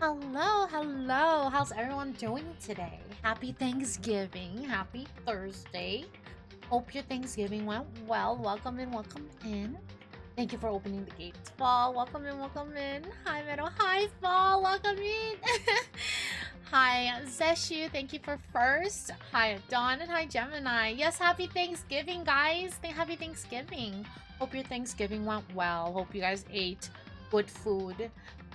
Hello, hello. How's everyone doing today? Happy Thanksgiving. Happy Thursday. Hope your Thanksgiving went well. Welcome in, welcome in. Thank you for opening the gates, Fall. Welcome in, welcome in. Hi, Meadow. Hi, Fall. Welcome in. Hi, Zeshu. Thank you for first. Hi, Dawn. And hi, Gemini. Yes, happy Thanksgiving, guys. Happy Thanksgiving. Hope your Thanksgiving went well. Hope you guys ate good food.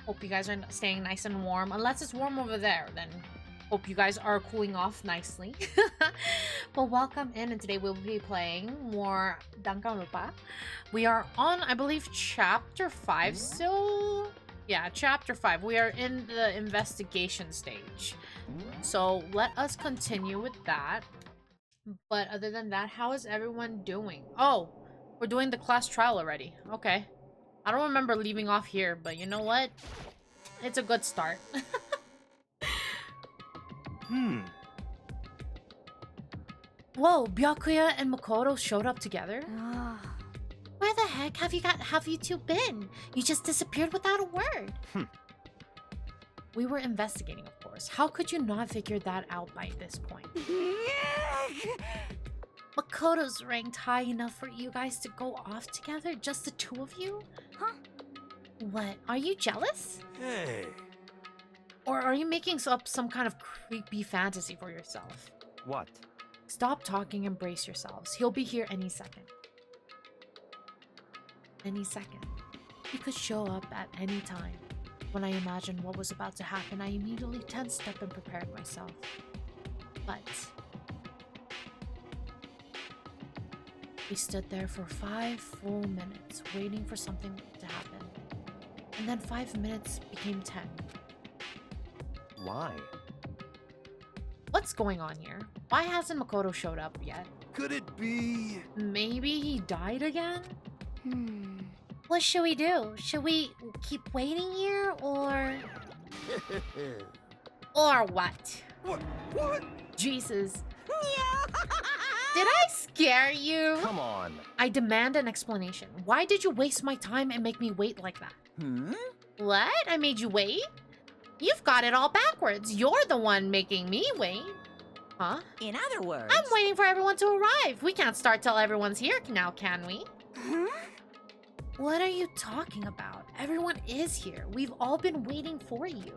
Hope you guys are staying nice and warm. Unless it's warm over there, then hope you guys are cooling off nicely. But welcome in, and today we'll be playing more Danganronpa. We are on, I believe, chapter 5 still? Yeah, chapter 5. We are in the investigation stage. So let us continue with that. But other than that, how is everyone doing? Oh, we're doing the class trial already. Okay. I don't remember leaving off here, but you know what? It's a good start. Whoa, Byakuya and Makoto showed up together? Where the heck have you two been? You just disappeared without a word. We were investigating, of course. How could you not figure that out by this point? Makoto's ranked high enough for you guys to go off together? Just the two of you? Huh? What? Are you jealous? Hey. Or are you making up some kind of creepy fantasy for yourself? What? Stop talking and brace yourselves. He'll be here any second. Any second. He could show up at any time. When I imagined what was about to happen, I immediately tensed up and prepared myself. But we stood there for 5 full minutes, waiting for something to happen. And then 5 minutes became 10. Why? What's going on here? Why hasn't Makoto showed up yet? Could it be? Maybe he died again? What should we do? Should we keep waiting here, or... Or what? What? Jesus. Did I scare you? Come on. I demand an explanation. Why did you waste my time and make me wait like that? What? I made you wait? You've got it all backwards. You're the one making me wait. Huh? In other words... I'm waiting for everyone to arrive. We can't start till everyone's here now, can we? What are you talking about? Everyone is here. We've all been waiting for you.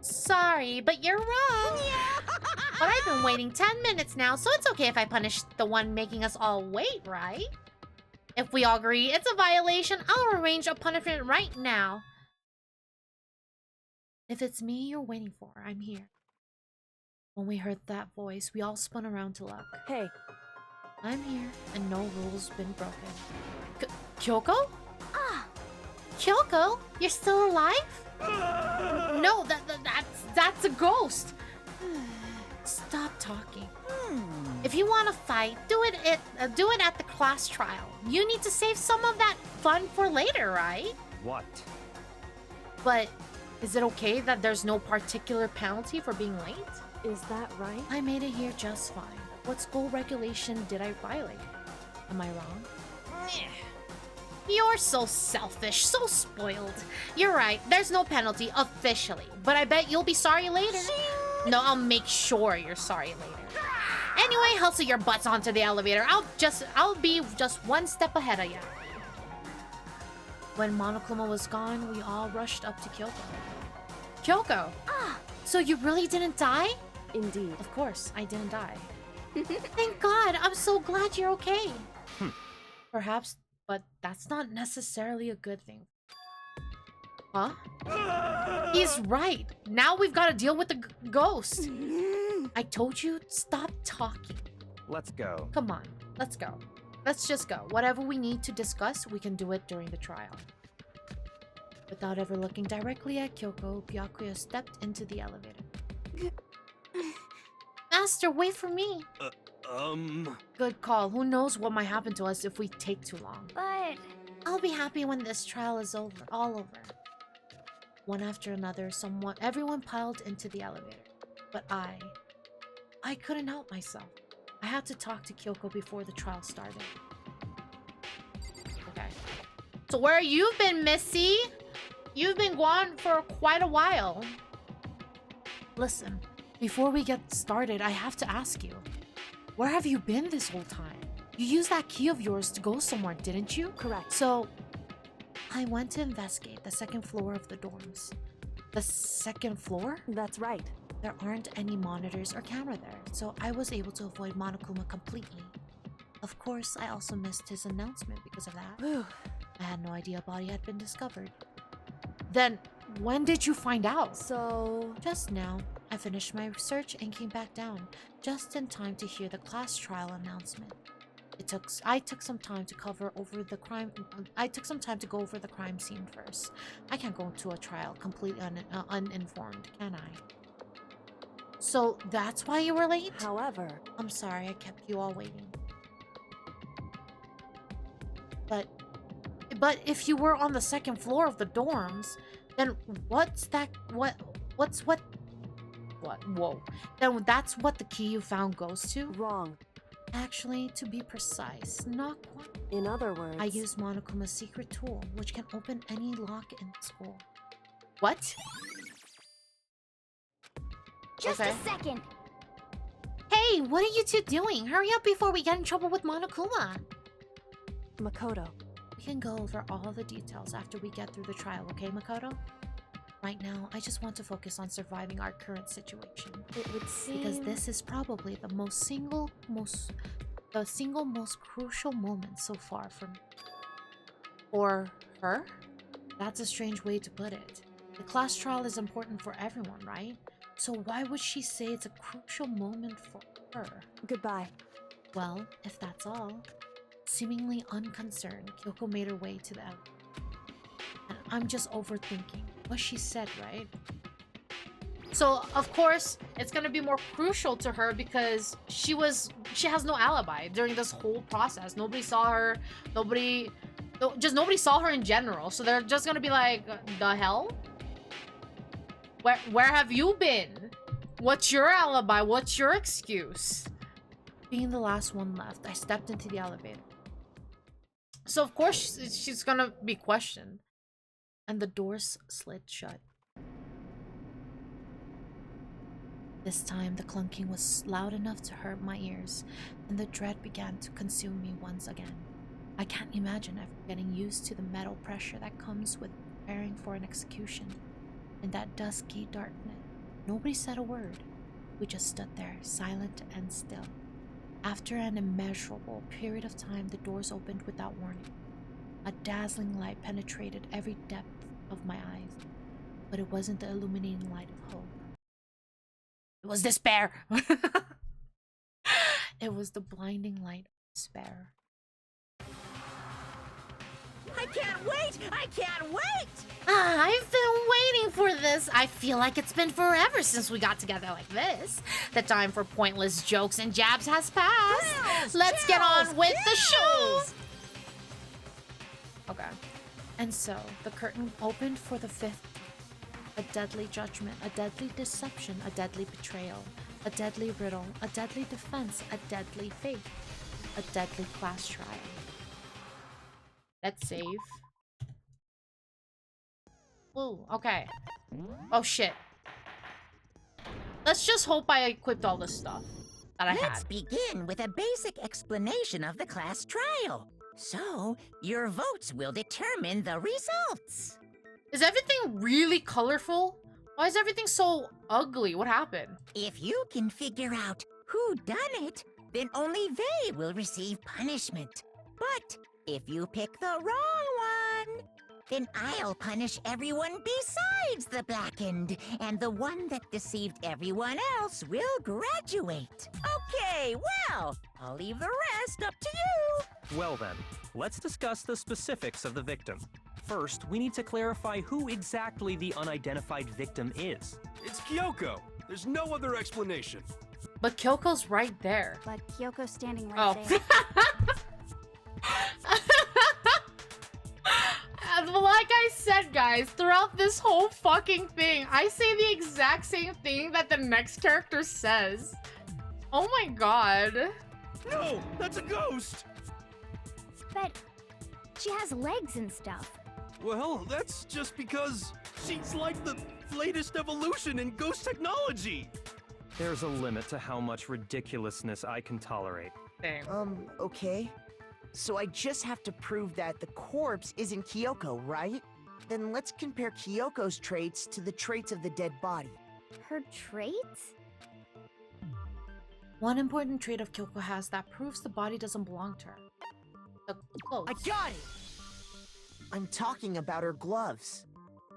Sorry, but you're wrong. But I've been waiting 10 minutes now, so it's okay if I punish the one making us all wait, right? If we all agree it's a violation, I'll arrange a punishment right now. If it's me you're waiting for, I'm here. When we heard that voice, we all spun around to look. Hey. I'm here, and no rules been broken. Kyoko? Kyoko? You're still alive? No, that's a ghost. Stop talking. If you want to fight, do it at the class trial. You need to save some of that fun for later, right? What? But is it okay that there's no particular penalty for being late? Is that right? I made it here just fine. What school regulation did I violate? Am I wrong? You're so selfish, so spoiled. You're right, there's no penalty officially, but I bet you'll be sorry later. No, I'll make sure you're sorry later. Anyway, hustle your butts onto the elevator. I'll be just one step ahead of you. When Monocloma was gone, we all rushed up to Kyoko. Kyoko! So you really didn't die? Indeed. Of course, I didn't die. Thank God, I'm so glad you're okay. Perhaps, but that's not necessarily a good thing. Huh? He's right. Now we've got to deal with the ghost. I told you, stop talking. Let's go. Come on, let's go. Let's just go. Whatever we need to discuss, we can do it during the trial. Without ever looking directly at Kyoko, Byakuya stepped into the elevator. Master, wait for me. Good call. Who knows what might happen to us if we take too long. But I'll be happy when this trial is over, all over. One after another, everyone piled into the elevator. But I couldn't help myself. I had to talk to Kyoko before the trial started. Okay. So where you been, Missy? You've been gone for quite a while. Listen, before we get started, I have to ask you. Where have you been this whole time? You used that key of yours to go somewhere, didn't you? Correct. So, I went to investigate the second floor of the dorms. The second floor? That's right. There aren't any monitors or camera there, so I was able to avoid Monokuma completely. Of course, I also missed his announcement because of that. Whew. I had no idea a body had been discovered. Then, when did you find out? So... Just now. I finished my research and came back down, just in time to hear the class trial announcement. I took some time to go over the crime scene first. I can't go into a trial completely uninformed, can I? So that's why you were late? However... I'm sorry I kept you all waiting. But if you were on the second floor of the dorms, then whoa. Then that's what the key you found goes to? Wrong. Actually, to be precise, not quite. In other words... I used Monokuma's secret tool, which can open any lock in the school. What? Just Okay. a second. Hey, what are you two doing? Hurry up before we get in trouble with Monokuma. Makoto. We can go over all the details after we get through the trial, okay, Makoto? Right now, I just want to focus on surviving our current situation. It would seem... Because this is probably the single most crucial moment so far for her? That's a strange way to put it. The class trial is important for everyone, right? So why would she say it's a crucial moment for her? Goodbye. Well, if that's all. Seemingly unconcerned, Kyoko made her way to the elevator. And I'm just overthinking what she said, right? So, of course, it's gonna be more crucial to her because she has no alibi during this whole process. Nobody saw her, nobody saw her in general. So they're just gonna be like, the hell? Where have you been? What's your alibi? What's your excuse? Being the last one left, I stepped into the elevator. So of course she's gonna be questioned. And the doors slid shut. This time the clunking was loud enough to hurt my ears, and the dread began to consume me once again. I can't imagine ever getting used to the metal pressure that comes with preparing for an execution. In that dusky darkness, nobody said a word. We just stood there, silent and still. After an immeasurable period of time, the doors opened without warning. A dazzling light penetrated every depth of my eyes, but it wasn't the illuminating light of hope. It was despair! It was the blinding light of despair. I can't wait! I can't wait! I've been waiting for this. I feel like it's been forever since we got together like this. The time for pointless jokes and jabs has passed. Let's get on with the show. Okay. And so, the curtain opened for the fifth. A deadly judgment, a deadly deception, a deadly betrayal, a deadly riddle, a deadly defense, a deadly fate, a deadly class trial. Let's save. Ooh, okay. Oh shit. Let's just hope I equipped all this stuff that I Let's had. begin with a basic explanation of the class trial. So, your votes will determine the results. Is everything really colorful? Why is everything so ugly? What happened? If you can figure out who done it, then only they will receive punishment. But if you pick the wrong one, then I'll punish everyone besides the blackened, and the one that deceived everyone else will graduate. Okay, well, I'll leave the rest up to you. Well then, let's discuss the specifics of the victim. First, we need to clarify who exactly the unidentified victim is. It's Kyoko. There's no other explanation. But Kyoko's right there. But Kyoko's standing right Oh. there. And like I said, guys, throughout this whole fucking thing, I say the exact same thing that the next character says. Oh my god. No, that's a ghost. But she has legs and stuff. Well, that's just because she's like the latest evolution in ghost technology. There's a limit to how much ridiculousness I can tolerate. Okay. So I just have to prove that the corpse isn't Kyoko, right? Then let's compare Kyoko's traits to the traits of the dead body. Her traits? One important trait of Kyoko has that proves the body doesn't belong to her. The clothes. I got it! I'm talking about her gloves.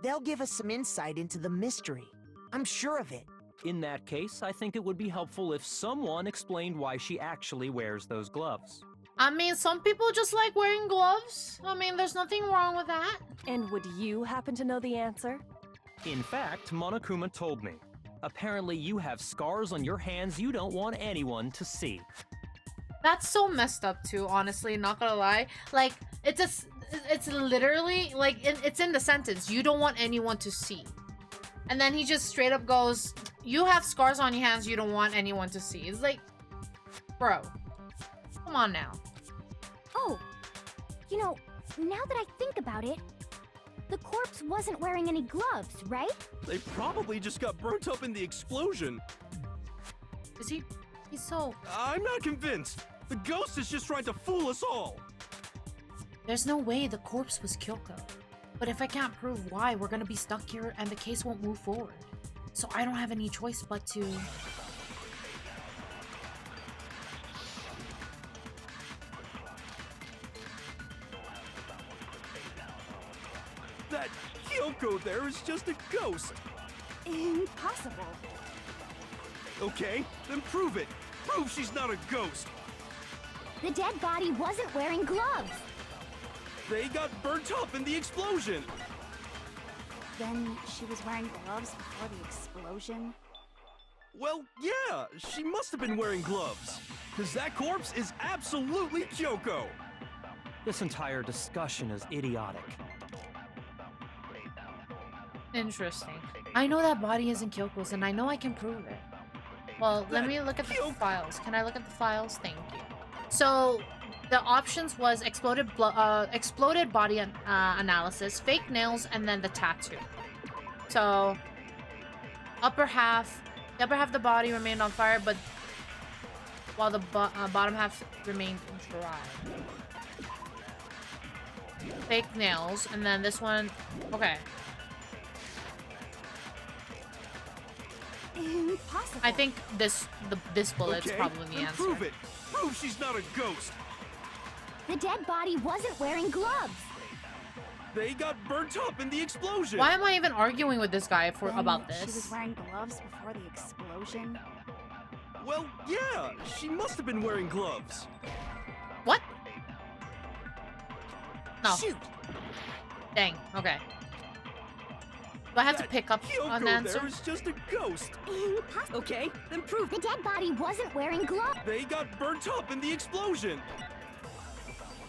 They'll give us some insight into the mystery. I'm sure of it. In that case, I think it would be helpful if someone explained why she actually wears those gloves. I mean, some people just like wearing gloves. I mean, there's nothing wrong with that. And would you happen to know the answer? In fact, Monokuma told me. Apparently you have scars on your hands you don't want anyone to see. That's so messed up too, honestly, not gonna lie. Like, it's literally, like, it's in the sentence, you don't want anyone to see. And then he just straight up goes, you have scars on your hands you don't want anyone to see. It's like, bro, come on now. Oh, you know, now that I think about it, the corpse wasn't wearing any gloves, right? They probably just got burnt up in the explosion. Is he? He's so... I'm not convinced. The ghost is just trying to fool us all. There's no way the corpse was Kyoko. But if I can't prove why, we're gonna be stuck here and the case won't move forward. So I don't have any choice but to... That Kyoko there is just a ghost. Impossible. Okay, then prove it. Prove she's not a ghost. The dead body wasn't wearing gloves. They got burnt up in the explosion. Then she was wearing gloves before the explosion? Well, yeah, she must have been wearing gloves. Because that corpse is absolutely Kyoko. This entire discussion is idiotic. Interesting. I know that body isn't Kyoko's and I know I can prove it. Well, let me look at the files. Can I look at the files? Thank you. So, the options was exploded body analysis, fake nails, and then the tattoo. So, the upper half of the body remained on fire, but while the bottom half remained dry. Fake nails, and then this one, okay. Impossible. I think this bullet's Okay, probably the then answer. prove it. Prove she's not a ghost. The dead body wasn't wearing gloves. They got burnt up in the explosion. Why am I even arguing with this guy Then about she was this? wearing gloves before the explosion? Well, yeah, she must have been wearing gloves. What? No. Shoot! Dang. Okay. Do I have to That pick up Kyoko an answer? there is just a ghost. Impossible. Okay, then prove The dead body wasn't wearing gloves. They got burnt up in the explosion.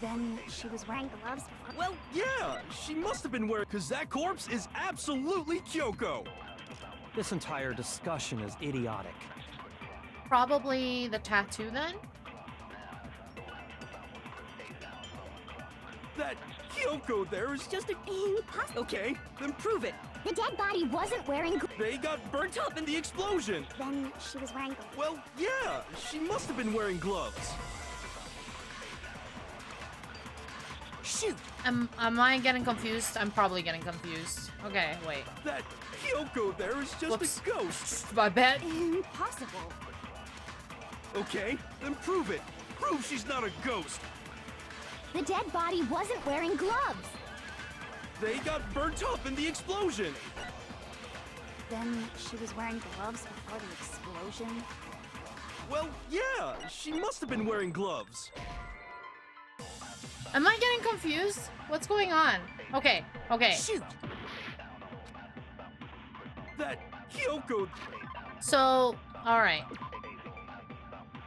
Then she was wearing gloves before... Well, yeah, she must have been wearing... Because that corpse is absolutely Kyoko. This entire discussion is idiotic. Probably the tattoo then? That Kyoko there is just a... Impossible. Okay, then prove it. The dead body wasn't wearing gloves. They got burnt up in the explosion. Then she was wearing gloves. Well, yeah, she must have been wearing gloves. Shoot! Am I getting confused? I'm probably getting confused. Okay, wait. That Kyoko there is just Whoops. a ghost. My bad. Impossible. Okay, then prove it. Prove she's not a ghost. The dead body wasn't wearing gloves. They got burnt up in the explosion. Then she was wearing gloves before the explosion? Well, yeah, she must have been wearing gloves. Am I getting confused? What's going on? Okay, okay. Shoot! That Kyoko... So, alright.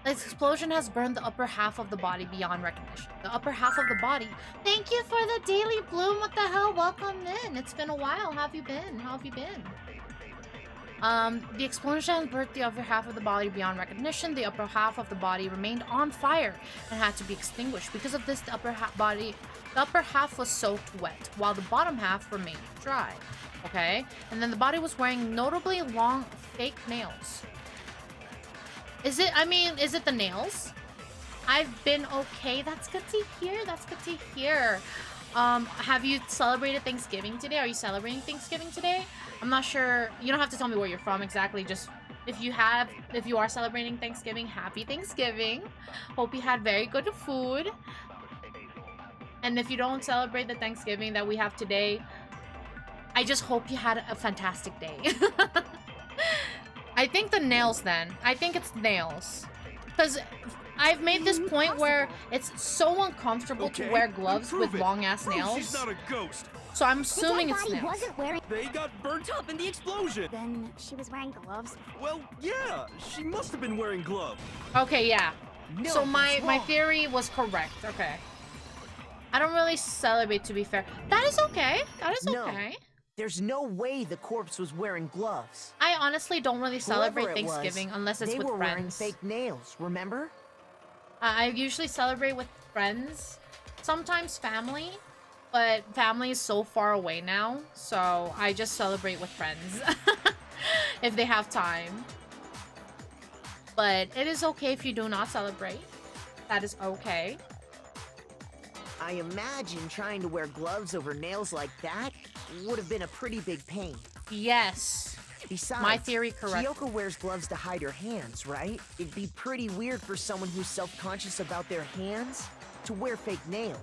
This explosion has burned the upper half of the body beyond recognition. The upper half of the body. Thank you for the daily bloom. What the hell? Welcome in. It's been a while. How have you been? How have you been? The explosion burnt the upper half of the body beyond recognition. The upper half of the body remained on fire and had to be extinguished. Because of this, the upper half was soaked wet, while the bottom half remained dry. Okay? And then the body was wearing notably long fake nails. Is it the nails? I've been okay. That's good to hear. That's good to hear. Have you celebrated Thanksgiving today? Are you celebrating Thanksgiving today? I'm not sure. You don't have to tell me where you're from exactly. Just if you are celebrating Thanksgiving, happy Thanksgiving. Hope you had very good food. And if you don't celebrate the Thanksgiving that we have today, I just hope you had a fantastic day. I think the nails then. I think it's nails. Because I've made this point where it's so uncomfortable to wear gloves with long-ass nails. She's not a ghost. So I'm assuming it's nails. Wasn't wearing. They got burnt up in the explosion. Then she was wearing gloves. Well, yeah, she must have been wearing gloves. Okay, yeah. No, So my that's wrong. theory was correct. Okay. I don't really celebrate, to be fair. That is okay. That is No. okay. There's no way the corpse was wearing gloves. I honestly don't really celebrate Whoever it was, Thanksgiving unless it's they with were wearing friends. fake nails, remember? I usually celebrate with friends, sometimes family, but family is so far away now, so I just celebrate with friends if they have time. But it is okay if you do not celebrate. That is okay. I imagine trying to wear gloves over nails like that would have been a pretty big pain. Yes. Besides, My theory correct. Kyoko wears gloves to hide her hands, right? It'd be pretty weird for someone who's self-conscious about their hands to wear fake nails.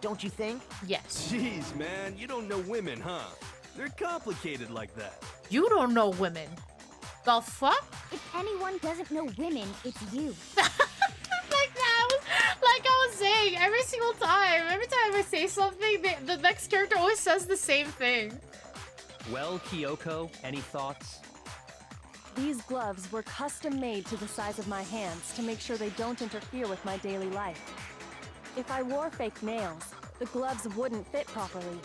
Don't you think? Yes. Jeez, man, you don't know women, huh? They're complicated like that. You don't know women. The fuck? If anyone doesn't know women, it's you. Like I was saying, every single time, every time I say something, the next character always says the same thing. Well, Kyoko, any thoughts? These gloves were custom made to the size of my hands to make sure they don't interfere with my daily life. If I wore fake nails, the gloves wouldn't fit properly.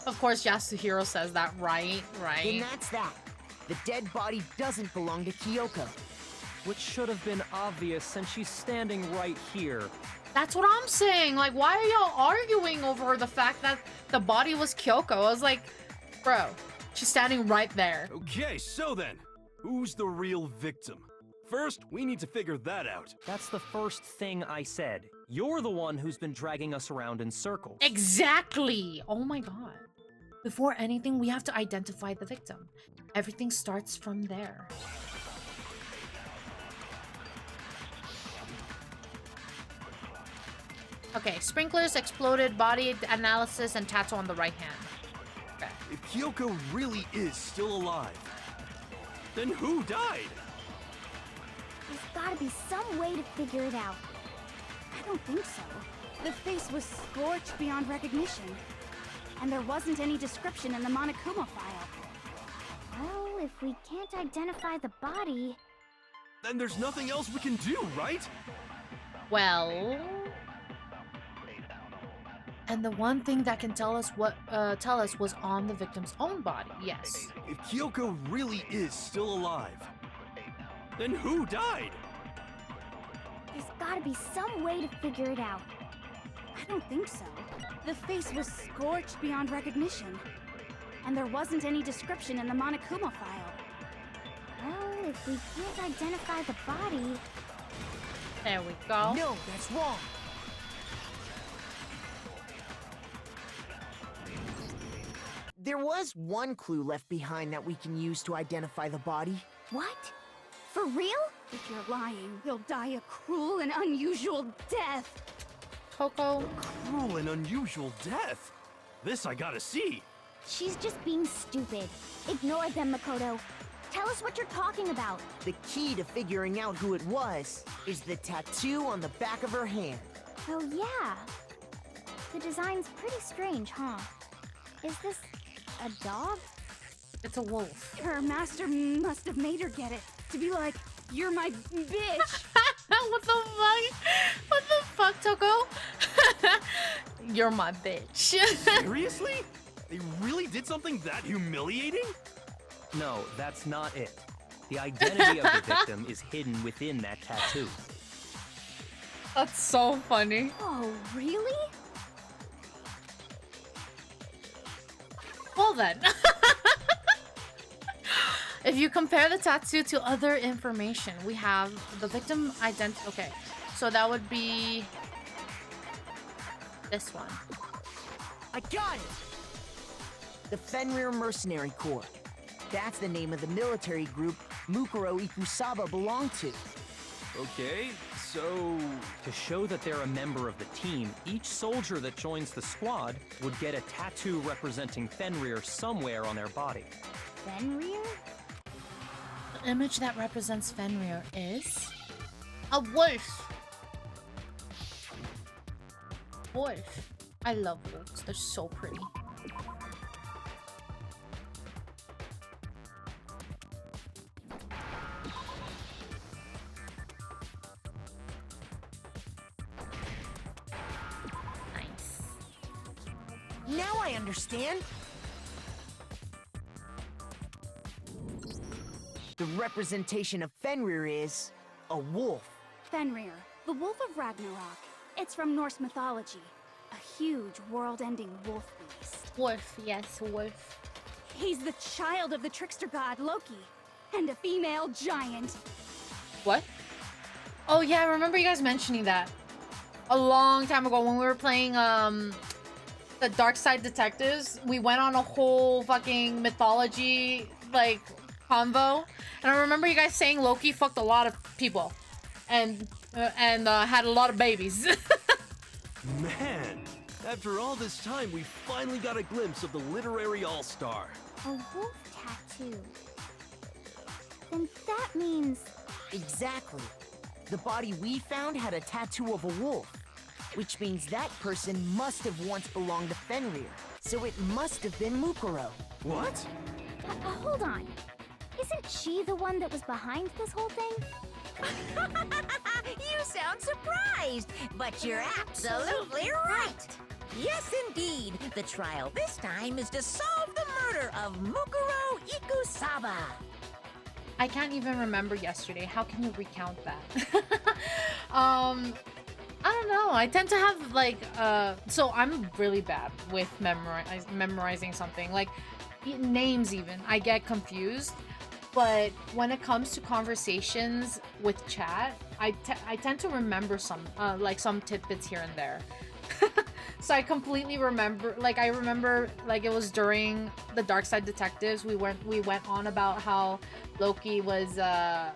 Of course, Yasuhiro says that, right? Then Right. that's that. The dead body doesn't belong to Kyoko. Which should have been obvious since she's standing right here. That's what I'm saying. Like, why are y'all arguing over the fact that the body was Kyoko? I was like, bro, she's standing right there. Okay, so then, who's the real victim? First, we need to figure that out. That's the first thing I said. You're the one who's been dragging us around in circles. Exactly. Oh my god. Before anything, we have to identify the victim. Everything starts from there. Okay, sprinklers, exploded, body analysis, and tattoo on the right hand. Okay. If Kyoko really is still alive, then who died? There's gotta be some way to figure it out. I don't think so. The face was scorched beyond recognition. And there wasn't any description in the Monokuma file. Well, if we can't identify the body... Then there's nothing else we can do, right? Well... And the one thing that can tell us was on the victim's own body. Yes. If Kyoko really is still alive, then who died? There's gotta be some way to figure it out. I don't think so. The face was scorched beyond recognition. And there wasn't any description in the Monokuma file. Well, if we can't identify the body... There we go. No, that's wrong. There was one clue left behind that we can use to identify the body. What? For real? If you're lying, you'll die a cruel and unusual death. Coco. Cruel and unusual death. This I gotta see. She's just being stupid. Ignore them, Makoto. Tell us what you're talking about. The key to figuring out who it was is the tattoo on the back of her hand. Oh, yeah. The design's pretty strange, huh? Is this a dog? It's a wolf. Her master must have made her get it. To be like, you're my bitch. What the fuck? What the fuck, Toko? You're my bitch. Seriously? They really did something that humiliating? No, that's not it. The identity of the victim is hidden within that tattoo. That's so funny. Oh, really? Well then. If you compare the tattoo to other information, we have the victim identity. Okay, so that would be this one. I got it! The Fenrir Mercenary Corps. That's the name of the military group Mukuro Ikusaba belonged to. Okay, so... To show that they're a member of the team, each soldier that joins the squad would get a tattoo representing Fenrir somewhere on their body. Fenrir? The image that represents Fenrir is a wolf. Wolf. I love wolves. They're so pretty. Nice. Now I understand. The representation of Fenrir is a wolf. Fenrir, the Wolf of Ragnarok. It's from Norse mythology. A huge, world-ending wolf beast. Wolf, yes, wolf. He's the child of the trickster god Loki, and a female giant. What? Oh yeah, I remember you guys mentioning that a long time ago when we were playing the Dark Side Detectives. We went on a whole fucking mythology like convo, and I remember you guys saying Loki fucked a lot of people and had a lot of babies. Man, after all this time, we finally got a glimpse of the literary all-star. A wolf tattoo. Then that means... Exactly. The body we found had a tattoo of a wolf, which means that person must have once belonged to Fenrir. So it must have been Mukuro. What? hold on. Isn't she the one that was behind this whole thing? You sound surprised, but you're absolutely right. Yes, indeed. The trial this time is to solve the murder of Mukuro Ikusaba. I can't even remember yesterday. How can you recount that? I don't know. I tend to have like so I'm really bad with memorizing something. Like names even. I get confused. But when it comes to conversations with chat, I tend to remember some like some tidbits here and there. So I completely remember, like I remember like it was during the Dark Side Detectives, we went on about how Loki was there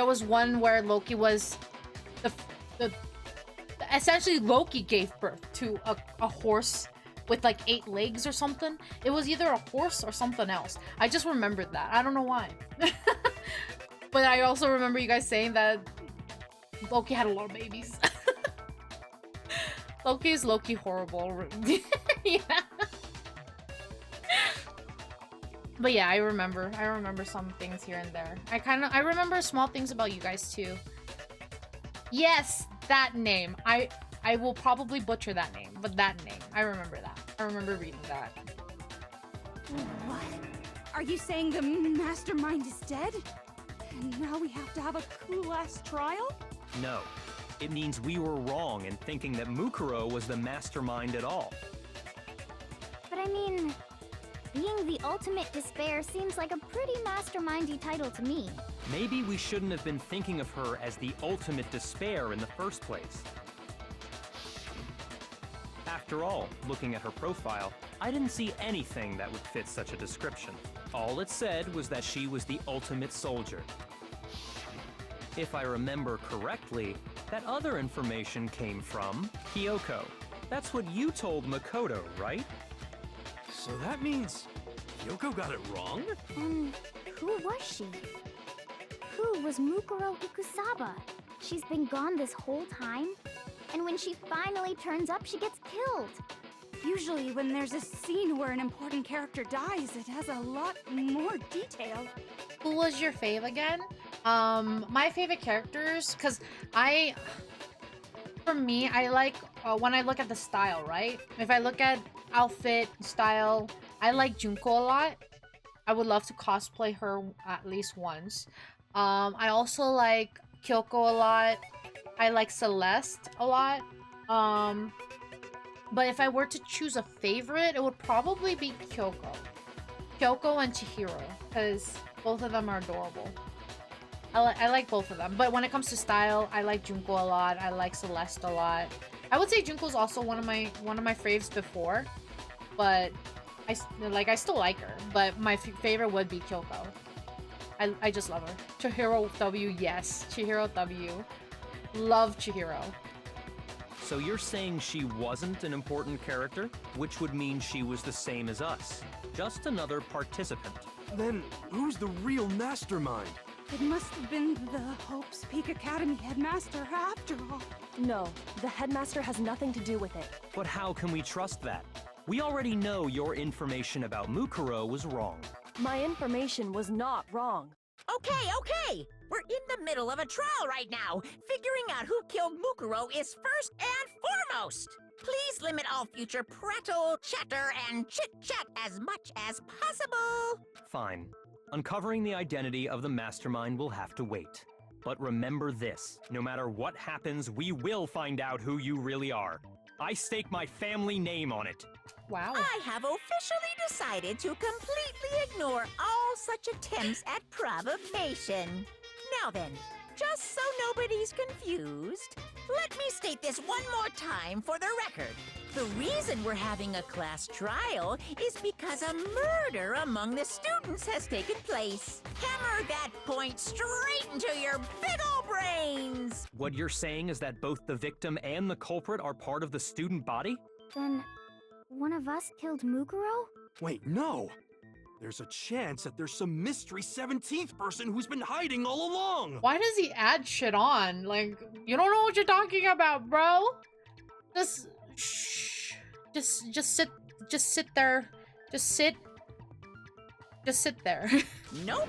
was one where Loki was the essentially Loki gave birth to a horse with like 8 legs or something. It was either a horse or something else. I just remembered that. I don't know why. But I also remember you guys saying that Loki had a lot of babies. Loki is Loki horrible. Yeah. But yeah, I remember some things here and there. I remember small things about you guys too. Yes, that name. I will probably butcher that name, but that name, I remember that. I remember reading that. What? Are you saying the mastermind is dead? And now we have to have a cool-ass trial? No. It means we were wrong in thinking that Mukuro was the mastermind at all. But I mean, being the ultimate despair seems like a pretty mastermindy title to me. Maybe we shouldn't have been thinking of her as the ultimate despair in the first place. After all, looking at her profile, I didn't see anything that would fit such a description. All it said was that she was the ultimate soldier. If I remember correctly, that other information came from Kyoko. That's what you told Makoto, right? So that means Kyoko got it wrong? And who was she? Who was Mukuro Ikusaba? She's been gone this whole time? And when she finally turns up, she gets killed. Usually when there's a scene where an important character dies, it has a lot more detail. Who was your fave again? My favorite characters, because for me, I like, when I look at the style, right? If I look at outfit, style, I like Junko a lot. I would love to cosplay her at least once. I also like Kyoko a lot. I like Celeste a lot. But if I were to choose a favorite, it would probably be Kyoko. Kyoko and Chihiro, because both of them are adorable. I like both of them. But when it comes to style, I like Junko a lot. I like Celeste a lot. I would say Junko's also one of my faves before, but I still like her. But my favorite would be Kyoko. I just love her. Chihiro W, yes. Chihiro W. Love Chihiro. So you're saying she wasn't an important character, which would mean she was the same as us. Just another participant. Then who's the real mastermind? It must have been the Hope's Peak Academy headmaster after all. No, the headmaster has nothing to do with it. But how can we trust that? We already know your information about Mukuro was wrong. My information was not wrong. Okay. We're in the middle of a trial right now. Figuring out who killed Mukuro is first and foremost. Please limit all future prattle, chatter, and chit-chat as much as possible. Fine. Uncovering the identity of the mastermind will have to wait. But remember this, no matter what happens, we will find out who you really are. I stake my family name on it. Wow. I have officially decided to completely ignore all such attempts at provocation. Now then, just so nobody's confused, let me state this one more time for the record. The reason we're having a class trial is because a murder among the students has taken place. Hammer that point straight into your big ol' brains! What you're saying is that both the victim and the culprit are part of the student body? Then, one of us killed Mukuro? Wait, no! There's a chance that there's some mystery 17th person who's been hiding all along! Why does he add shit on? Like, you don't know what you're talking about, bro. Just shh. Just sit there. Just sit there. Nope.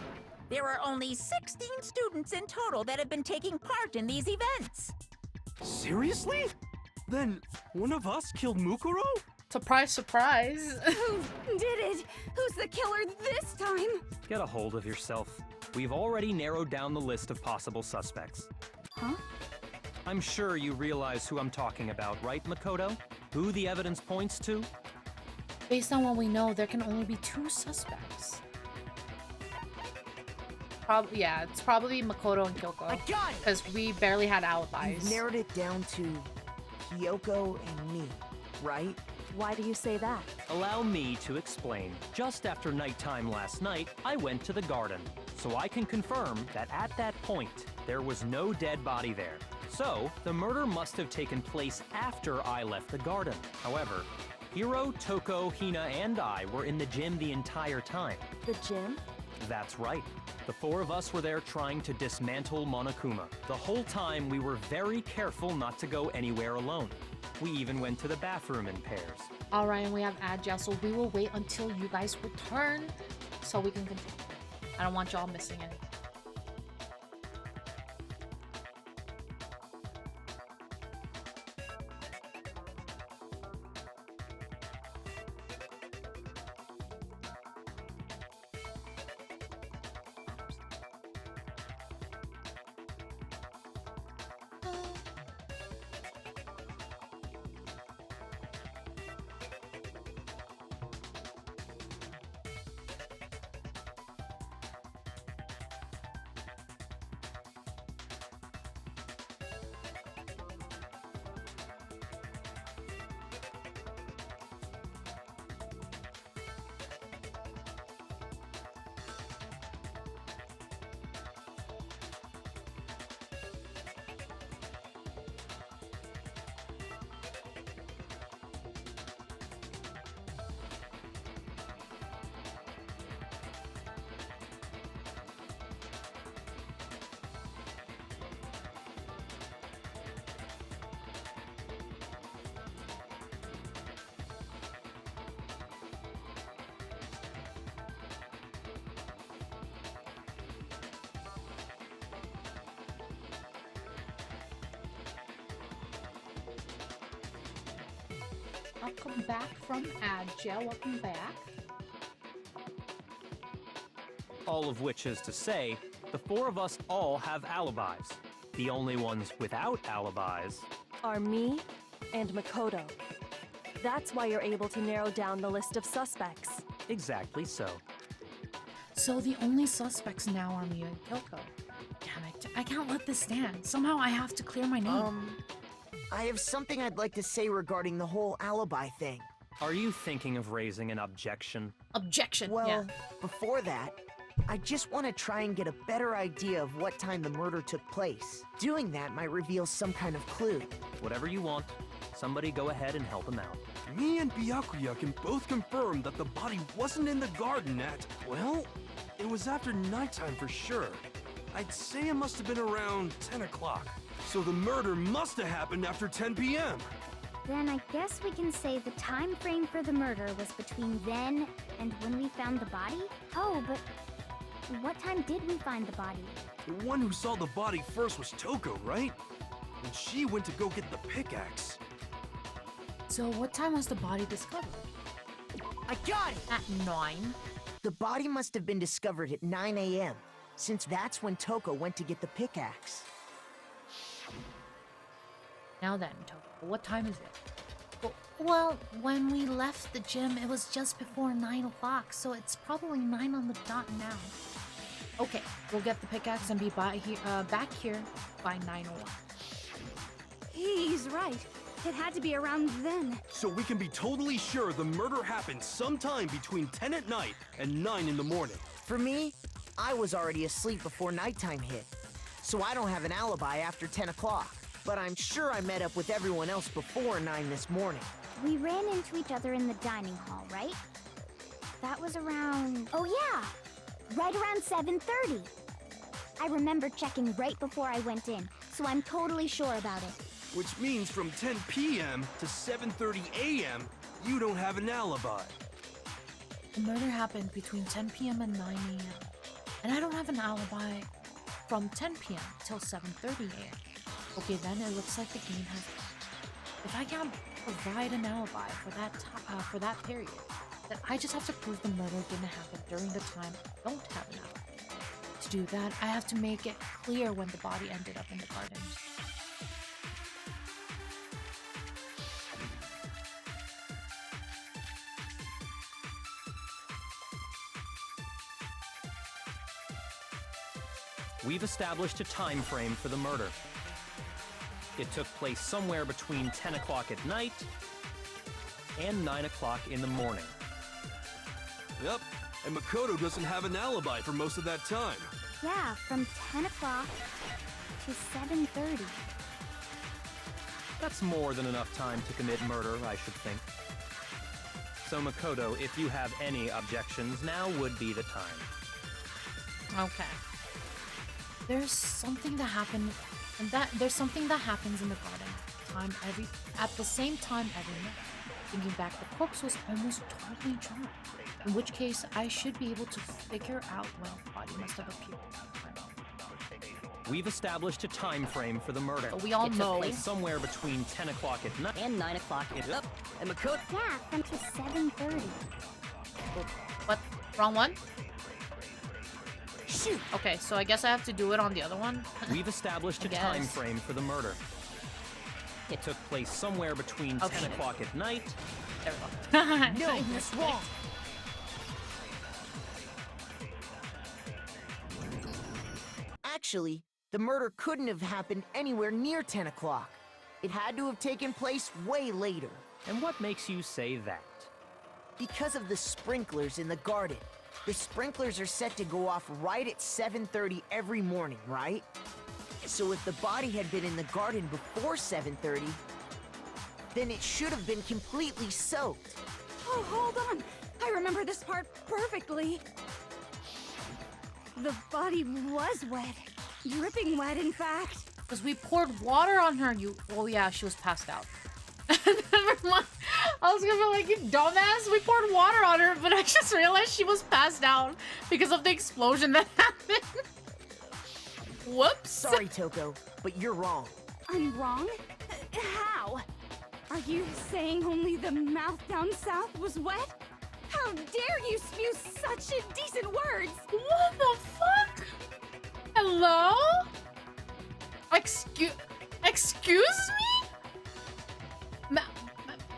There are only 16 students in total that have been taking part in these events. Seriously? Then one of us killed Mukuro? Surprise, surprise. Who did it? Who's the killer this time? Get a hold of yourself. We've already narrowed down the list of possible suspects. Huh? I'm sure you realize who I'm talking about, right, Makoto? Who the evidence points to? Based on what we know, there can only be 2 suspects. Yeah, it's probably Makoto and Kyoko. I got it! Because we barely had alibis. You've narrowed it down to Kyoko and me, right? Why do you say that? Allow me to explain. Just after nighttime last night, I went to the garden, so I can confirm that at that point, there was no dead body there. So, the murder must have taken place after I left the garden. However, Hiro, Toko, Hina, and I were in the gym the entire time. The gym? That's right. The 4 of us were there trying to dismantle Monokuma. The whole time we were very careful not to go anywhere alone. We even went to the bathroom in pairs. Alright, and we have Agile, so we will wait until you guys return so we can continue. I don't want y'all missing anything. Welcome back from Agile. Welcome back. All of which is to say, the four of us all have alibis. The only ones without alibis Are me and Makoto. That's why you're able to narrow down the list of suspects. exactly so. So the only suspects now are Mia and Kyoko. Damn it, I can't let this stand. Somehow I have to clear my name. I have something I'd like to say regarding the whole alibi thing. Are you thinking of raising an objection? Objection, Well, yeah. before that, I just want to try and get a better idea of what time the murder took place. Doing that might reveal some kind of clue. Whatever you want. Somebody go ahead and help him out. Me and Byakuya can both confirm that the body wasn't in the garden at, well, it was after nighttime for sure. I'd say it must have been around 10 o'clock. So the murder must have happened after 10 p.m. Then I guess we can say the time frame for the murder was between then and when we found the body? Oh, but what time did we find the body? The one who saw the body first was Toko, right? And she went to go get the pickaxe. So what time was the body discovered? I got it! At 9? The body must have been discovered at 9 a.m., since that's when Toko went to get the pickaxe. Now then, Toko, what time is it? Well, when we left the gym, it was just before 9 o'clock, so it's probably 9 on the dot now. Okay, we'll get the pickaxe and be back here by 9:01. He's right. It had to be around then. So we can be totally sure the murder happened sometime between 10 at night and 9 in the morning. For me, I was already asleep before nighttime hit, so I don't have an alibi after 10 o'clock. But I'm sure I met up with everyone else before 9 this morning. We ran into each other in the dining hall, right? That was around... Oh yeah! Right around 7:30. I remember checking right before I went in, so I'm totally sure about it. Which means from 10 p.m. to 7:30 a.m., you don't have an alibi. The murder happened between 10 p.m. and 9 a.m. And I don't have an alibi from 10 p.m. till 7:30 a.m. Okay, then it looks like the game has... If I can't provide an alibi for that period, then I just have to prove the murder didn't happen during the time I don't have an alibi. To do that, I have to make it clear when the body ended up in the garden. We've established a time frame for the murder. It took place somewhere between 10 o'clock at night and 9 o'clock in the morning. Yep, and Makoto doesn't have an alibi for most of that time. Yeah, from 10 o'clock to 7:30. That's more than enough time to commit murder, I should think. So Makoto, if you have any objections, now would be the time. Okay. There's something that happened, and there's something that happens in the garden at the same time every night. Thinking back, the corpse was almost totally dry. In which case, I should be able to figure out when the body must have appeared. We've established a time frame for the murder. But we all it know took place somewhere between 10 o'clock at night And 9 o'clock is up. And Makoto... Yeah, from to 7:30. What? Wrong one? Shoot! Okay, so I guess I have to do it on the other one. We've established a I time guess. frame for the murder. It took place somewhere between 10 shit. o'clock at night. There we go. No, that's wrong! Actually, the murder couldn't have happened anywhere near 10 o'clock. It had to have taken place way later. And what makes you say that? Because of the sprinklers in the garden. The sprinklers are set to go off right at 7:30 every morning, right? So if the body had been in the garden before 7:30, then it should have been completely soaked. Oh, hold on. I remember this part perfectly. The body was wet. Dripping wet, in fact. Because we poured water on her, Oh yeah, she was passed out. Never mind. I was gonna be like, you dumbass, we poured water on her, but I just realized she was passed out because of the explosion that happened. Whoops. Sorry, Toko, but you're wrong. I'm wrong? How? Are you saying only the mouth down south was wet? How dare you spew such indecent words? What the fuck? Hello? Excuse me?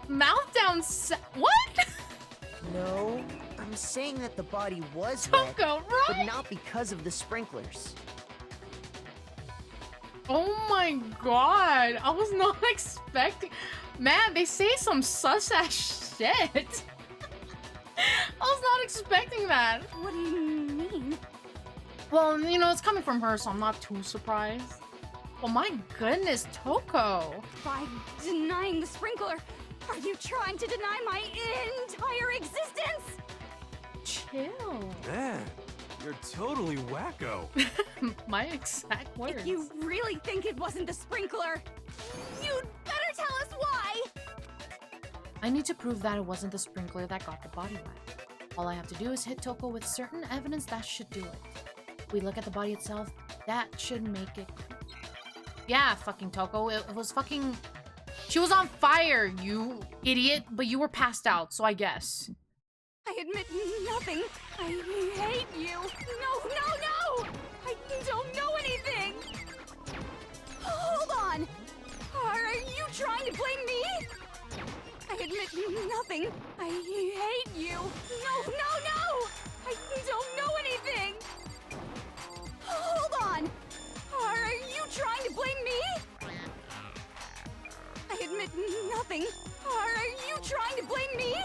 Mouth down. What? No, I'm saying that the body was wet, Toko, but right? not because of the sprinklers. Oh my god. I was not expecting. Man, they say some sus ass shit. I was not expecting that. What do you mean? Well, you know, it's coming from her, so I'm not too surprised. Oh my goodness, Toko. By denying the sprinkler, are you trying to deny my entire existence? Chill. Man, you're totally wacko. My exact words. If you really think it wasn't the sprinkler, you'd better tell us why! I need to prove that it wasn't the sprinkler that got the body wet. All I have to do is hit Toko with certain evidence that should do it. If we look at the body itself, that should make it clear. Yeah, fucking Toko, it was fucking... She was on fire, you idiot, but you were passed out, so I guess. I admit nothing. I hate you. No, no, no! I don't know anything! Hold on! Are you trying to blame me? I admit nothing. I hate you. No, no, no! I don't know anything! Hold on! Are you trying to blame me? I admit nothing. Are you trying to blame me?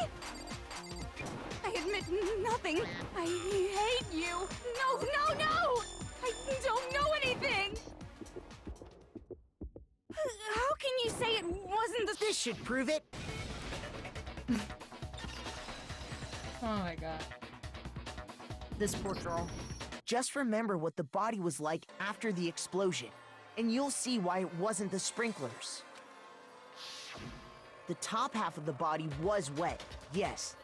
I admit nothing. I hate you. No, no, no! I don't know anything! How can you say it wasn't the... This should prove it. Oh my god. This poor girl. Just remember what the body was like after the explosion, and you'll see why it wasn't the sprinklers. The top half of the body was wet, yes,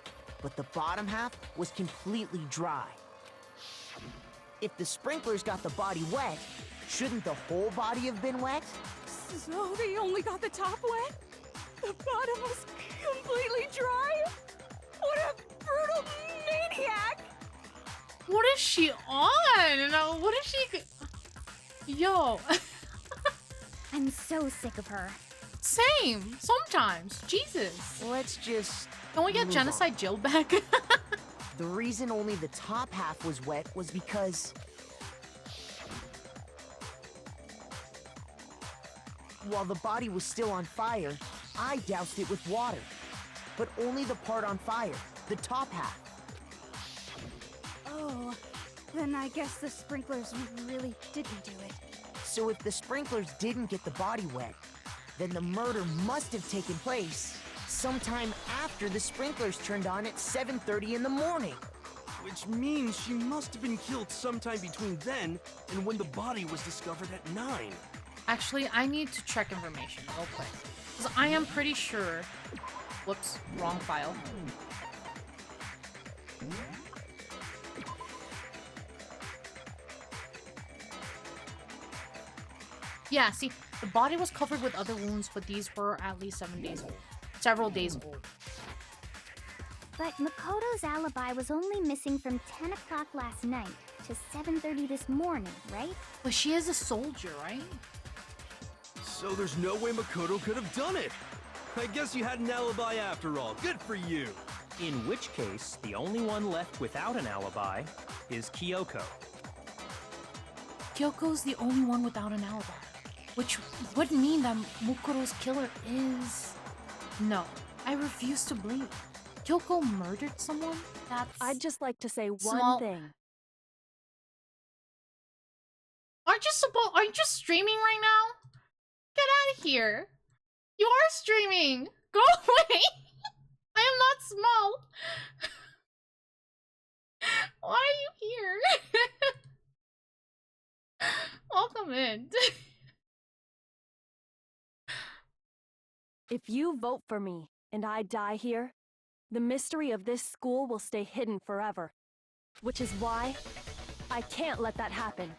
but the bottom half was completely dry. If the sprinklers got the body wet, shouldn't the whole body have been wet? So they only got the top wet? The bottom was completely dry? What a brutal maniac! What is she on? No, what is she... Yo. I'm so sick of her. Same. Sometimes. Jesus. Let's just... Can we get move Genocide Jill back? The reason only the top half was wet was because... while the body was still on fire, I doused it with water. But only the part on fire, the top half. Oh, then I guess the sprinklers really didn't do it. So if the sprinklers didn't get the body wet, then the murder must have taken place sometime after the sprinklers turned on at 7:30 in the morning. Which means she must have been killed sometime between then and when the body was discovered at 9. Actually, I need to check information real quick. Because I am pretty sure... Whoops, wrong file. Yeah, see, the body was covered with other wounds, but these were at least 7 days old. Several days old. But Makoto's alibi was only missing from 10 o'clock last night to 7:30 this morning, right? But she is a soldier, right? So there's no way Makoto could have done it. I guess you had an alibi after all. Good for you. In which case, the only one left without an alibi is Kyoko. Kyoko's the only one without an alibi. Which would mean that Makoto's killer is... No, I refuse to believe. Kyoko murdered someone? That's... I'd just like to say one Small- thing. Aren't you streaming right now? Get out of here. You are streaming. Go away. I am not small. Why are you here? Welcome in. If you vote for me and I die here, the mystery of this school will stay hidden forever. Which is why I can't let that happen.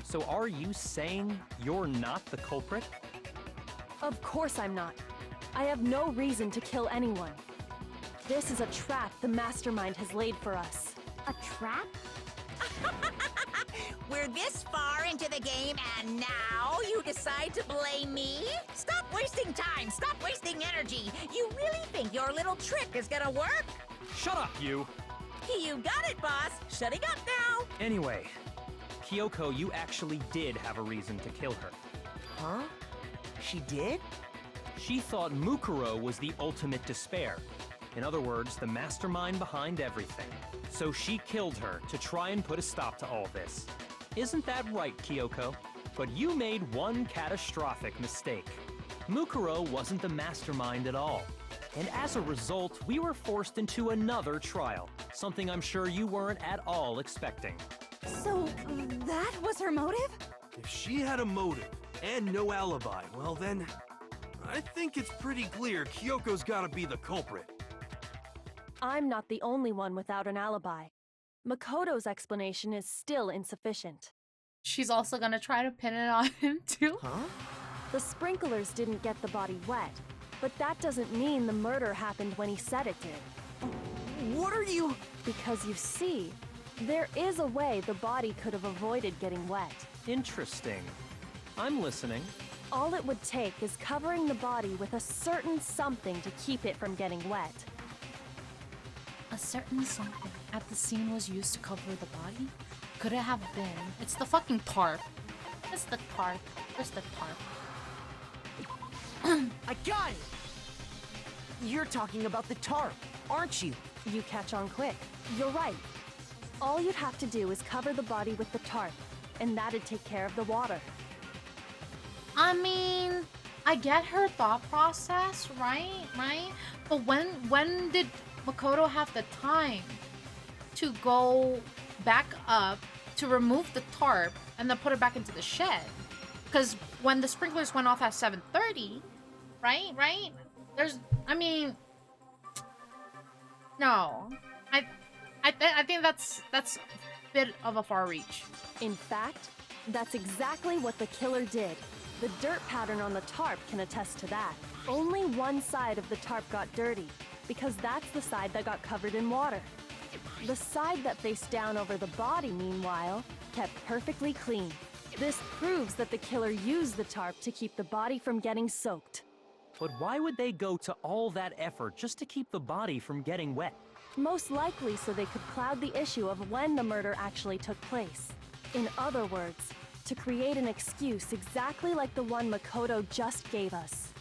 So are you saying you're not the culprit? Of course I'm not. I have no reason to kill anyone. This is a trap the mastermind has laid for us. A trap? We're this far into the game and now you decide to blame me? Stop wasting time! Stop wasting energy! You really think your little trick is gonna work? Shut up, you! You got it, boss! Shutting up now! Anyway, Kyoko, you actually did have a reason to kill her. Huh? She did? She thought Mukuro was the ultimate despair. In other words, the mastermind behind everything. So she killed her to try and put a stop to all this. Isn't that right, Kyoko? But you made one catastrophic mistake. Mukuro wasn't the mastermind at all. And as a result, we were forced into another trial, something I'm sure you weren't at all expecting. So, that was her motive? If she had a motive and no alibi, well then, I think it's pretty clear Kyoko's gotta be the culprit. I'm not the only one without an alibi. Makoto's explanation is still insufficient. She's also gonna try to pin it on him too. Huh? The sprinklers didn't get the body wet, but that doesn't mean the murder happened when he said it did. What are you... Because you see, there is a way the body could have avoided getting wet. Interesting. I'm listening. All it would take is covering the body with a certain something to keep it from getting wet. A certain something at the scene was used to cover the body? Could it have been? It's the fucking tarp. It's the tarp. It's the tarp. I got it! You're talking about the tarp, aren't you? You catch on quick. You're right. All you'd have to do is cover the body with the tarp, and that'd take care of the water. I mean, I get her thought process, right? But when did Makoto have the time to go back up to remove the tarp and then put it back into the shed? Because when the sprinklers went off at 7:30, right? I mean, no. I think that's a bit of a far reach. In fact, that's exactly what the killer did. The dirt pattern on the tarp can attest to that. Only one side of the tarp got dirty, because that's the side that got covered in water. The side that faced down over the body, meanwhile, kept perfectly clean. This proves that the killer used the tarp to keep the body from getting soaked. But why would they go to all that effort just to keep the body from getting wet? Most likely so they could cloud the issue of when the murder actually took place. In other words, to create an excuse exactly like the one Makoto just gave us.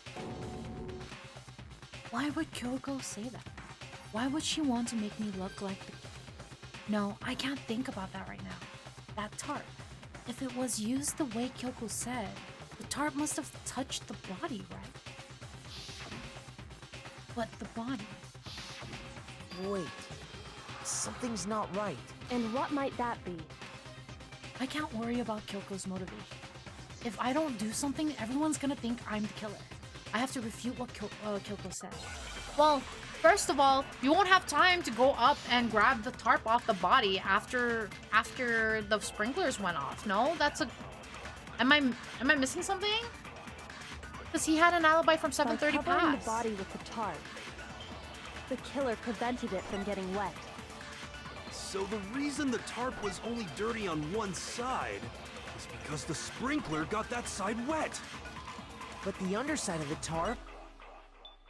Why would Kyoko say that? Why would she want to make me look like the... No, I can't think about that right now. That tarp. If it was used the way Kyoko said, the tarp must have touched the body, right? But the body... Wait, something's not right. And what might that be? I can't worry about Kyoko's motivation. If I don't do something, everyone's gonna think I'm the killer. I have to refute what Kyoko said. Well, first of all, you won't have time to go up and grab the tarp off the body after the sprinklers went off. No, that's a... Am I missing something? Because he had an alibi from 7:30 By covering past. the body with the tarp, the killer prevented it from getting wet. So the reason the tarp was only dirty on one side is because the sprinkler got that side wet. But the underside of the tarp,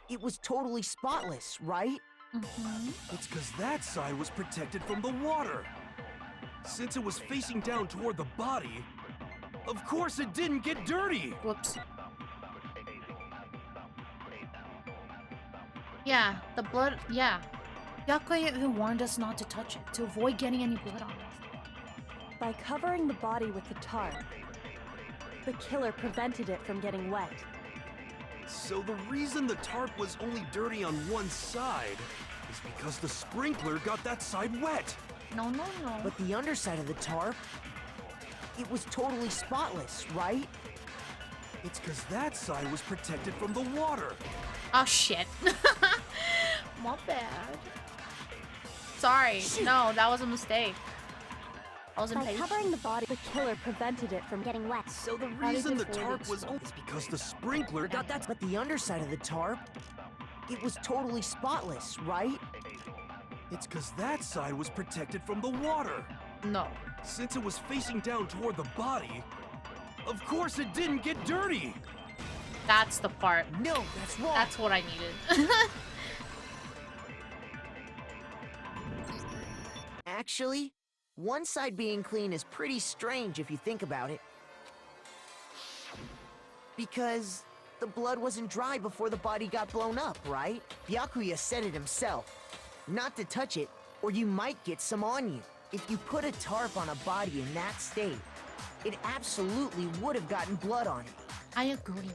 it was totally spotless, right? It's because that side was protected from the water. Since it was facing down toward the body, of course it didn't get dirty. Whoops. Yeah, the blood, yeah. Yakuya warned us not to touch it, to avoid getting any blood on it. By covering the body with the tarp, the killer prevented it from getting wet. So the reason the tarp was only dirty on one side is because the sprinkler got that side wet. No. But the underside of the tarp, it was totally spotless, right? It's because that side was protected from the water. Oh shit. My bad. Sorry. No, that was a mistake. I was By impatient. covering the body, the killer prevented it from getting wet. So the How did reason the this tarp work? was only is because the sprinkler got that. But the underside of the tarp, it was totally spotless, right? It's because that side was protected from the water. No. Since it was facing down toward the body, of course it didn't get dirty. That's the part. No, that's wrong. That's what I needed. Actually, one side being clean is pretty strange if you think about it. Because the blood wasn't dry before the body got blown up, right? Byakuya said it himself. Not to touch it, or you might get some on you. If you put a tarp on a body in that state, it absolutely would have gotten blood on it. I agree.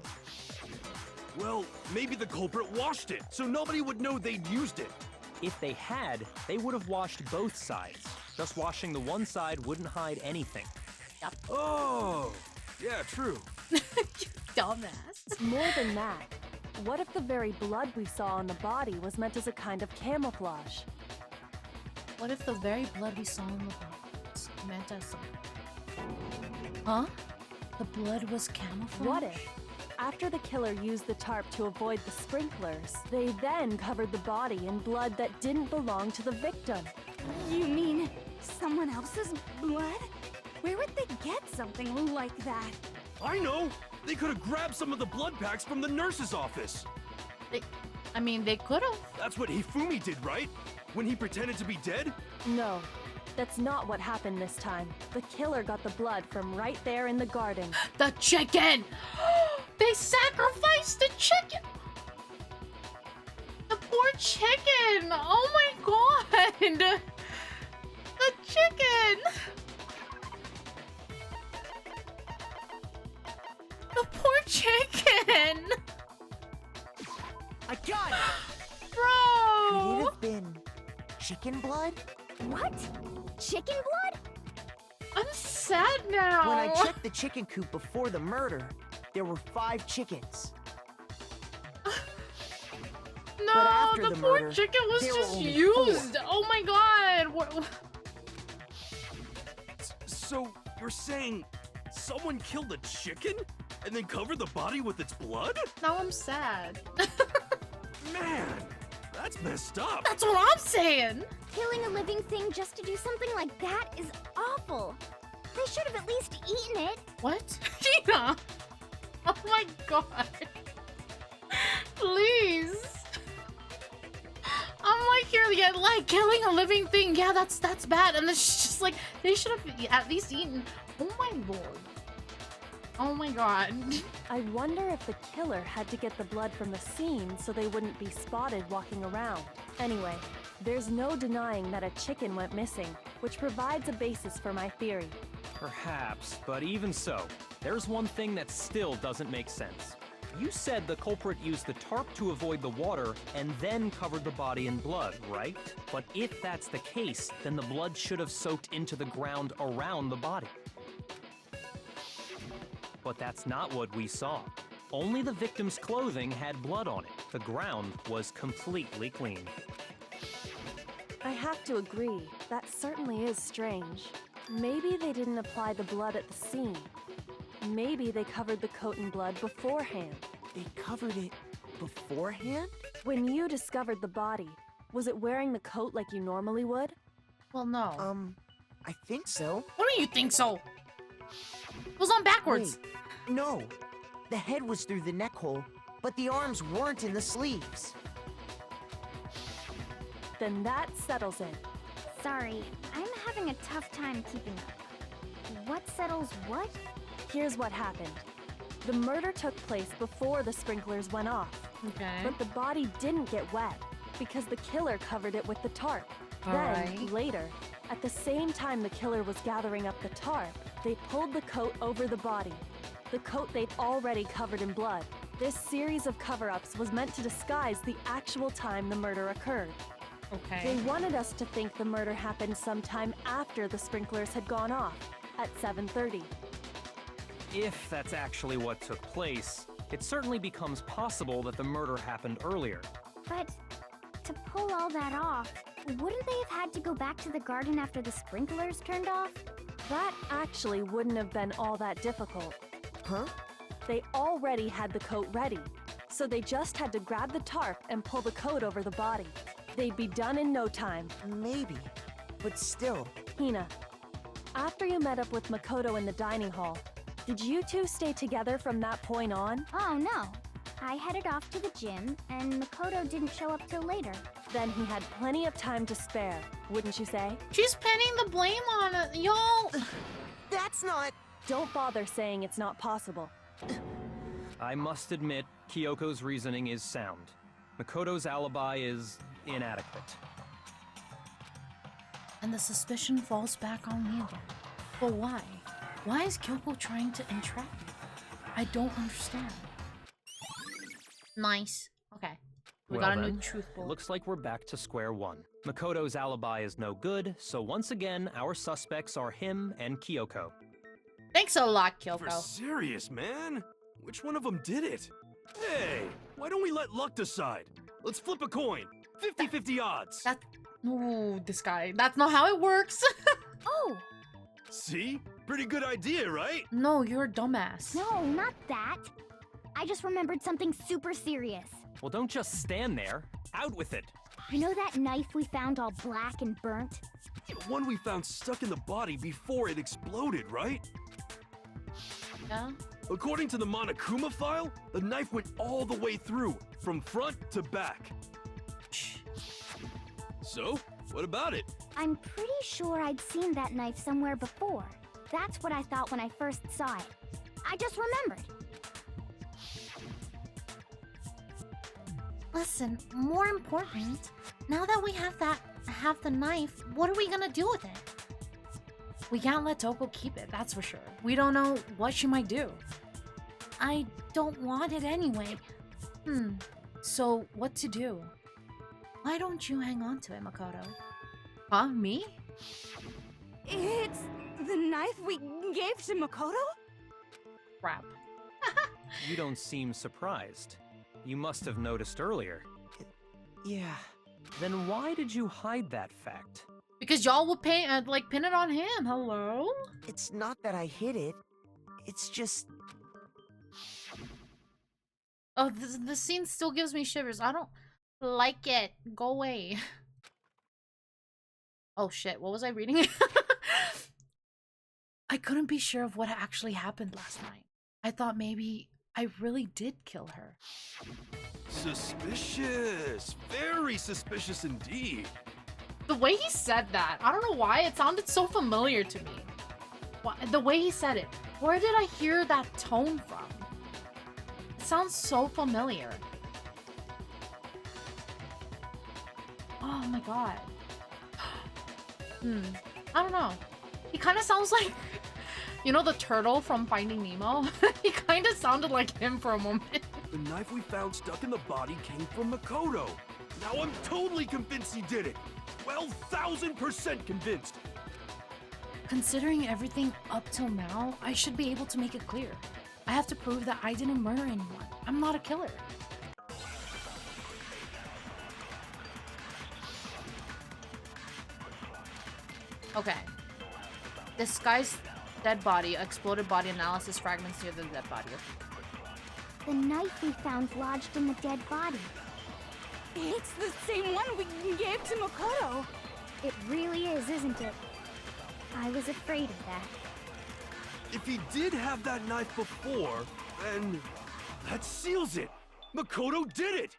Well, maybe the culprit washed it, so nobody would know they'd used it. If they had, they would have washed both sides. Just washing the one side wouldn't hide anything. Oh, yeah, true. You dumbass. More than that, what if the very blood we saw on the body was meant as a kind of camouflage? What if the very blood we saw in the box meant as Huh? The blood was camouflage? What if, after the killer used the tarp to avoid the sprinklers, they then covered the body in blood that didn't belong to the victim? You mean someone else's blood? Where would they get something like that? I know! They could have grabbed some of the blood packs from the nurse's office. They could have. That's what Hifumi did, right? When he pretended to be dead? No, that's not what happened this time. The killer got the blood from right there in the garden. The chicken! They sacrificed the chicken! The poor chicken! Oh my god! The chicken! The poor chicken! I got it! Could it Bro! have been chicken blood? What? Chicken blood? I'm sad now. When I checked the chicken coop before the murder, there were 5 chickens. No, But after the the poor murder, chicken was there were just only used. 4. Oh my god. So, you're saying someone killed a chicken and then covered the body with its blood? Now I'm sad. Man, that's messed up. That's what I'm saying. Killing a living thing just to do something like that is awful. They should have at least eaten it. What? Gina! Oh my god. Please. I'm like, you're like killing a living thing. Yeah, that's bad. And it's just like, they should have at least eaten. Oh my lord. Oh my god. I wonder if the killer had to get the blood from the scene so they wouldn't be spotted walking around. Anyway, there's no denying that a chicken went missing, which provides a basis for my theory. Perhaps, but even so, there's one thing that still doesn't make sense. You said the culprit used the tarp to avoid the water and then covered the body in blood, right? But if that's the case, then the blood should have soaked into the ground around the body. But that's not what we saw. Only the victim's clothing had blood on it. The ground was completely clean. I have to agree, that certainly is strange. Maybe they didn't apply the blood at the scene. Maybe they covered the coat in blood beforehand. They covered it beforehand? When you discovered the body, was it wearing the coat like you normally would? Well, no. I think so. What do you think so? It was on backwards. Wait, no. The head was through the neck hole, but the arms weren't in the sleeves. Then that settles it. Sorry, I'm having a tough time keeping up. What settles what? Here's what happened. The murder took place before the sprinklers went off. Okay. But the body didn't get wet because the killer covered it with the tarp. Then, Alright. later, at the same time the killer was gathering up the tarp, they pulled the coat over the body. The coat they'd already covered in blood. This series of cover-ups was meant to disguise the actual time the murder occurred. Okay. They wanted us to think the murder happened sometime after the sprinklers had gone off, at 7:30. If that's actually what took place, it certainly becomes possible that the murder happened earlier. But to pull all that off, wouldn't they have had to go back to the garden after the sprinklers turned off? That actually wouldn't have been all that difficult. Huh? They already had the coat ready, so they just had to grab the tarp and pull the coat over the body. They'd be done in no time. Maybe, but still. Hina, after you met up with Makoto in the dining hall, did you two stay together from that point on? Oh no. I headed off to the gym, and Makoto didn't show up till later. Then he had plenty of time to spare, wouldn't you say? She's pinning the blame on it, y'all. That's not... Don't bother saying it's not possible. I must admit, Kyoko's reasoning is sound. Makoto's alibi is inadequate. And the suspicion falls back on me again. But why? Why is Kyoko trying to entrap me? I don't understand. Nice. Okay. We Well got a new then, truth bullet. looks like we're back to square one. Makoto's alibi is no good, so once again, our suspects are him and Kyoko. Thanks a lot, For Kyoko. serious, man? Which one of them did it? Hey, why don't we let luck decide? Let's flip a coin. 50-50 odds. That... Ooh, this guy. That's not how it works. Oh! See? Pretty good idea, right? No, you're a dumbass. No, not that. I just remembered something super serious. Well, don't just stand there. Out with it. You know that knife we found all black and burnt? The one we found stuck in the body before it exploded, right? Yeah? According to the Monokuma file, the knife went all the way through, from front to back. So, what about it? I'm pretty sure I'd seen that knife somewhere before. That's what I thought when I first saw it. I just remembered. Listen, more important, now that we have the knife, what are we gonna do with it? We can't let Toko keep it, that's for sure. We don't know what she might do. I don't want it anyway. So what to do? Why don't you hang on to it, Makoto? Huh? Me? It's the knife we gave to Makoto? Crap. You don't seem surprised. You must have noticed earlier. Yeah. Then why did you hide that fact? Because y'all would pin it on him. Hello? It's not that I hid it. It's just... Oh, this scene still gives me shivers. I don't like it. Go away. Oh shit, what was I reading? I couldn't be sure of what actually happened last night. I thought maybe I really did kill her. Suspicious. Very suspicious indeed. The way he said that, I don't know why, it sounded so familiar to me. The way he said it. Where did I hear that tone from? It sounds so familiar. Oh my god. I don't know. He kind of sounds like, you know, the turtle from Finding Nemo? He kind of sounded like him for a moment. The knife we found stuck in the body came from Makoto. Now I'm totally convinced he did it. 12,000% convinced. Considering everything up till now, I should be able to make it clear. I have to prove that I didn't murder anyone. I'm not a killer. Okay. This guy's dead body, exploded body analysis fragments near the dead body. The knife we found lodged in the dead body. It's the same one we gave to Makoto. It really is, isn't it? I was afraid of that. If he did have that knife before, then that seals it. Makoto did it.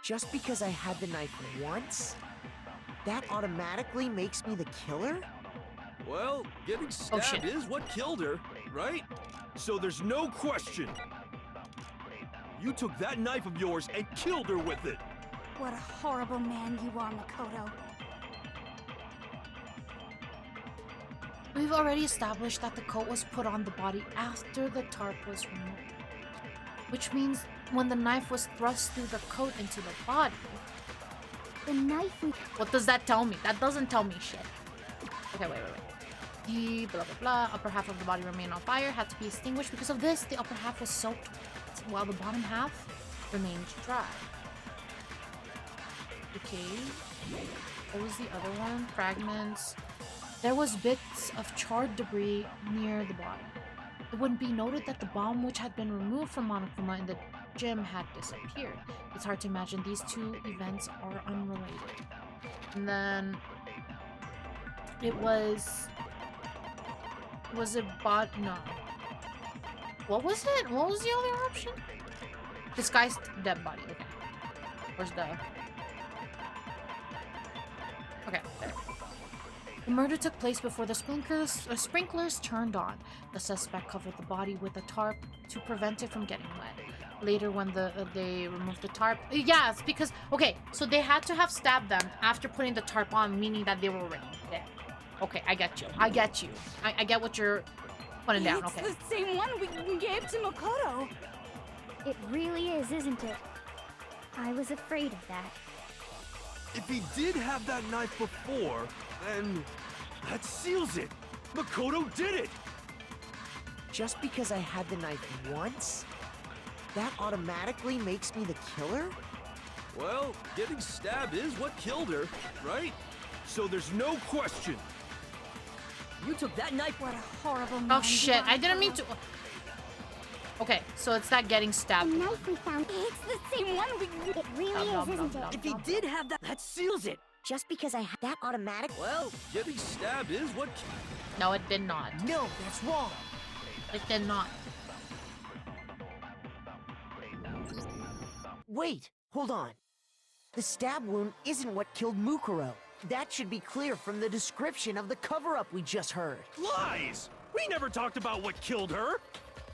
Just because I had the knife once, that automatically makes me the killer? Well, getting stabbed shit. is what killed her, right? So there's no question. You took that knife of yours and killed her with it. What a horrible man you are, Makoto. We've already established that the coat was put on the body after the tarp was removed. Which means when the knife was thrust through the coat into the body. The knife we... What does that tell me? That doesn't tell me shit. Okay, wait. The blah blah blah upper half of the body remained on fire, had to be extinguished. Because of this, the upper half was soaked wet, while the bottom half remained dry. Okay. What was the other one? Fragments. There was bits of charred debris near the bottom. It would be noted that the bomb which had been removed from Monokuma in the gym had disappeared. It's hard to imagine these two events are unrelated. And then it was it bot? No. What was it? What was the other option? Disguised dead body. Okay. Where's the? Okay. There. The murder took place before the sprinklers turned on. The suspect covered the body with a tarp to prevent it from getting wet. Later, when they removed the tarp, yeah, it's because okay, so they had to have stabbed them after putting the tarp on, meaning that they were already dead. Okay, I get you. I get you. I get what you're putting down. Okay. It's the same one we gave to Makoto. It really is, isn't it? I was afraid of that. If he did have that knife before, then that seals it. Makoto did it. Just because I had the knife once, that automatically makes me the killer? Well, getting stabbed is what killed her, right? So there's no question. You took that knife. What a horrible. Oh shit! I didn't mean to. Okay, so it's that getting The stabbed. knife we found, It's the same one we. it really is, isn't it? If he did have that, that seals it. Just because I had that automatic? Well, getting stabbed is what. No, it did not. No, that's wrong. It did not. Wait, hold on. The stab wound isn't what killed Mukuro. That should be clear from the description of the cover-up we just heard. Lies! We never talked about what killed her.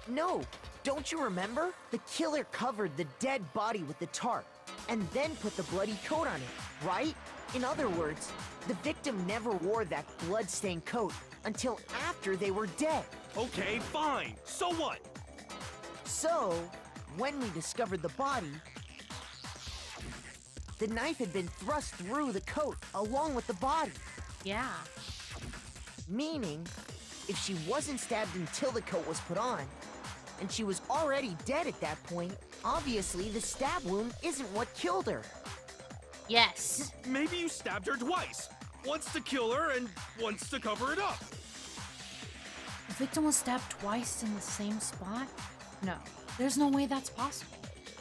No, don't you remember? The killer covered the dead body with the tarp, and then put the bloody coat on it, right? In other words, the victim never wore that blood-stained coat until after they were dead. Okay, fine. So what? So, when we discovered the body, the knife had been thrust through the coat along with the body. Yeah. Meaning, if she wasn't stabbed until the coat was put on, and she was already dead at that point, obviously the stab wound isn't what killed her. Yes. Maybe you stabbed her twice. Once to kill her and once to cover it up. The victim was stabbed twice in the same spot? No, there's no way that's possible.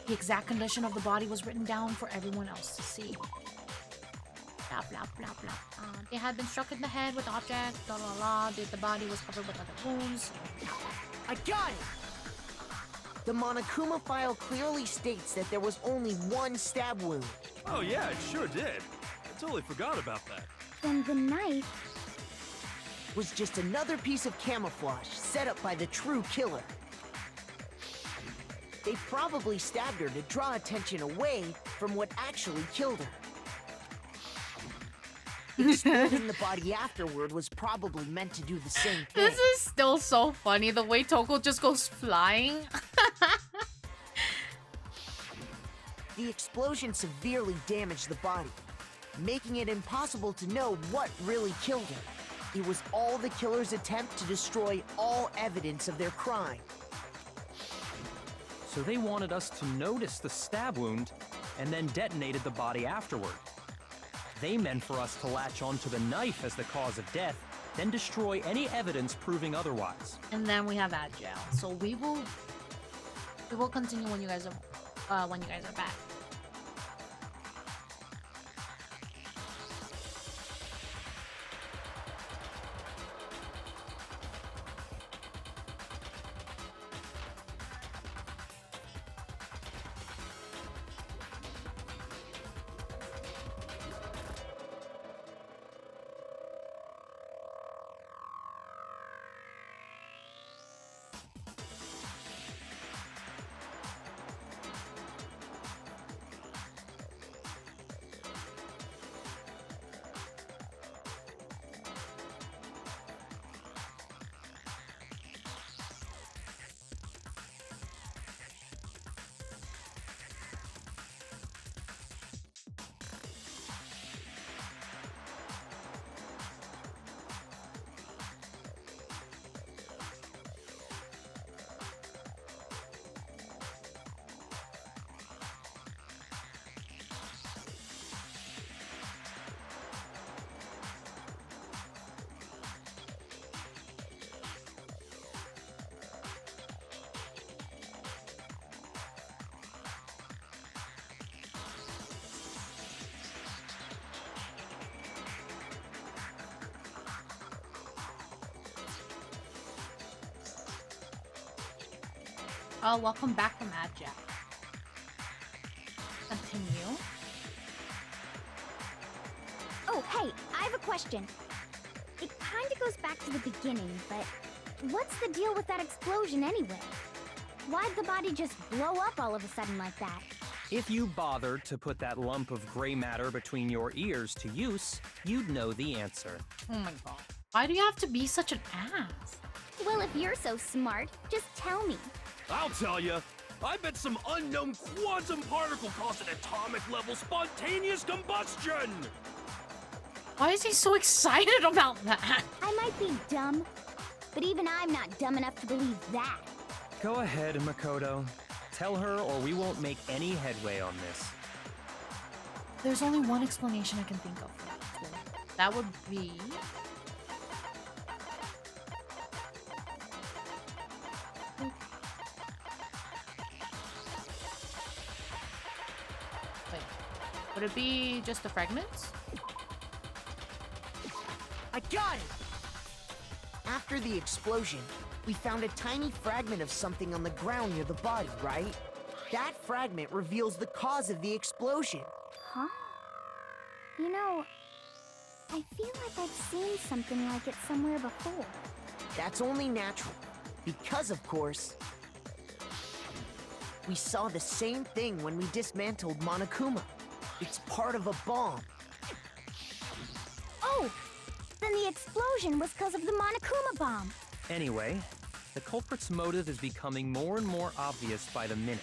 The exact condition of the body was written down for everyone else to see. Blah, blah, blah, blah. They had been struck in the head with objects, blah, blah, blah. The body was covered with other wounds. I got it! The Monokuma file clearly states that there was only one stab wound. Oh yeah, it sure did. I totally forgot about that. Then the knife. Was just another piece of camouflage set up by the true killer. They probably stabbed her to draw attention away from what actually killed her. Exploding the body afterward was probably meant to do the same thing. This is still so funny, the way Toko just goes flying. The explosion severely damaged the body, making it impossible to know what really killed her. It was all the killer's attempt to destroy all evidence of their crime. So they wanted us to notice the stab wound and then detonated the body afterward. They meant for us to latch onto the knife as the cause of death, then destroy any evidence proving otherwise. And then we have that jail. So we will continue when you guys are back. Welcome back from Ad Jack. Continue. Oh, hey, I have a question. It kinda goes back to the beginning, but what's the deal with that explosion anyway? Why'd the body just blow up all of a sudden like that? If you bothered to put that lump of gray matter between your ears to use, you'd know the answer. Oh my god. Why do you have to be such an ass? Well, if you're so smart, just tell me. I'll tell you. I bet some unknown quantum particle caused an atomic-level spontaneous combustion! Why is he so excited about that? I might be dumb, but even I'm not dumb enough to believe that. Go ahead, Makoto. Tell her or we won't make any headway on this. There's only one explanation I can think of. That would be... Wait, would it be just the fragments? I got it! After the explosion, we found a tiny fragment of something on the ground near the body, right? That fragment reveals the cause of the explosion. Huh? You know, I feel like I've seen something like it somewhere before. That's only natural. Because, of course, we saw the same thing when we dismantled Monokuma. It's part of a bomb. Oh! Then the explosion was because of the Monokuma bomb. Anyway, the culprit's motive is becoming more and more obvious by the minute.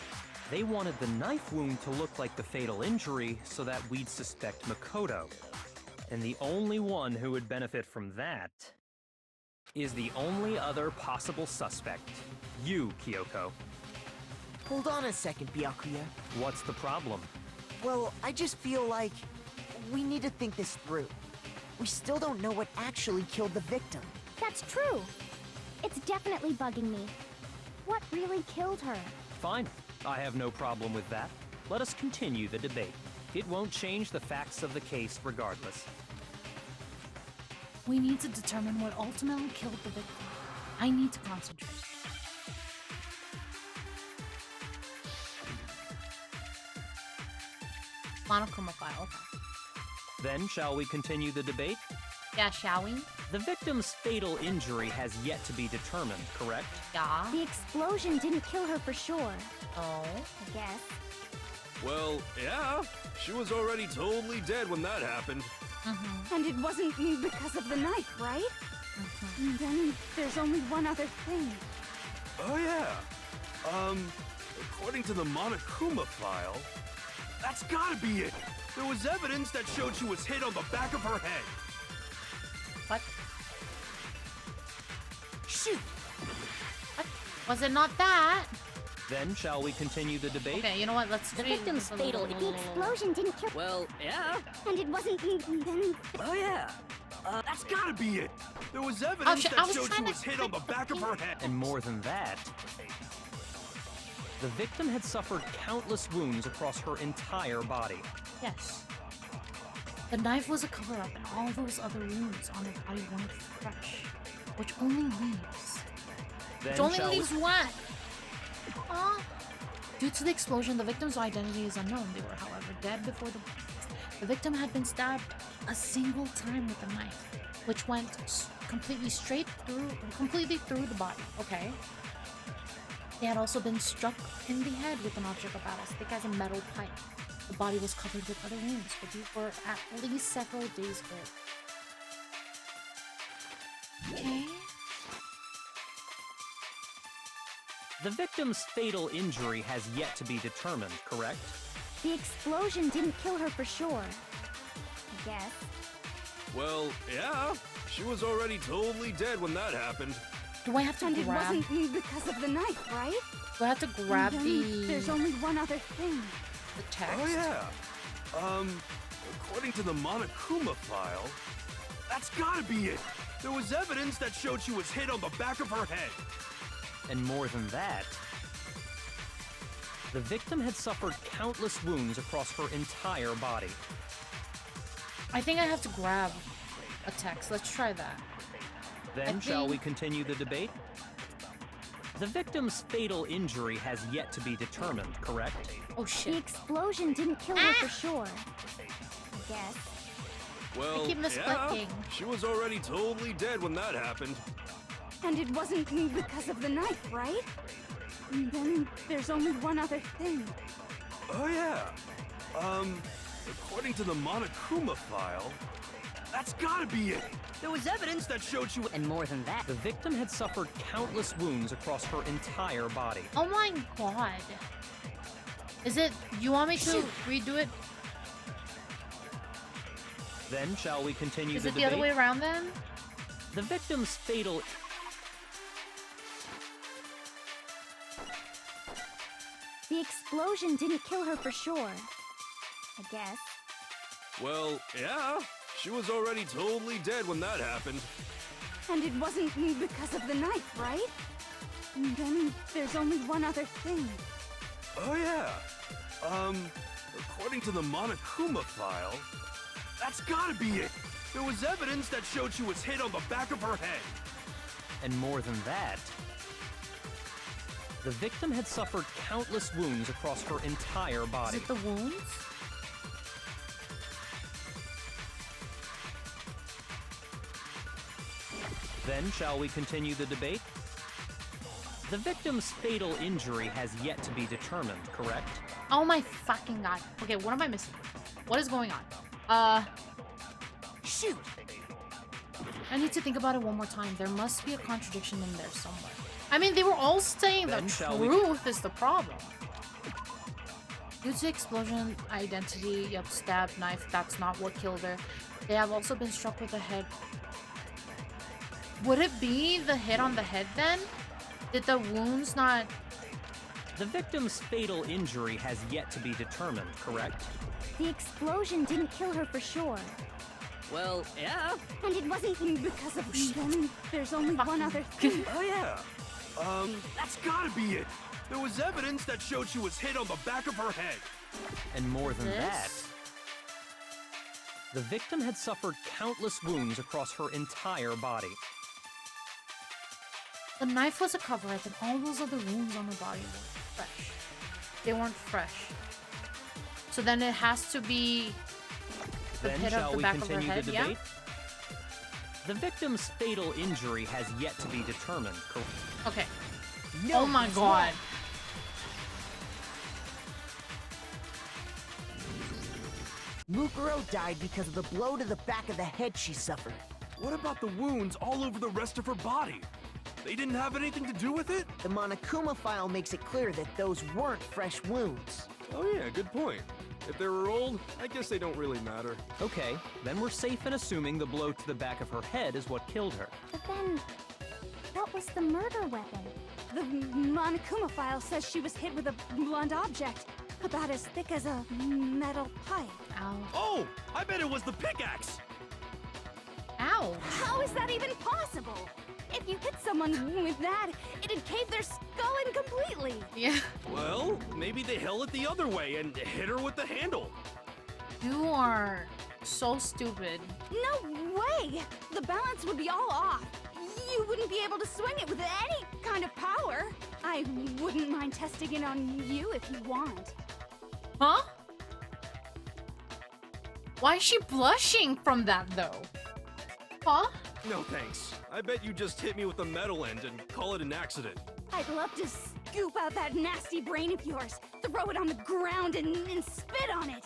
They wanted the knife wound to look like the fatal injury so that we'd suspect Makoto. And the only one who would benefit from that is the only other possible suspect. You, Kyoko. Hold on a second, Byakuya. What's the problem? Well, I just feel like we need to think this through. We still don't know what actually killed the victim. That's true. It's definitely bugging me. What really killed her? Fine. I have no problem with that. Let us continue the debate. It won't change the facts of the case regardless. We need to determine what ultimately killed the victim. I need to concentrate. Monokuma file, okay. Then, shall we continue the debate? Yeah, shall we? The victim's fatal injury has yet to be determined, correct? Yeah. The explosion didn't kill her for sure, Oh. I guess. Well, yeah. She was already totally dead when that happened. And it wasn't because of the knife, right? And then there's only one other thing. Oh, yeah. According to the Monokuma file, that's gotta be it. There was evidence that showed she was hit on the back of her head. What? Shoot! What? Was it not that? Then, shall we continue the debate? Okay, you know what? Let's The victim's fatal. The explosion didn't kill. Well, yeah. And it wasn't then. Oh, yeah. That's gotta be it. There was evidence shit, I that was showed she trying to was hit on the back of her head. And more than that, the victim had suffered countless wounds across her entire body. Yes. The knife was a cover-up, and all those other wounds on her body weren't fresh, which only leaves. Then Which only shall we- leaves what? Due to the explosion, the victim's identity is unknown. They were, however, dead before the victim had been stabbed a single time with a knife, which went completely through the body. Okay. They had also been struck in the head with an object about as thick as a metal pipe. The body was covered with other wounds, but these were at least several days old. Okay. The victim's fatal injury has yet to be determined, correct? The explosion didn't kill her for sure, I guess. Well, yeah. She was already totally dead when that happened. Do I have to And it grab? wasn't because of the knife, right? Do I have to grab And then there's the only one other thing. text? Oh, yeah. According to the Monokuma file, that's gotta be it. There was evidence that showed she was hit on the back of her head. And more than that, the victim had suffered countless wounds across her entire body. I think I have to grab a text. Let's try that. Then, I shall we think- continue the debate? The victim's fatal injury has yet to be determined, correct? Oh The shit. explosion didn't kill her for sure. I guess. Well, keep yeah, misclicking. she was already totally dead when that happened. And it wasn't because of the knife, right? And then there's only one other thing. Oh yeah. According to the Monokuma file, that's gotta be it. There was evidence that showed she was. And more than that, The victim had suffered countless wounds across her entire body. Oh my god. Is it? You want me to redo it? Then shall we continue Is the it the debate? other way around then? The victim's fatal... The explosion didn't kill her for sure. I guess. Well, yeah, she was already totally dead when that happened. And it wasn't because of the knife, right? And then there's only one other thing. Oh yeah. According to the Monokuma file, that's gotta be it. There was evidence that showed she was hit on the back of her head. And more than that, the victim had suffered countless wounds across her entire Is body. it the wounds? Then shall we continue the debate? The victim's fatal injury has yet to be determined, correct? Oh my fucking god. Okay, what am I missing? What is going on? Shoot! I need to think about it one more time. There must be a contradiction in there somewhere. I mean, they were all saying the Then shall we- truth is the problem. Due to explosion, identity, yep, stab, knife, that's not what killed her. They have also been struck with a head. Would it be the hit on the head then? Did the wounds not... The victim's fatal injury has yet to be determined, correct? The explosion didn't kill her for sure. well, yeah. And it wasn't because of then there's only one other thing. Oh yeah. That's gotta be it. There was evidence that showed she was hit on the back of her head. And more than that, This? the victim had suffered countless wounds across her entire body. The knife was a cover-up and all those other wounds on her body were fresh. They weren't fresh. So then it has to be the Then hit shall of the we back of her continue head, the yeah? debate? The victim's fatal injury has yet to be determined, correct? Okay. No, Oh my that's god. wrong. Mukuro died because of the blow to the back of the head she suffered. What about the wounds all over the rest of her body? They didn't have anything to do with it? The Monokuma file makes it clear that those weren't fresh wounds. Oh yeah, good point. If they were old, I guess they don't really matter. Okay, then we're safe in assuming the blow to the back of her head is what killed her. But then, what was the murder weapon? The Monokuma file says she was hit with a blunt object, about as thick as a metal pipe. Ow. Oh, I bet it was the pickaxe! Ow. How is that even possible? If you hit someone with that, it'd cave their skull in completely. Yeah. Well, maybe they held it the other way and hit her with the handle. You are so stupid. No way! The balance would be all off. You wouldn't be able to swing it with any kind of power. I wouldn't mind testing it on you if you want. Huh? Why is she blushing from that though? Huh? No thanks. I bet you just hit me with the metal end and call it an accident. I'd love to scoop out that nasty brain of yours, throw it on the ground, and spit on it.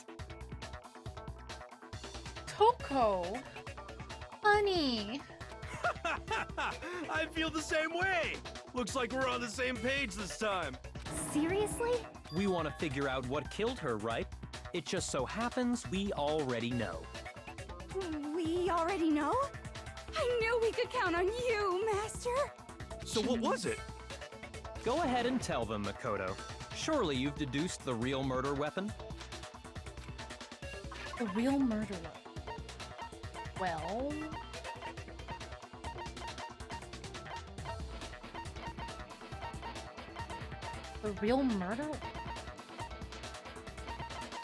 Coco. Honey. I feel the same way. Looks like we're on the same page this time. Seriously? We want to figure out what killed her, right? It just so happens we already know. We already know? I knew we could count on you, Master. So what was it? Go ahead and tell them, Makoto. Surely you've deduced the real murder weapon? The real murderer. Well... The real murder?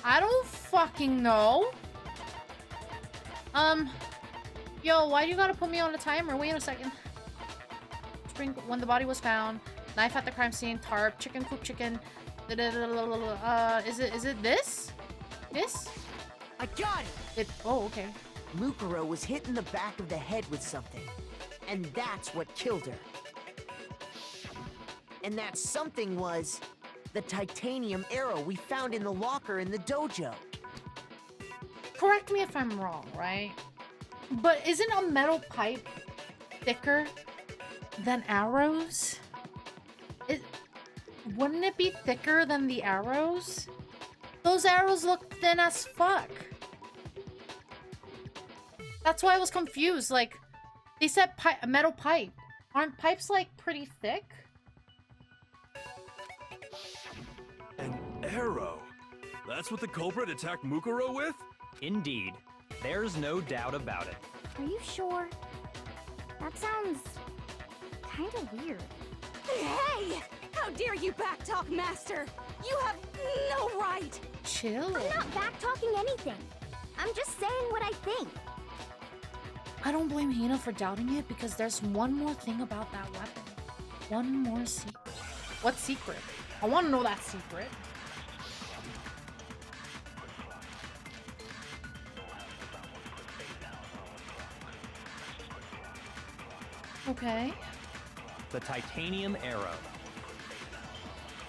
I don't fucking know. Yo, why do you gotta put me on a timer? Wait a second. When the body was found, Knife at the crime scene, tarp, chicken coop chicken. Is it this? This? I got it! Oh, okay. Mukuro was hit in the back of the head with something. And that's what killed her. And that something was the titanium arrow we found in the locker in the dojo. Correct me if I'm wrong, right? But isn't a metal pipe thicker than arrows? Wouldn't it be thicker than the arrows? Those arrows look thin as fuck. That's why I was confused. Like, they said a metal pipe. Aren't pipes, like, pretty thick? An arrow? That's what the culprit attacked Mukuro with? Indeed. There's no doubt about it. Are you sure? That sounds kinda weird. Hey! How dare you backtalk, Master? You have no right! Chill. I'm not backtalking anything. I'm just saying what I think. I don't blame Hina for doubting it because there's one more thing about that weapon. One more secret. What secret? I want to know that secret. Okay. The titanium arrow.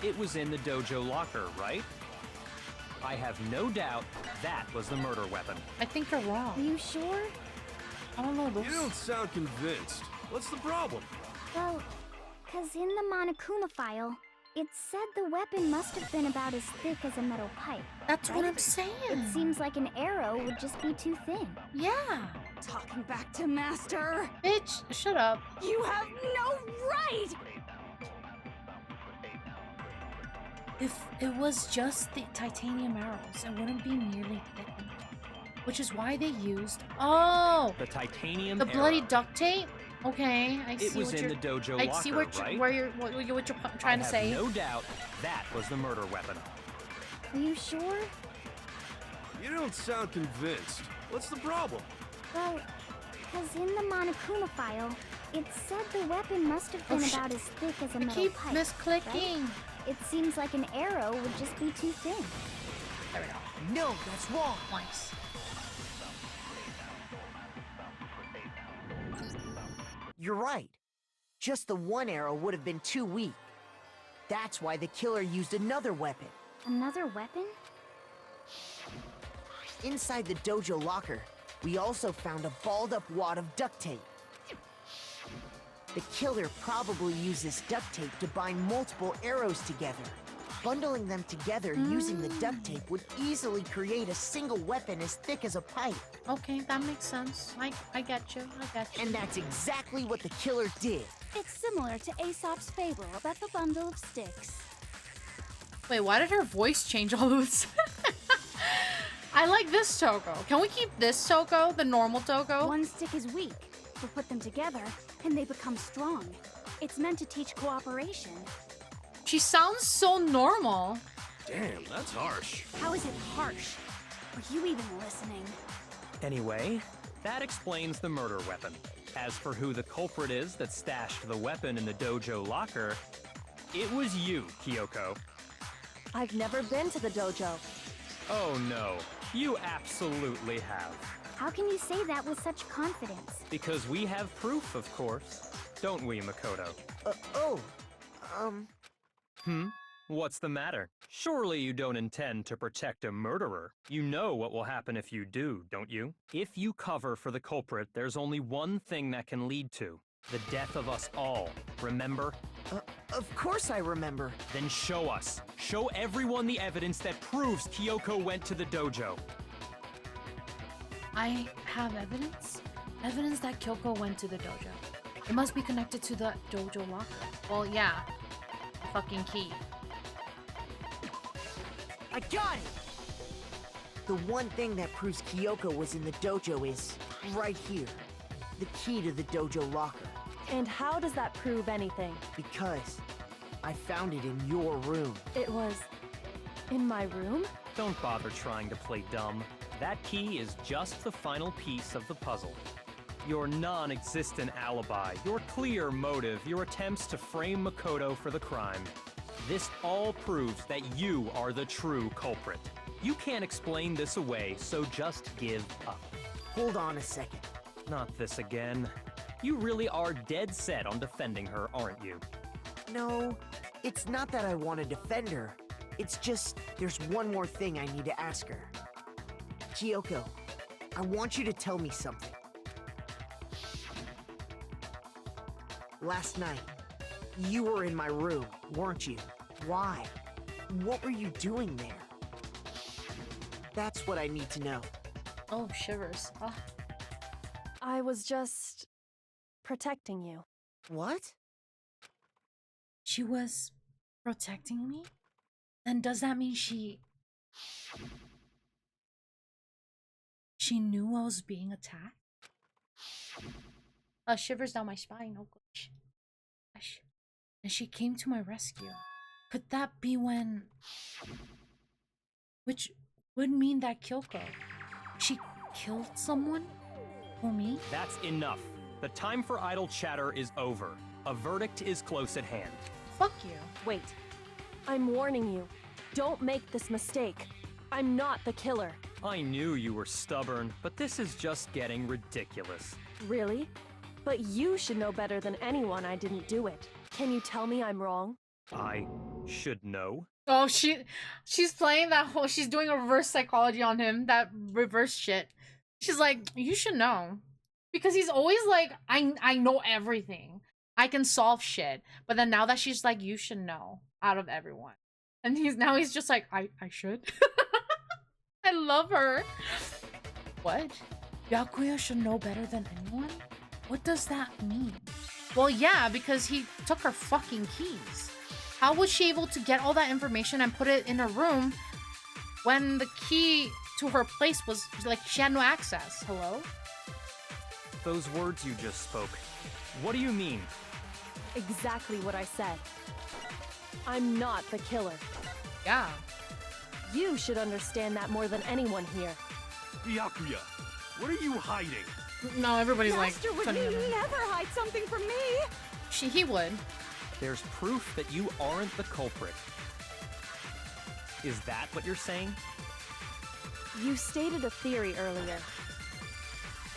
It was in the dojo locker, right? I have no doubt that was the murder weapon. I think you're Are wrong. you sure? I don't know those. You don't sound convinced. What's the problem? Well, 'cause in the Monokuma file, it said the weapon must have been about as thick as a metal pipe. That's what I'm saying. It seems like an arrow would just be too thin. Yeah. Talking back to Master. Bitch, shut up. You have no right! If it was just the titanium arrows, it wouldn't be nearly thick enough. Which is why they used... Oh! The titanium The bloody arrow. duct tape? Okay, I see It was what in you're... the dojo I locker, see what right? what you're trying to say. I have no doubt that was the murder weapon. Are you sure? You don't sound convinced. What's the problem? Well, 'cause in the Monokuma file, it said the weapon must have been Oh, shit. about as thick as a I metal keep pipe. misclicking. It seems like an arrow would just be too thin. There we go. No, that's wrong. Nice. You're right. Just the one arrow would have been too weak. That's why the killer used another weapon. Another weapon? Inside the dojo locker, we also found a balled-up wad of duct tape. The killer probably used this duct tape to bind multiple arrows together. Bundling them together using the duct tape would easily create a single weapon as thick as a pipe. Okay, that makes sense. I get you. I get you. And that's exactly what the killer did. It's similar to Aesop's fable about the bundle of sticks. Wait, why did her voice change all of a sudden? I like this Toko. Can we keep this Toko, the normal Toko? One stick is weak, but put them together, and they become strong. It's meant to teach cooperation. She sounds so normal. Damn, that's harsh. How is it harsh? Are you even listening? Anyway, that explains the murder weapon. As for who the culprit is that stashed the weapon in the dojo locker, it was you, Kyoko. I've never been to the dojo. Oh no, you absolutely have. How can you say that with such confidence? Because we have proof, of course. Don't we, Makoto? What's the matter? Surely you don't intend to protect a murderer. You know what will happen if you do, don't you? If you cover for the culprit, there's only one thing that can lead to the death of us all. Remember? Of course I remember. Then show us. Show everyone the evidence that proves Kyoko went to the dojo. I have evidence? Evidence that Kyoko went to the dojo. It must be connected to the dojo locker. Well, yeah. The fucking key. I got it! The one thing that proves Kyoko was in the dojo is right here. The key to the dojo locker. And how does that prove anything? Because I found it in your room. It was in my room? Don't bother trying to play dumb. That key is just the final piece of the puzzle. Your non-existent alibi, your clear motive, your attempts to frame Makoto for the crime. This all proves that you are the true culprit. You can't explain this away, so just give up. Hold on a second. Not this again. You really are dead set on defending her, aren't you? No, it's not that I want to defend her. It's just there's one more thing I need to ask her. Kyoko, I want you to tell me something. Last night, you were in my room, weren't you? Why? What were you doing there? That's what I need to know. Oh, shivers. Oh. I was just protecting you. What? She was protecting me? Then does that mean she knew I was being attacked? Shivers down my spine. Oh gosh. Gosh. And she came to my rescue. Could that be when... Which would mean that Kyoko, she killed someone for me? That's enough. The time for idle chatter is over. A verdict is close at hand. Fuck you. Wait. I'm warning you. Don't make this mistake. I'm not the killer. I knew you were stubborn, but this is just getting ridiculous. Really? But you should know better than anyone I didn't do it. Can you tell me I'm wrong? I should know. Oh, she's playing that whole, she's doing a reverse psychology on him, that reverse shit. She's like, you should know. Because he's always like, I know everything. I can solve shit. But then now that she's like, you should know, out of everyone. And he's just like, I should. I love her. What? Byakuya should know better than anyone? What does that mean? Well, yeah, because he took her fucking keys. How was she able to get all that information and put it in her room when the key to her place was, like, she had no access? Hello? Those words you just spoke, what do you mean? Exactly what I said. I'm not the killer. Yeah. You should understand that more than anyone here. Byakuya, what are you hiding? No, everybody's Master like, would turning him in. never hide something from me. He would. There's proof that you aren't the culprit. Is that what you're saying? You stated a theory earlier.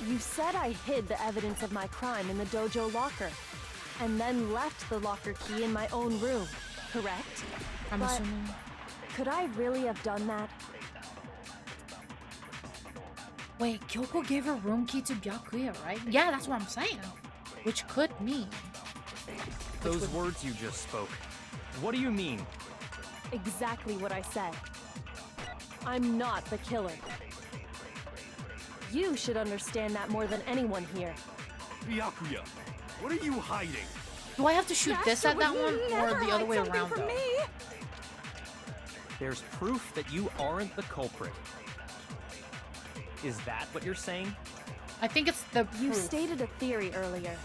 You said I hid the evidence of my crime in the dojo locker, and then left the locker key in my own room, correct? I'm But assuming. could I really have done that? Wait, Kyoko gave her room key to Byakuya, right? Yeah, that's what I'm saying. Which could mean. Those words you just spoke, what do you mean? Exactly what I said. I'm not the killer. You should understand that more than anyone here. Byakuya, what are you hiding? Do I have to shoot this Master at that would one or never the other hide way something around from though? me. There's proof that you aren't the culprit. Is that what you're saying? I think it's the You proof. stated a theory earlier.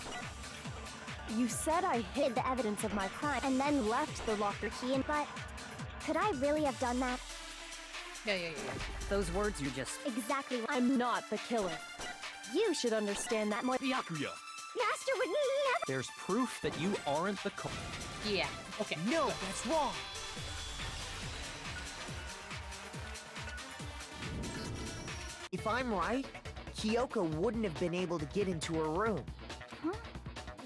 You said I hid the evidence of my crime and then left the locker key in, but Could I really have done that? Yeah. Those words you just... Exactly. I'm not the killer. You should understand that more. Byakuya, Master would never. There's proof that you aren't the culprit. Yeah. Okay. No, that's wrong. If I'm right, Kyoko wouldn't have been able to get into her room Huh?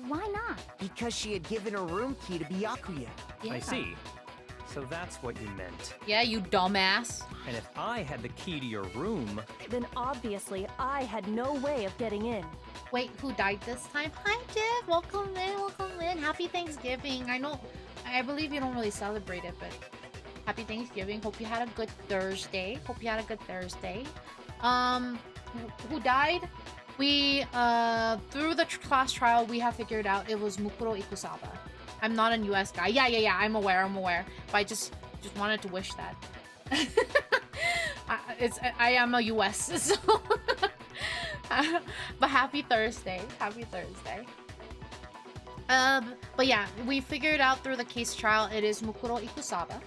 Why not? because she had given her room key to Byakuya. Yeah. I see. So that's what you meant. Yeah, you dumbass. And if I had the key to your room, Then obviously I had no way of getting in. Wait, who died this time? Hi, Jeff. Welcome in. Happy Thanksgiving. I believe you don't really celebrate it, but happy Thanksgiving. Hope you had a good Thursday. Who died? We, through the class trial, we have figured out it was Mukuro Ikusaba. I'm not a US guy. Yeah, I'm aware. But I just wanted to wish that. I am a US, so... but happy Thursday. But yeah, we figured out through the case trial it is Mukuro Ikusaba.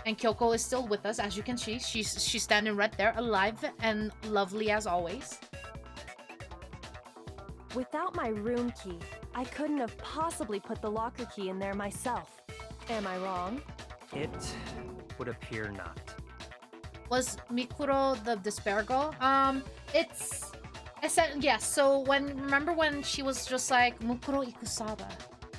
And Kyoko is still with us, as you can see. She's standing right there, alive and lovely as always. Without my room key, I couldn't have possibly put the locker key in there myself. Am I wrong? It would appear not. Was Mikuro the despair girl? Yes, so remember when she was just like, Mukuro Ikusaba,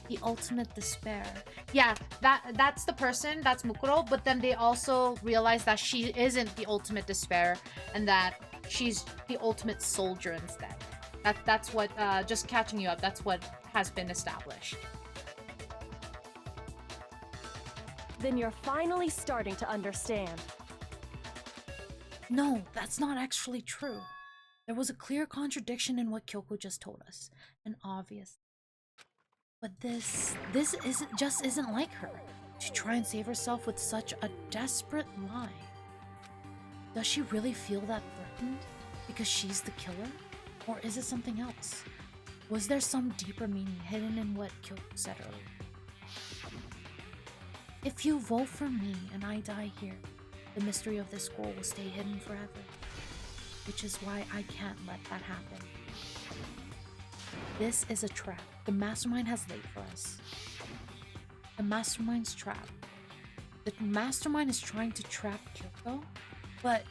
the ultimate despair. Yeah, that's the person, that's Mukuro, but then they also realized that she isn't the ultimate despair and that she's the ultimate soldier instead. That's what, just catching you up, that's what has been established. Then you're finally starting to understand. No, that's not actually true. There was a clear contradiction in what Kyoko just told us, and obvious. But this isn't like her. To try and save herself with such a desperate lie. Does she really feel that threatened because she's the killer? Or is it something else? Was there some deeper meaning hidden in what Kyoko said earlier? If you vote for me and I die here, the mystery of this scroll will stay hidden forever. Which is why I can't let that happen. This is a trap. The mastermind has laid for us. The mastermind's trap. The mastermind is trying to trap Kyoko? But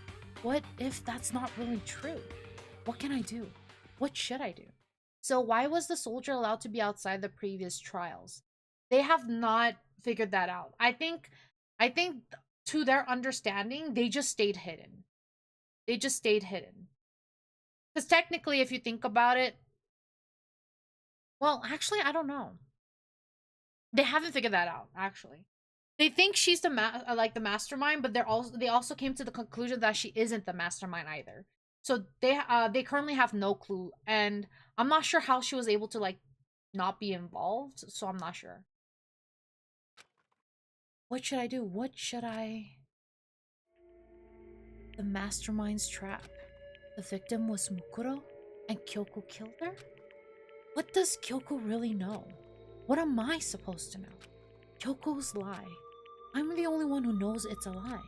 what if that's not really true? What can I do? What should I do? So why was the soldier allowed to be outside the previous trials? They have not figured that out. I think to their understanding, they just stayed hidden. They just stayed hidden. Because technically, if you think about it, well, actually, I don't know. They haven't figured that out, actually. They think she's the mastermind, but they also came to the conclusion that she isn't the mastermind either. So they currently have no clue, and I'm not sure how she was able to not be involved. So I'm not sure. What should I do? What should I? The mastermind's trap. The victim was Mukuro, and Kyoko killed her? What does Kyoko really know? What am I supposed to know? Kyoko's lie. I'm the only one who knows it's a lie.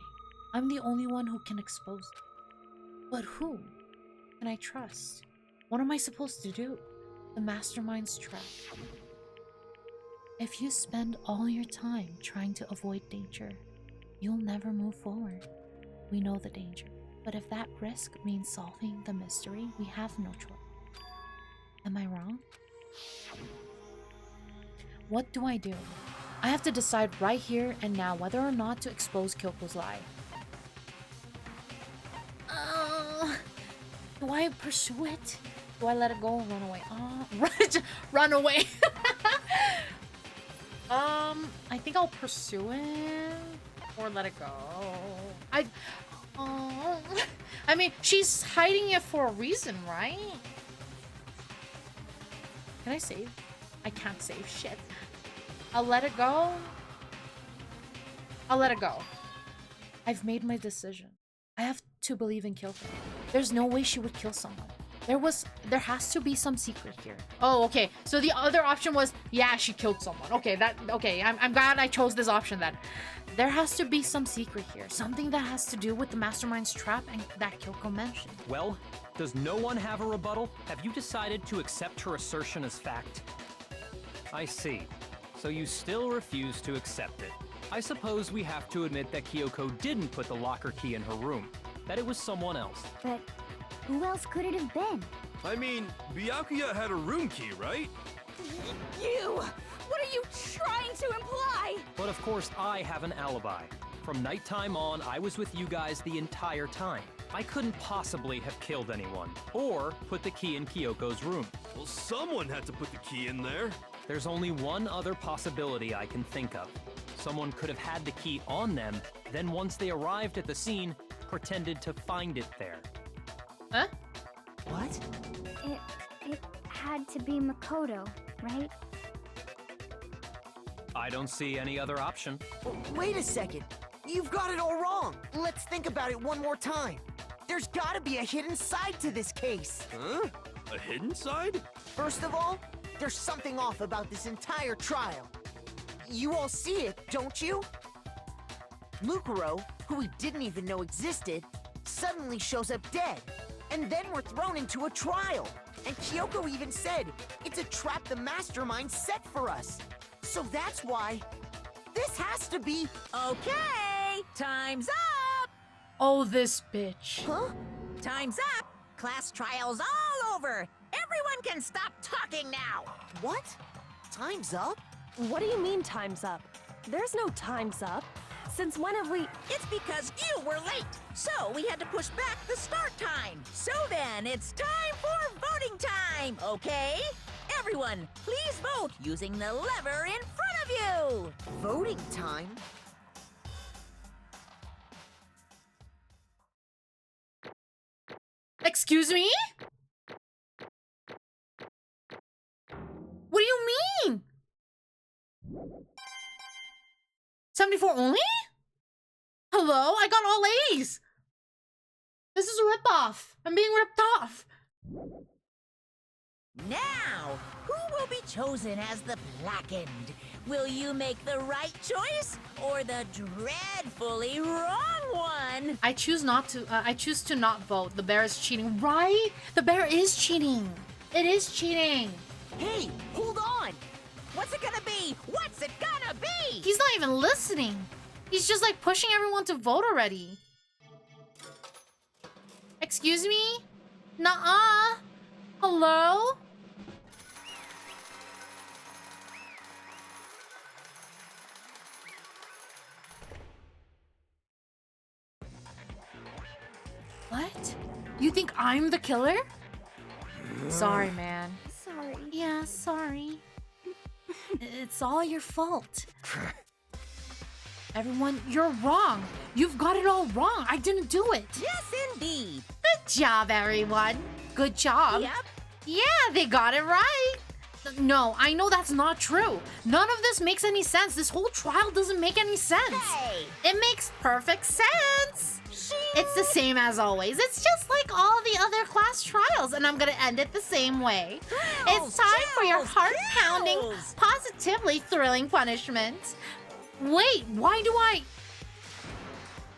I'm the only one who can expose it. But who can I trust? What am I supposed to do? The mastermind's trap. If you spend all your time trying to avoid danger, you'll never move forward. We know the danger, but if that risk means solving the mystery, we have no choice. Am I wrong? What do? I have to decide right here and now whether or not to expose Kyoko's lie. Do I pursue it? Do I let it go or run away? Run away! I think I'll pursue it or let it go. I mean, she's hiding it for a reason, right? Can I save? I can't save. Shit. I'll let it go. I'll let it go. I've made my decision. I have to believe in Kyoko. There's no way she would kill someone. There has to be some secret here. Oh, okay. So the other option was, yeah, she killed someone. Okay, I'm glad I chose this option then. There has to be some secret here. Something that has to do with the mastermind's trap and that Kyoko mentioned. Well, does no one have a rebuttal? Have you decided to accept her assertion as fact? I see. So you still refuse to accept it. I suppose we have to admit that Kyoko didn't put the locker key in her room. That it was someone else. But who else could it have been? I mean, Byakuya had a room key, right? You! What are you trying to imply? But of course, I have an alibi. From nighttime on, I was with you guys the entire time. I couldn't possibly have killed anyone, or put the key in Kyoko's room. Well, someone had to put the key in there. There's only one other possibility I can think of. Someone could have had the key on them, then once they arrived at the scene, pretended to find it there. Huh? What? It had to be Makoto, right? I don't see any other option. Wait a second. You've got it all wrong. Let's think about it one more time. There's gotta be a hidden side to this case. Huh? A hidden side? First of all, there's something off about this entire trial. You all see it, don't you? Mukuro, who we didn't even know existed, suddenly shows up dead. And then we're thrown into a trial. And Kyoko even said, it's a trap the mastermind set for us. So that's why this has to be... Okay, time's up! Oh, this bitch. Huh? Time's up! Class trial's all over! Everyone can stop talking now! What? Time's up? What do you mean time's up? There's no time's up. Since when have we... It's because you were late, so we had to push back the start time. So then, it's time for voting time, okay? Everyone, please vote using the lever in front of you! Voting time? Excuse me? What do you mean? 74 only? Hello? I got all A's. This is a ripoff. I'm being ripped off. Now, who will be chosen as the blackened? Will you make the right choice or the dreadfully wrong one? I choose not to. I choose to not vote. The bear is cheating, right? The bear is cheating. It is cheating. Hey, hold on! What's it gonna be? What's it gonna be? He's not even listening. He's just like pushing everyone to vote already. Excuse me? Nuh-uh. Hello? What? You think I'm the killer? Sorry, man. Sorry. Yeah, sorry. It's all your fault. Everyone, you're wrong. You've got it all wrong. I didn't do it. Yes, indeed. Good job, everyone. Good job. Yep. Yeah, they got it right. No, I know that's not true. None of this makes any sense. This whole trial doesn't make any sense. Hey. It makes perfect sense. Shing. It's the same as always. It's just like all the other class trials, and I'm gonna end it the same way. It's time for your heart-pounding, thrills. positively thrilling punishment. Wait, why do I...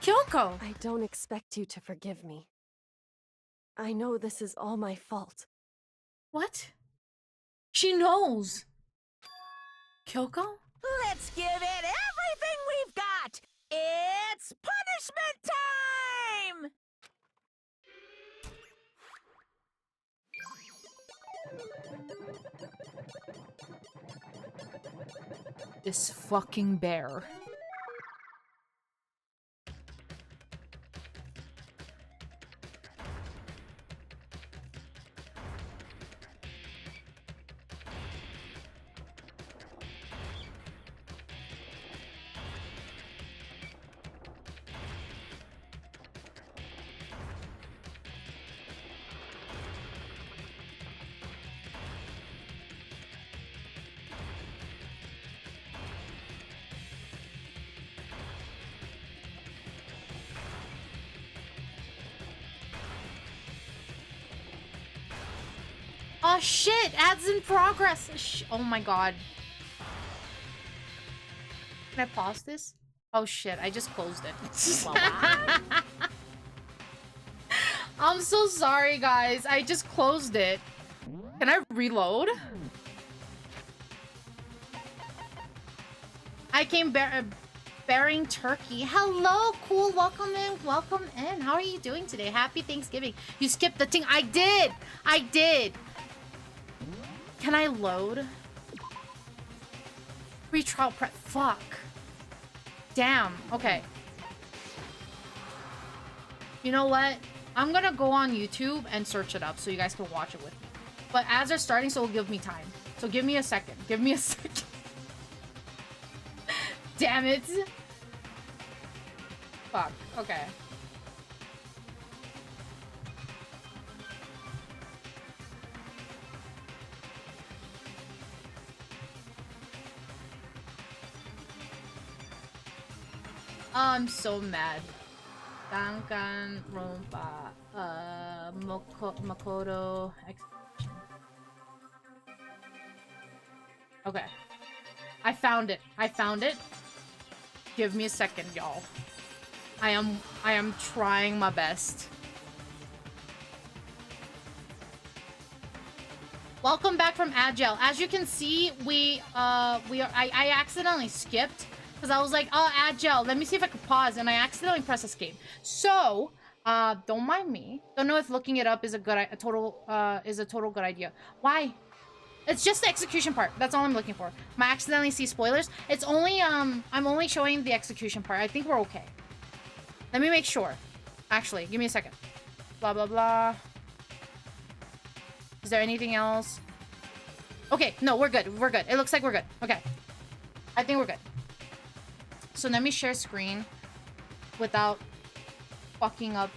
Kyoko! I don't expect you to forgive me. I know this is all my fault. What? She knows. Kyoko? Let's give it everything we've got. It's punishment time! This fucking bear. Oh shit, ads in progress. Oh my god. Can I pause this? Oh shit, I just closed it. I'm so sorry, guys. I just closed it. Can I reload? I came bearing turkey. Hello, cool. Welcome in. Welcome in. How are you doing today? Happy Thanksgiving. You skipped the thing. I did. I did. Can I load? Free trial prep. Fuck. Damn. Okay. You know what? I'm gonna go on YouTube and search it up so you guys can watch it with me. But ads are starting, so it'll give me time. So give me a second. Give me a second. Damn it. Fuck. Okay. I'm so mad. Danganronpa, Makoto execution. Okay. I found it. I found it. Give me a second, y'all. I am trying my best. Welcome back from Agile. As you can see, I accidentally skipped because I was like, oh, Agile, let me see if I could pause, and I accidentally pressed escape. So, don't mind me. Don't know if looking it up is a total good idea. Why? It's just the execution part. That's all I'm looking for. I accidentally see spoilers. It's only I'm only showing the execution part. I think we're okay. Let me make sure. Actually, give me a second. Blah blah blah. Is there anything else? Okay, no, we're good. We're good. It looks like we're good. Okay. I think we're good. So let me share screen without fucking up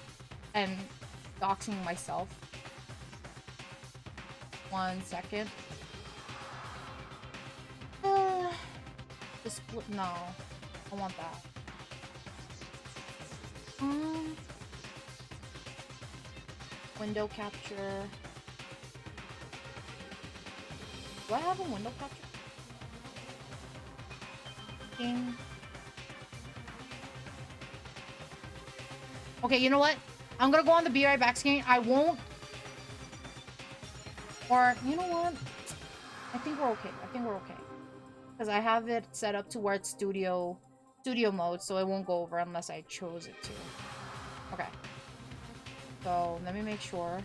and doxing myself. 1 second. The split. No. I want that. Window capture. Do I have a window capture? Ding. Okay, you know what? I'm gonna go on the Be Right Back screen. I won't. Or, you know what? I think we're okay. I think we're okay. Because I have it set up to where it's studio mode, so it won't go over unless I chose it to. Okay. So, let me make sure.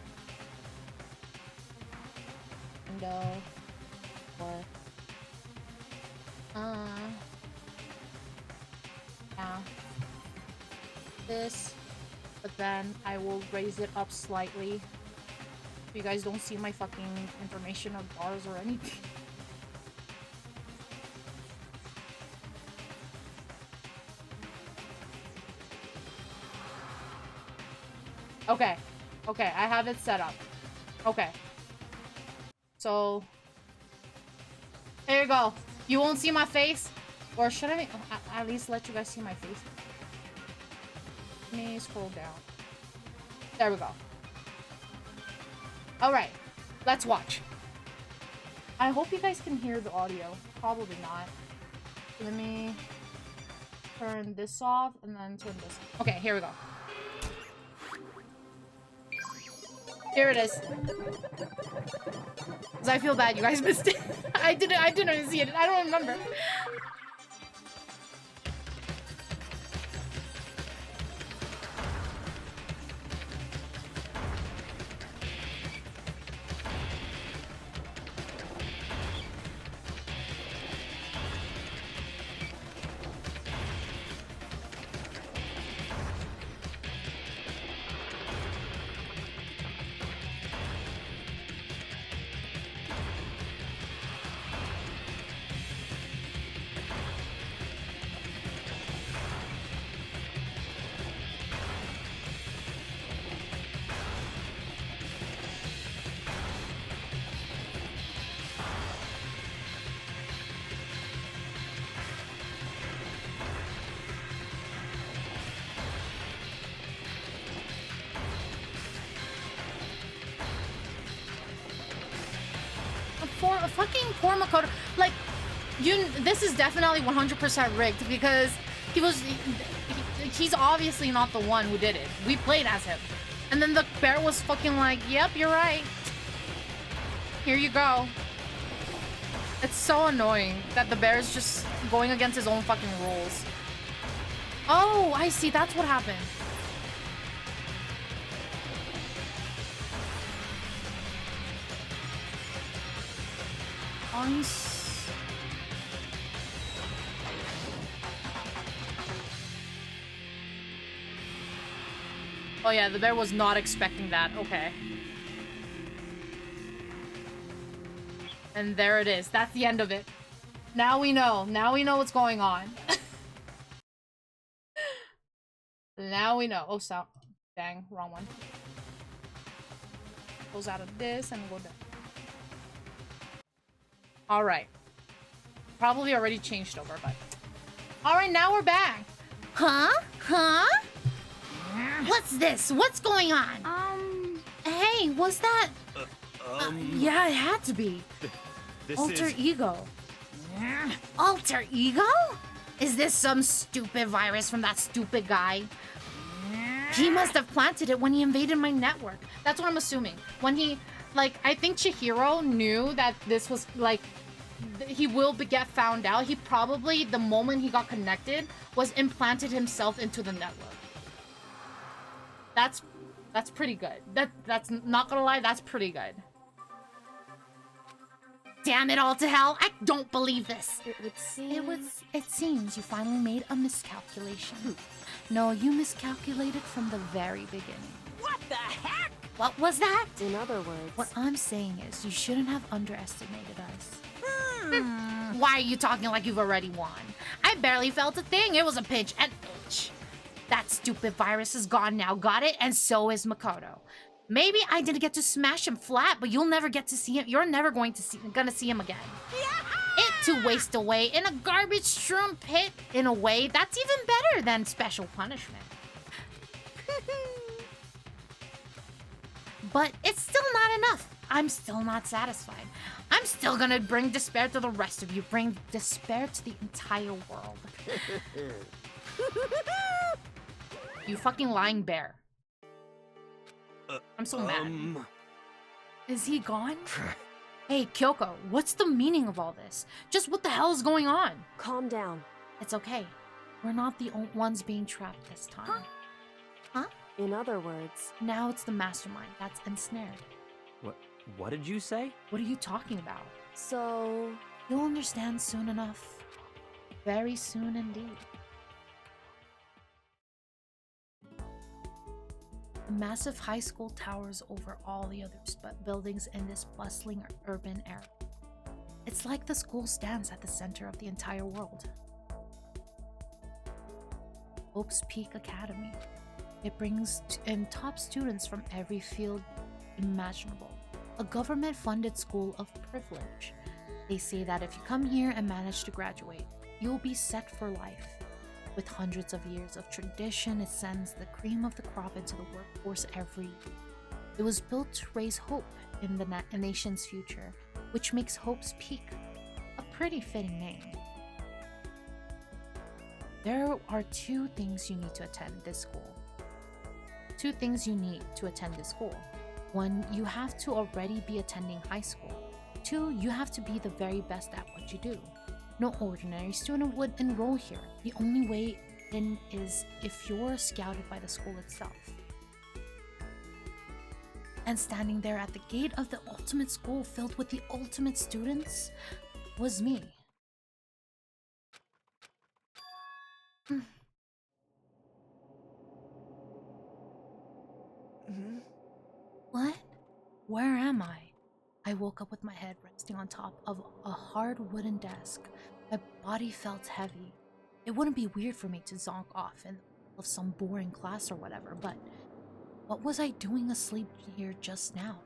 Window. Or yeah, this, but then I will raise it up slightly so you guys don't see my fucking information of bars or anything. Okay, I have it set up. Okay, so there you go. You won't see my face. Or should I at least let you guys see my face? Let me scroll down. There we go. Alright. Let's watch. I hope you guys can hear the audio. Probably not. Let me turn this off and then turn this off. Okay, here we go. Here it is. Cause I feel bad you guys missed it. I didn't see it. I don't remember. Fucking poor Makoto. Like, this is definitely 100% rigged because he's obviously not the one who did it. We played as him. And then the bear was fucking like, yep, you're right. Here you go. It's so annoying that the bear is just going against his own fucking rules. Oh, I see. That's what happened. Oh yeah, the bear was not expecting that. Okay. And there it is. That's the end of it. Now we know. Now we know what's going on. Now we know. Oh, stop. Dang, wrong one. Goes out of this and go there. Alright. Probably already changed over, but... Alright, now we're back. Huh? What's this? What's going on? Hey, was that... yeah, it had to be. Alter ego. Alter ego? Is this some stupid virus from that stupid guy? He must have planted it when he invaded my network. That's what I'm assuming. When he like, I think Chihiro knew that this was, like, he will get found out. He probably, the moment he got connected, was implanted himself into the network. That's pretty good. That's not gonna lie, that's pretty good. Damn it all to hell! I don't believe this. It seems you finally made a miscalculation. No, you miscalculated from the very beginning. What the heck? What was that? In other words, What I'm saying is, you shouldn't have underestimated us. Why are you talking like you've already won? I barely felt a thing. It was a pinch and itch. That stupid virus is gone now, got it? And so is Makoto. Maybe I didn't get to smash him flat, but you'll never get to see him. You're never gonna see him again. It to waste away in a garbage strewn pit. In a way, that's even better than special punishment. But it's still not enough. I'm still not satisfied. I'm still gonna bring despair to the rest of you. Bring despair to the entire world. You fucking lying bear. I'm so mad. Is he gone? Hey, Kyoko, what's the meaning of all this? Just what the hell is going on? calm down. It's okay. We're not the only ones being trapped this time. Huh? In other words, Now it's the mastermind that's ensnared. What did you say? What are you talking about? so You'll understand soon enough. Very soon indeed. A massive high school towers over all the other buildings in this bustling urban area. It's like the school stands at the center of the entire world. Hope's Peak Academy. It brings in top students from every field imaginable. A government-funded school of privilege. They say that if you come here and manage to graduate, you'll be set for life. With hundreds of years of tradition, it sends the cream of the crop into the workforce every year. It was built to raise hope in the nation's future, which makes Hope's Peak a pretty fitting name. There are two things you need to attend this school. Two things you need to attend this school. One, you have to already be attending high school. Two, you have to be the very best at what you do. No ordinary student would enroll here. The only way in is if you're scouted by the school itself. And standing there at the gate of the ultimate school filled with the ultimate students was me. What? Where am I? I woke up with my head resting on top of a hard wooden desk. My body felt heavy. It wouldn't be weird for me to zonk off in the middle of some boring class or whatever, but what was I doing asleep here just now?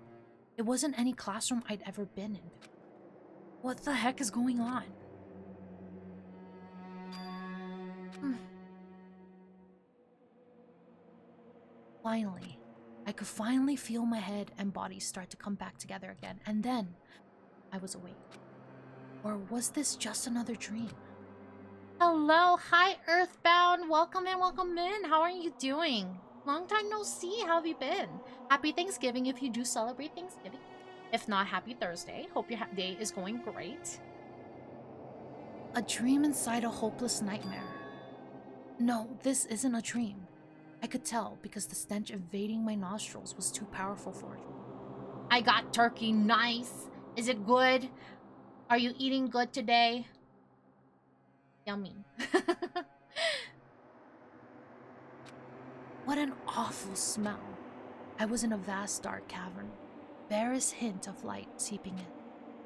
It wasn't any classroom I'd ever been in. What the heck is going on? Finally, I could finally feel my head and body start to come back together again, and then I was awake. Or was this just another dream? Hello, hi Earthbound, welcome in, how are you doing? Long time no see, how have you been? Happy Thanksgiving if you do celebrate Thanksgiving. If not, happy Thursday, hope your day is going great. A dream inside a hopeless nightmare. No, this isn't a dream. I could tell because the stench invading my nostrils was too powerful for it. I got turkey, nice. Is it good? Are you eating good today? Yummy. What an awful smell. I was in a vast dark cavern. Barest hint of light seeping in.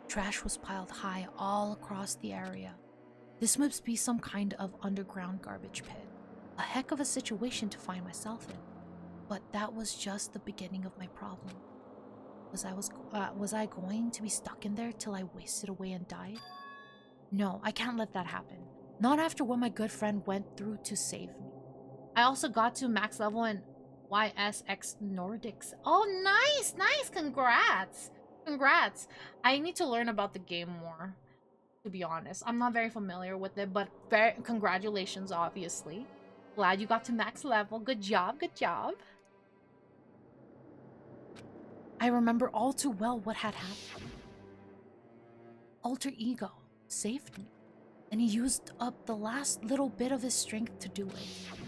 Trash was piled high all across the area. This must be some kind of underground garbage pit. A heck of a situation to find myself in. But that was just the beginning of my problem. Was I going to be stuck in there till I wasted away and died? No, I can't let that happen. Not after what my good friend went through to save me. I also got to max level in YSX Nordics. Oh, nice, nice, congrats. Congrats. I need to learn about the game more, to be honest. I'm not very familiar with it, but congratulations, obviously. Glad you got to max level. Good job, good job. I remember all too well what had happened. Alter Ego saved me, and he used up the last little bit of his strength to do it.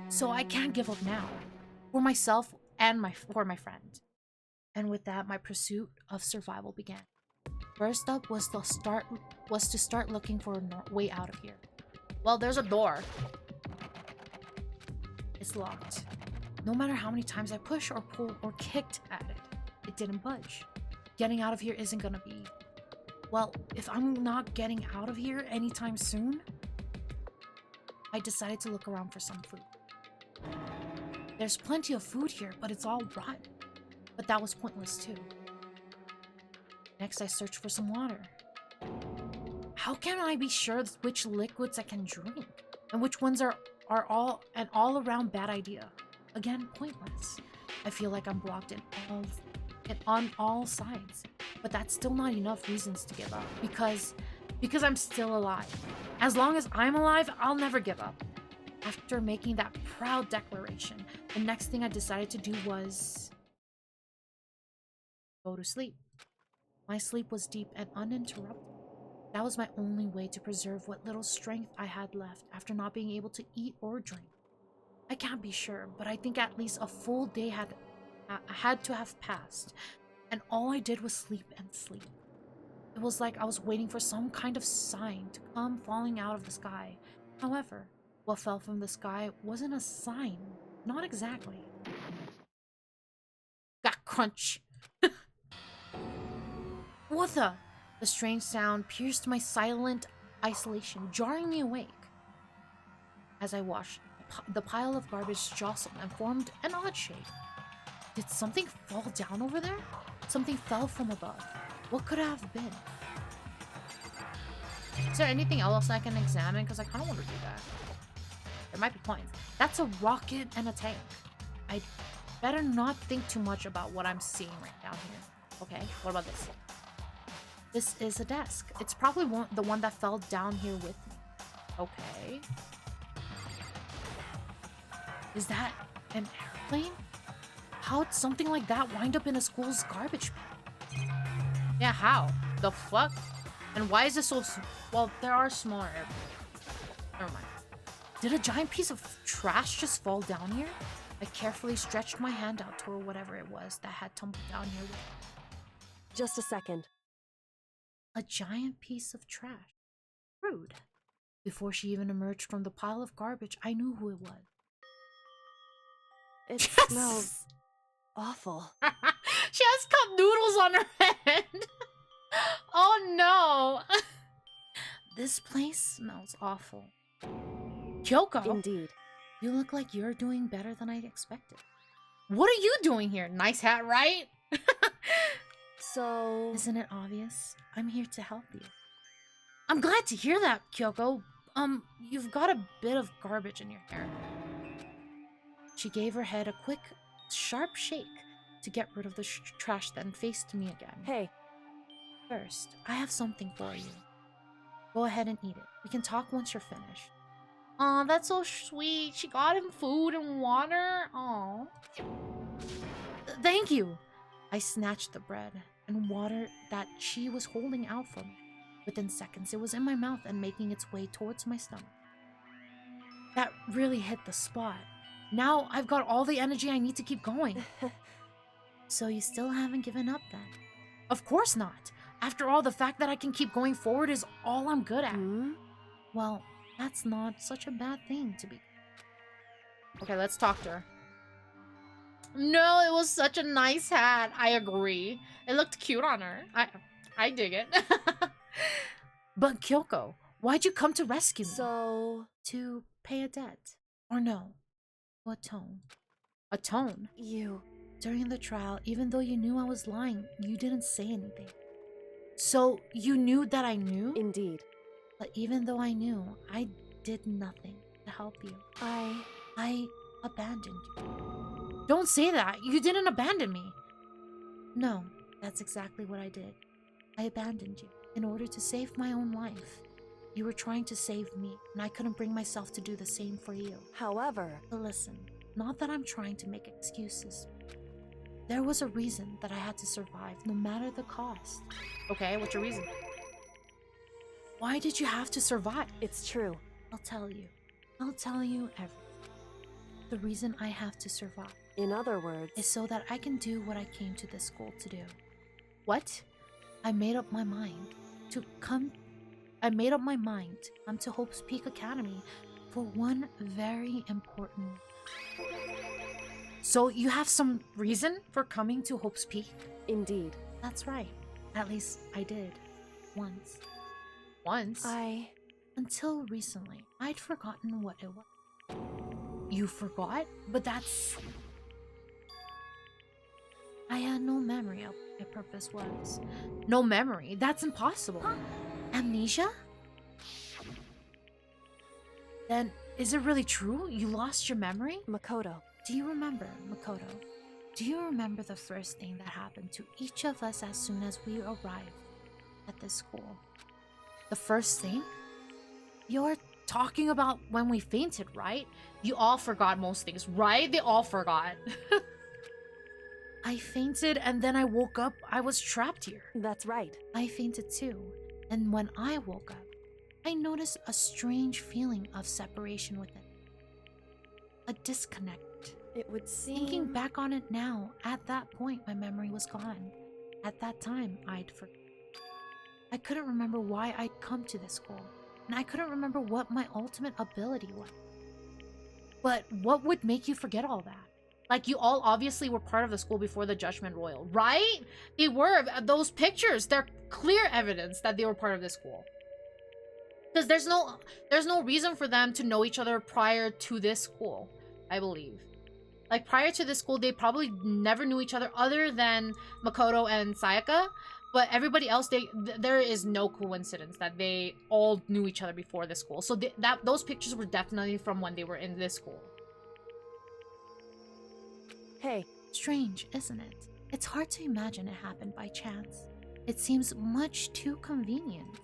So I can't give up now, for myself and for my friend. And with that, my pursuit of survival began. First up was to start looking for a way out of here. Well, there's a door. It's locked. No matter how many times I pushed or pulled or kicked at it, it didn't budge. Getting out of here isn't gonna be... Well, if I'm not getting out of here anytime soon, I decided to look around for some food. There's plenty of food here, but it's all rotten. But that was pointless too. Next, I searched for some water. How can I be sure which liquids I can drink and which ones are all an all-around bad idea? Again, pointless. I feel like I'm blocked on all sides, but that's still not enough reasons to give up because I'm still alive. As long as I'm alive, I'll never give up. After making that proud declaration, the next thing I decided to do was go to sleep. My sleep was deep and uninterrupted. That was my only way to preserve what little strength I had left after not being able to eat or drink. I can't be sure, but I think at least a full day had to have passed, and all I did was sleep and sleep. It was like I was waiting for some kind of sign to come falling out of the sky. However, what fell from the sky wasn't a sign. Not exactly. Got crunch. What the? The strange sound pierced my silent isolation, jarring me awake. As I watched, the pile of garbage jostled and formed an odd shape. Did something fall down over there? Something fell from above. What could it have been? Is there anything else I can examine? Because I kind of want to do that. There might be coins. That's a rocket and a tank. I'd better not think too much about what I'm seeing right down here. Okay, what about this? This is a desk. It's probably the one that fell down here with me. Okay. Is that an airplane? How'd something like that wind up in a school's garbage bin? Yeah, how? The fuck? And why is this so... Well, there are smaller airplanes. Never mind. Did a giant piece of trash just fall down here? I carefully stretched my hand out toward whatever it was that had tumbled down here with me. Just a second. A giant piece of trash. Rude. Before she even emerged from the pile of garbage, I knew who it was. It smells awful. She has cup noodles on her head. Oh no. This place smells awful. Kyoko. Indeed. You look like you're doing better than I expected. What are you doing here? Nice hat, right? So... Isn't it obvious? I'm here to help you. I'm glad to hear that, Kyoko. You've got a bit of garbage in your hair. She gave her head a quick, sharp shake to get rid of the trash, then faced me again. Hey. First, I have something for you. Go ahead and eat it. We can talk once you're finished. Aw, that's so sweet. She got him food and water. Aw. Thank you. I snatched the bread and water that she was holding out for me. Within seconds, it was in my mouth and making its way towards my stomach. That really hit the spot. Now I've got all the energy I need to keep going. So you still haven't given up then? Of course not. After all, the fact that I can keep going forward is all I'm good at. Well, that's not such a bad thing to be. Okay, let's talk to her. No, it was such a nice hat. I agree. It looked cute on her. I dig it. But Kyoko, why'd you come to rescue me? So... To pay a debt. Or no. To atone. Atone? You... During the trial, even though you knew I was lying, you didn't say anything. So, you knew that I knew? Indeed. But even though I knew, I did nothing to help you. I abandoned you. Don't say that! You didn't abandon me! No, that's exactly what I did. I abandoned you in order to save my own life. You were trying to save me, and I couldn't bring myself to do the same for you. However... But listen, not that I'm trying to make excuses, There was a reason that I had to survive, no matter the cost. Okay, what's your reason? Why did you have to survive? It's true. I'll tell you. I'll tell you everything. The reason I have to survive In other words, is so that I can do what I came to this school to do. What? I made up my mind to come to Hope's Peak Academy for one very important. So you have some reason for coming to Hope's Peak? indeed. That's right. At least I did. Once. Once? Until recently, I'd forgotten what it was. You forgot? But that's... I had no memory of what my purpose was. No memory? That's impossible. Amnesia? Then, is it really true? You lost your memory? Makoto. Do you remember, Makoto? Do you remember the first thing that happened to each of us as soon as we arrived at this school? The first thing? You're talking about when we fainted, right? You all forgot most things, right? They all forgot. I fainted and then I woke up. I was trapped here. That's right. I fainted too. And when I woke up, I noticed a strange feeling of separation within. A disconnect. It would seem... Thinking back on it now, at that point, my memory was gone. At that time, I'd forgotten. I couldn't remember why I'd come to this school, and I couldn't remember what my ultimate ability was. But what would make you forget all that? Like, you all obviously were part of the school before the Judgment Royal, right? They were. Those pictures, they're clear evidence that they were part of this school. Because there's no reason for them to know each other prior to this school, I believe. Like, prior to this school, they probably never knew each other other than Makoto and Sayaka. But everybody else, there is no coincidence that they all knew each other before this school. So those pictures were definitely from when they were in this school. Hey. Strange, isn't it? It's hard to imagine it happened by chance. It seems much too convenient.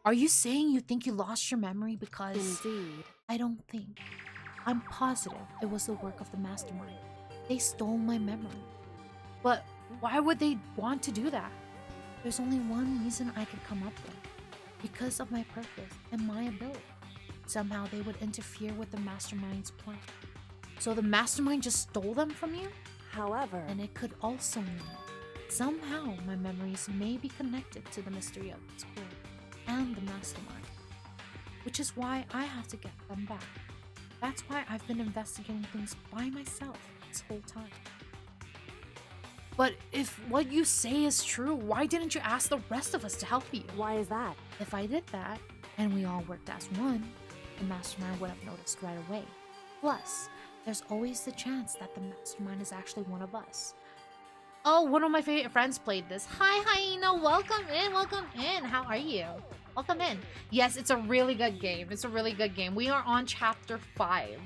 Are you saying you think you lost your memory because... Indeed. I don't think. I'm positive it was the work of the mastermind. They stole my memory. But why would they want to do that? There's only one reason I could come up with. Because of my purpose and my ability. Somehow they would interfere with the mastermind's plan. So the mastermind just stole them from you? However... And it could also mean somehow my memories may be connected to the mystery of the school and the mastermind. Which is why I have to get them back. That's why I've been investigating things by myself this whole time. But if what you say is true, why didn't you ask the rest of us to help you? Why is that? If I did that, and we all worked as one, the mastermind would have noticed right away. Plus, there's always the chance that the mastermind is actually one of us. Oh, one of my favorite friends played this. Hi, Hyena, welcome in, welcome in. How are you? Welcome in. Yes, it's a really good game. It's a really good game. We are on chapter 5.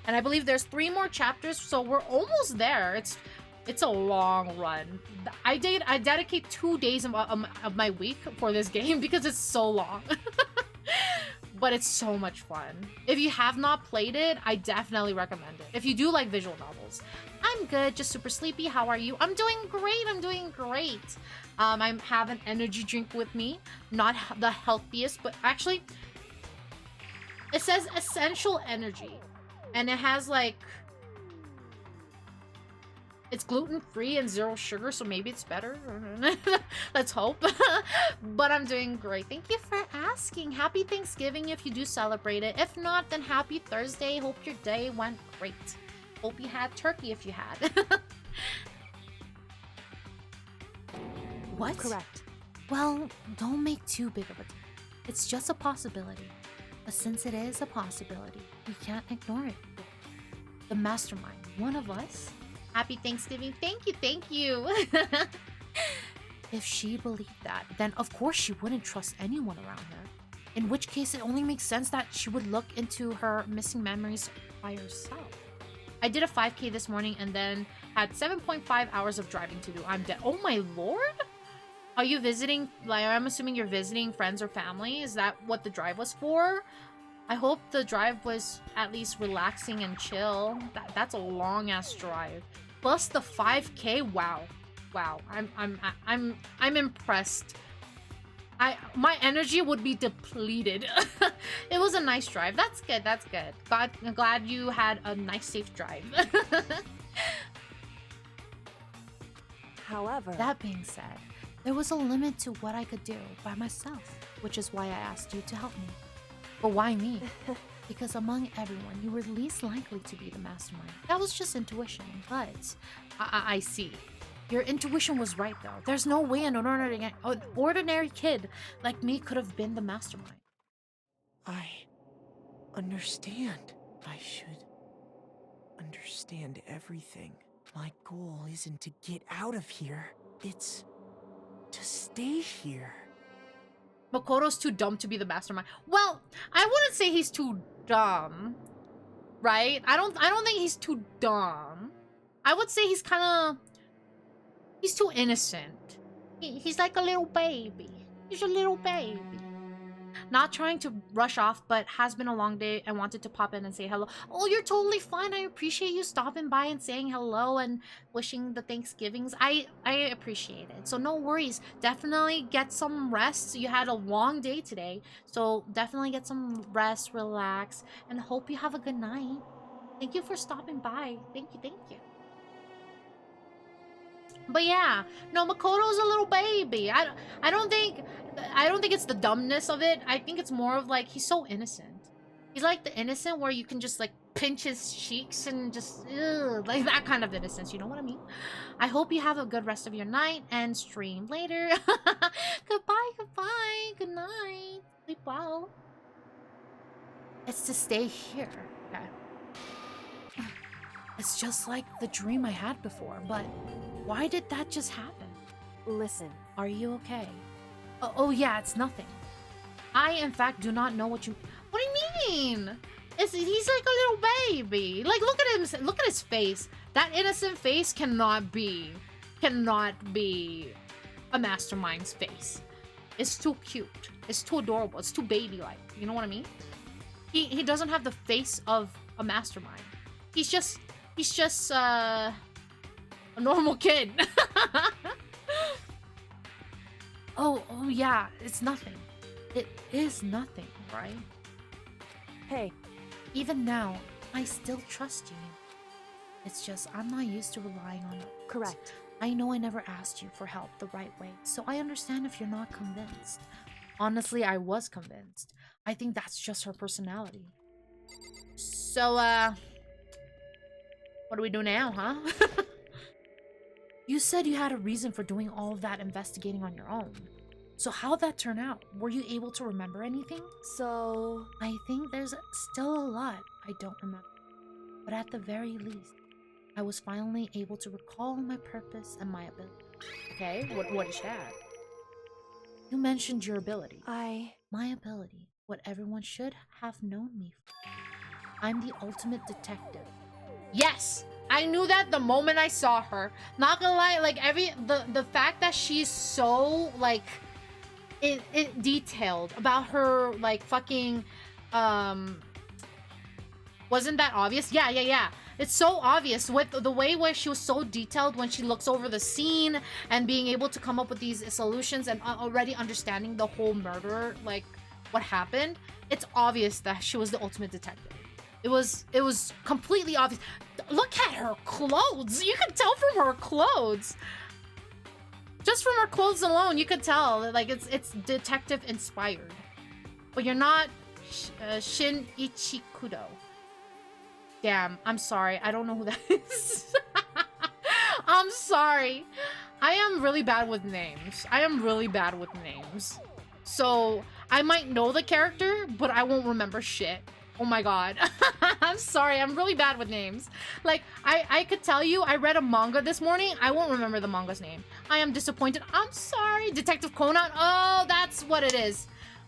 And I believe there's 3 more chapters, so we're almost there. It's a long run. I dedicate 2 days of my week for this game because it's so long. But it's so much fun. If you have not played it, I definitely recommend it. If you do like visual novels. I'm good, just super sleepy. How are you? I'm doing great. I have an energy drink with me. Not the healthiest, but actually, it says essential energy. And it has like... It's gluten-free and 0 sugar, so maybe it's better. Let's hope. But I'm doing great. Thank you for asking. Happy Thanksgiving if you do celebrate it. If not, then happy Thursday. Hope your day went great. Hope you had turkey if you had. What? Correct. Well, don't make too big of a deal. It's just a possibility. But since it is a possibility, we can't ignore it. The mastermind, one of us... Happy Thanksgiving. Thank you. If she believed that, then of course she wouldn't trust anyone around her. In which case, it only makes sense that she would look into her missing memories by herself. I did a 5K this morning and then had 7.5 hours of driving to do. I'm dead. Oh my lord? Are you visiting, like, I'm assuming you're visiting friends or family? Is that what the drive was for? I hope the drive was at least relaxing and chill. That's a long-ass drive. plus the 5K. Wow. Wow. I'm impressed. My energy would be depleted. It was a nice drive. That's good. That's good. I'm glad you had a nice safe drive. However, that being said, there was a limit to what I could do by myself, which is why I asked you to help me. But why me? Because among everyone, you were least likely to be the mastermind. That was just intuition, but I see. Your intuition was right, though. There's no way an ordinary kid like me could have been the mastermind. I understand. I should understand everything. My goal isn't to get out of here. It's to stay here. Makoto's too dumb to be the mastermind. Well, I wouldn't say he's too dumb, right? I don't think he's too dumb. I would say he's too innocent. He's like a little baby. He's a little baby. Not trying to rush off, but has been a long day and wanted to pop in and say hello. Oh, you're totally fine. I appreciate you stopping by and saying hello and wishing the Thanksgivings. I appreciate it. So no worries. Definitely get some rest. You had a long day today. So definitely get some rest, relax, and hope you have a good night. Thank you for stopping by. Thank you, thank you. But yeah, no, Makoto's a little baby. I don't think it's the dumbness of it. I think it's more of like he's so innocent. He's like the innocent where you can just like pinch his cheeks and just like that kind of innocence. You know what I mean? I hope you have a good rest of your night and stream later. Goodbye, goodbye, good night. Sleep well. It's to stay here. Okay. It's just like the dream I had before, but why did that just happen? listen. Are you okay? Oh yeah, it's nothing. I, in fact, do not know what you... What do you mean? He's like a little baby. Like, look at him. Look at his face. That innocent face cannot be a mastermind's face. It's too cute. It's too adorable. It's too baby-like. You know what I mean? He doesn't have the face of a mastermind. He's just a normal kid. Oh yeah, it's nothing. It is nothing, right? Hey. Even now, I still trust you. It's just I'm not used to relying on it. Correct. I know I never asked you for help the right way, so I understand if you're not convinced. Honestly, I was convinced. I think that's just her personality. So, what do we do now, huh? You said you had a reason for doing all of that investigating on your own. So how'd that turn out? Were you able to remember anything? So... I think there's still a lot I don't remember. But at the very least, I was finally able to recall my purpose and my ability. Okay, what is that? You mentioned your ability. My ability, what everyone should have known me for. I'm the ultimate detective. Yes! I knew that the moment I saw her. Not gonna lie, like the fact that she's so like it detailed about her like fucking wasn't that obvious? Yeah. It's so obvious with the way where she was so detailed when she looks over the scene and being able to come up with these solutions and already understanding the whole murder, like what happened. It's obvious that she was the ultimate detective. It was completely obvious. Look at her clothes. You can tell from her clothes. Just from her clothes alone, you could tell like it's detective inspired. But you're not Shin Ichikudo. Damn, I'm sorry. I don't know who that is. I'm sorry. I am really bad with names. So, I might know the character, but I won't remember shit. Oh my god. I'm sorry. I'm really bad with names. Like, I could tell you, I read a manga this morning. I won't remember the manga's name. I am disappointed. I'm sorry. Detective Conan? Oh, that's what it is.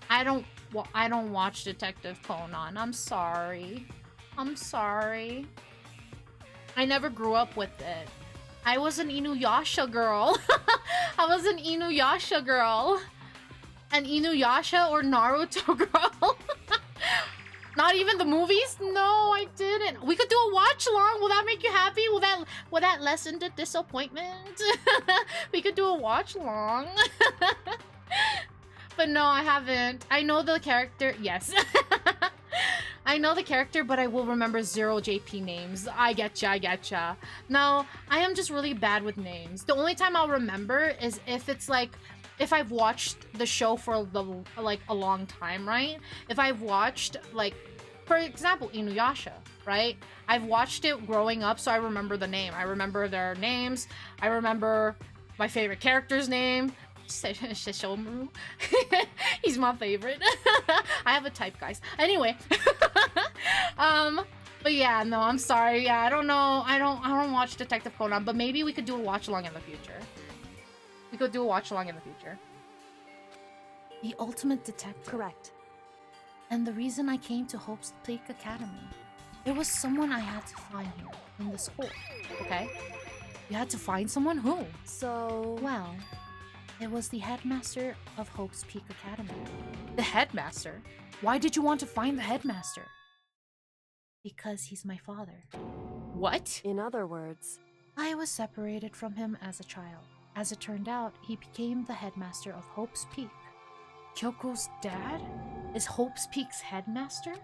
I don't watch Detective Conan. I'm sorry. I never grew up with it. I was an Inuyasha girl. An Inuyasha or Naruto girl. Not even the movies? No, I didn't. We could do a watch along. Will that make you happy? Will that lessen the disappointment? We could do a watch along. But no, I haven't. I know the character. Yes. I know the character, but I will remember zero JP names. I getcha, I getcha. No, I am just really bad with names. The only time I'll remember is if it's like, if I've watched the show for like a long time, right? If I've watched, like, for example, Inuyasha, right? I've watched it growing up, so I remember the name. I remember their names. I remember my favorite character's name. Sesshomaru. He's my favorite. I have a type, guys. Anyway. But yeah, no, I'm sorry. Yeah, I don't know. I don't watch Detective Conan, but maybe we could do a watch along in the future. We could do a watch along in the future. The ultimate detective. Correct. And the reason I came to Hope's Peak Academy, there was someone I had to find here in the school. Okay? You had to find someone? Who? So... Well, it was the headmaster of Hope's Peak Academy. The headmaster? Why did you want to find the headmaster? Because he's my father. What? In other words... I was separated from him as a child. As it turned out, he became the headmaster of Hope's Peak. Kyoko's dad is Hope's Peak's headmaster?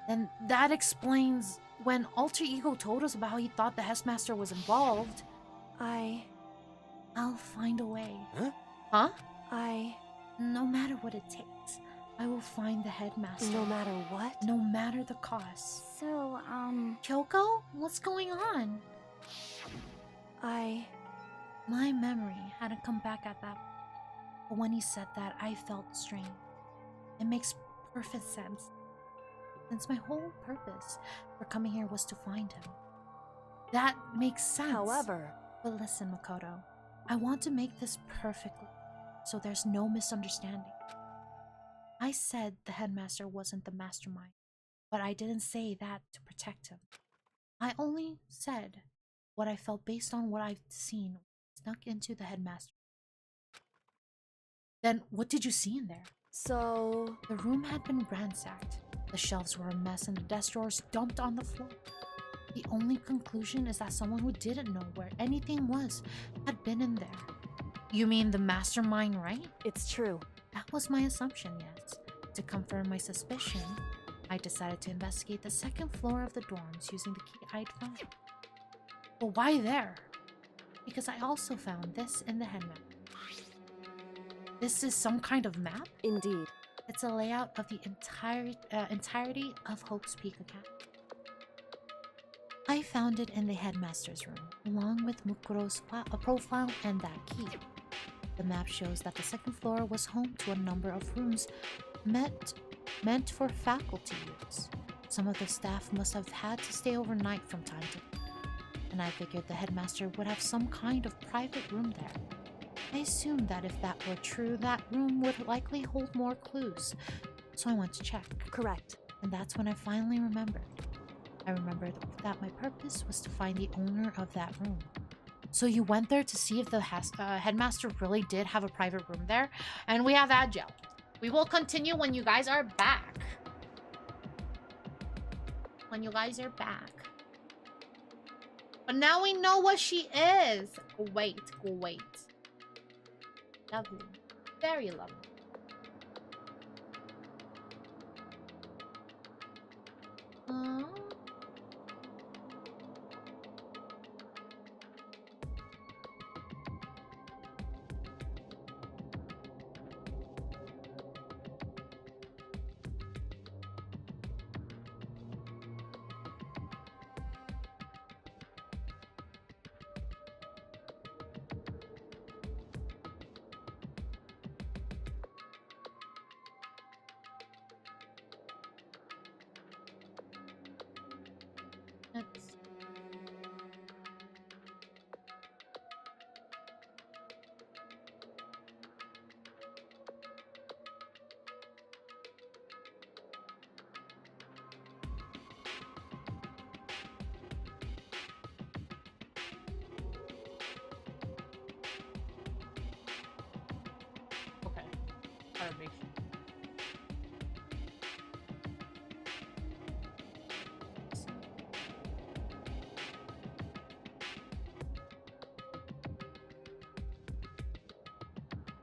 Then that explains when Alter Ego told us about how he thought the headmaster was involved. I'll find a way. Huh? No matter what it takes, I will find the headmaster. No matter what? No matter the cost. So, Kyoko? What's going on? My memory hadn't come back at that point. But when he said that, I felt strange. It makes perfect sense. Since my whole purpose for coming here was to find him. That makes sense. However... But listen, Makoto. I want to make this perfectly, so there's no misunderstanding. I said the headmaster wasn't the mastermind, but I didn't say that to protect him. I only said what I felt based on what I've seen snuck into the headmaster. Then what did you see in there? So... The room had been ransacked. The shelves were a mess and the desk drawers dumped on the floor. The only conclusion is that someone who didn't know where anything was had been in there. You mean the mastermind, right? It's true. That was my assumption, yes. To confirm my suspicion, I decided to investigate the second floor of the dorms using the key I'd found. But why there? Because I also found this in the head map. This is some kind of map? Indeed. It's a layout of the entirety of Hope's Peak Academy. I found it in the headmaster's room, along with Mukuro's profile and that key. The map shows that the second floor was home to a number of rooms meant for faculty use. Some of the staff must have had to stay overnight from time to time, and I figured the headmaster would have some kind of private room there. I assumed that if that were true, that room would likely hold more clues, so I went to check. Correct. And that's when I finally remembered. I remembered that my purpose was to find the owner of that room. So you went there to see if the headmaster really did have a private room there? And we have that gel. We will continue when you guys are back. When you guys are back. But now we know what she is. Great. Lovely. Very lovely.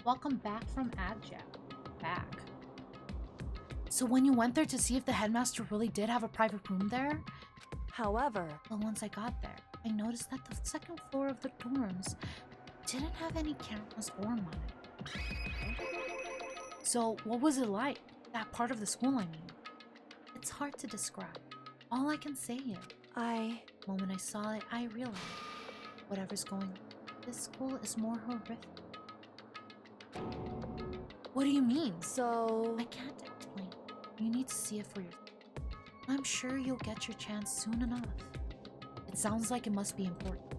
Welcome back from Adjab. Back. So when you went there to see if the headmaster really did have a private room there? However, Well, once I got there, I noticed that the second floor of the dorms didn't have any cameras or monitors. So what was it like? That part of the school, I mean. It's hard to describe. All I can say is, the moment I saw it, I realized whatever's going on, this school is more horrific. What do you mean? So... I can't explain. You need to see it for yourself. I'm sure you'll get your chance soon enough. It sounds like it must be important.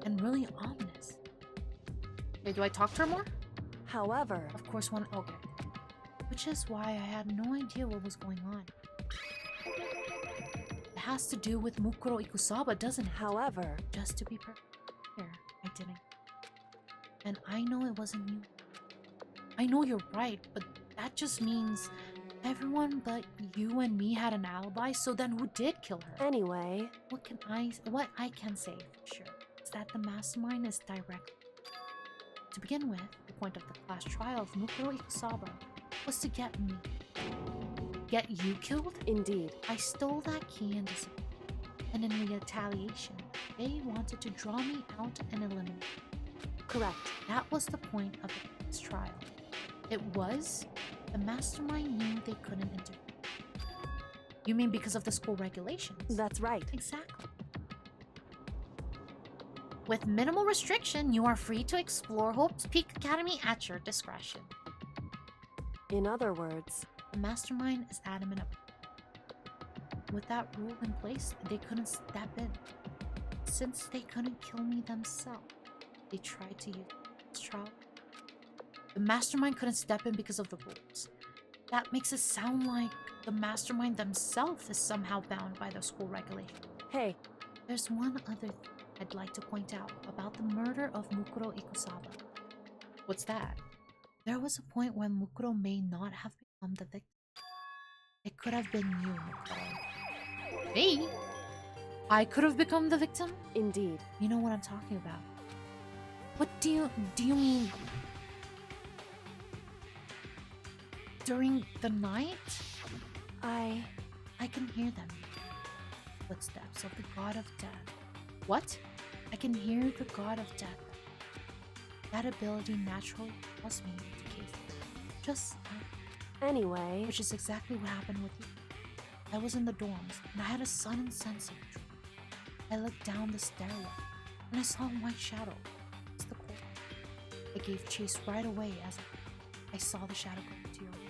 And really ominous. Wait, do I talk to her more? However... Of course, okay. Which is why I had no idea what was going on. It has to do with Mukuro Ikusaba, doesn't it? However... Just to be perfect clear, I didn't. And I know it wasn't you. I know you're right, but that just means everyone but you and me had an alibi, so then who did kill her? Anyway... What I can say for sure is that the mastermind is direct. To begin with, the point of the class trial of Mukuro Ikusaba was to get me. Get you killed? Indeed. I stole that key and disappeared. And in retaliation, they wanted to draw me out and eliminate me. Correct. That was the point of the class trial. It was, the mastermind knew they couldn't interfere. You mean because of the school regulations? That's right. Exactly. With minimal restriction, you are free to explore Hope's Peak Academy at your discretion. In other words... The mastermind is adamant about. With that rule in place, they couldn't step in. Since they couldn't kill me themselves, they tried to use this trial. The mastermind couldn't step in because of the rules. That makes it sound like the mastermind themselves is somehow bound by the school regulation. Hey. There's one other thing I'd like to point out about the murder of Mukuro Ikusaba. What's that? There was a point when Mukuro may not have become the victim. It could have been you, Mukuro. Me? I could have become the victim? Indeed. You know what I'm talking about. What do you mean? During the night? I can hear them. Footsteps of the god of death. What? I can hear the god of death. That ability naturally caused me to case. Just Anyway... Which is exactly what happened with you. I was in the dorms, and I had a sudden sense of truth. I looked down the stairwell, and I saw a white shadow. It's the core. I gave chase right away as I saw the shadow go into your room.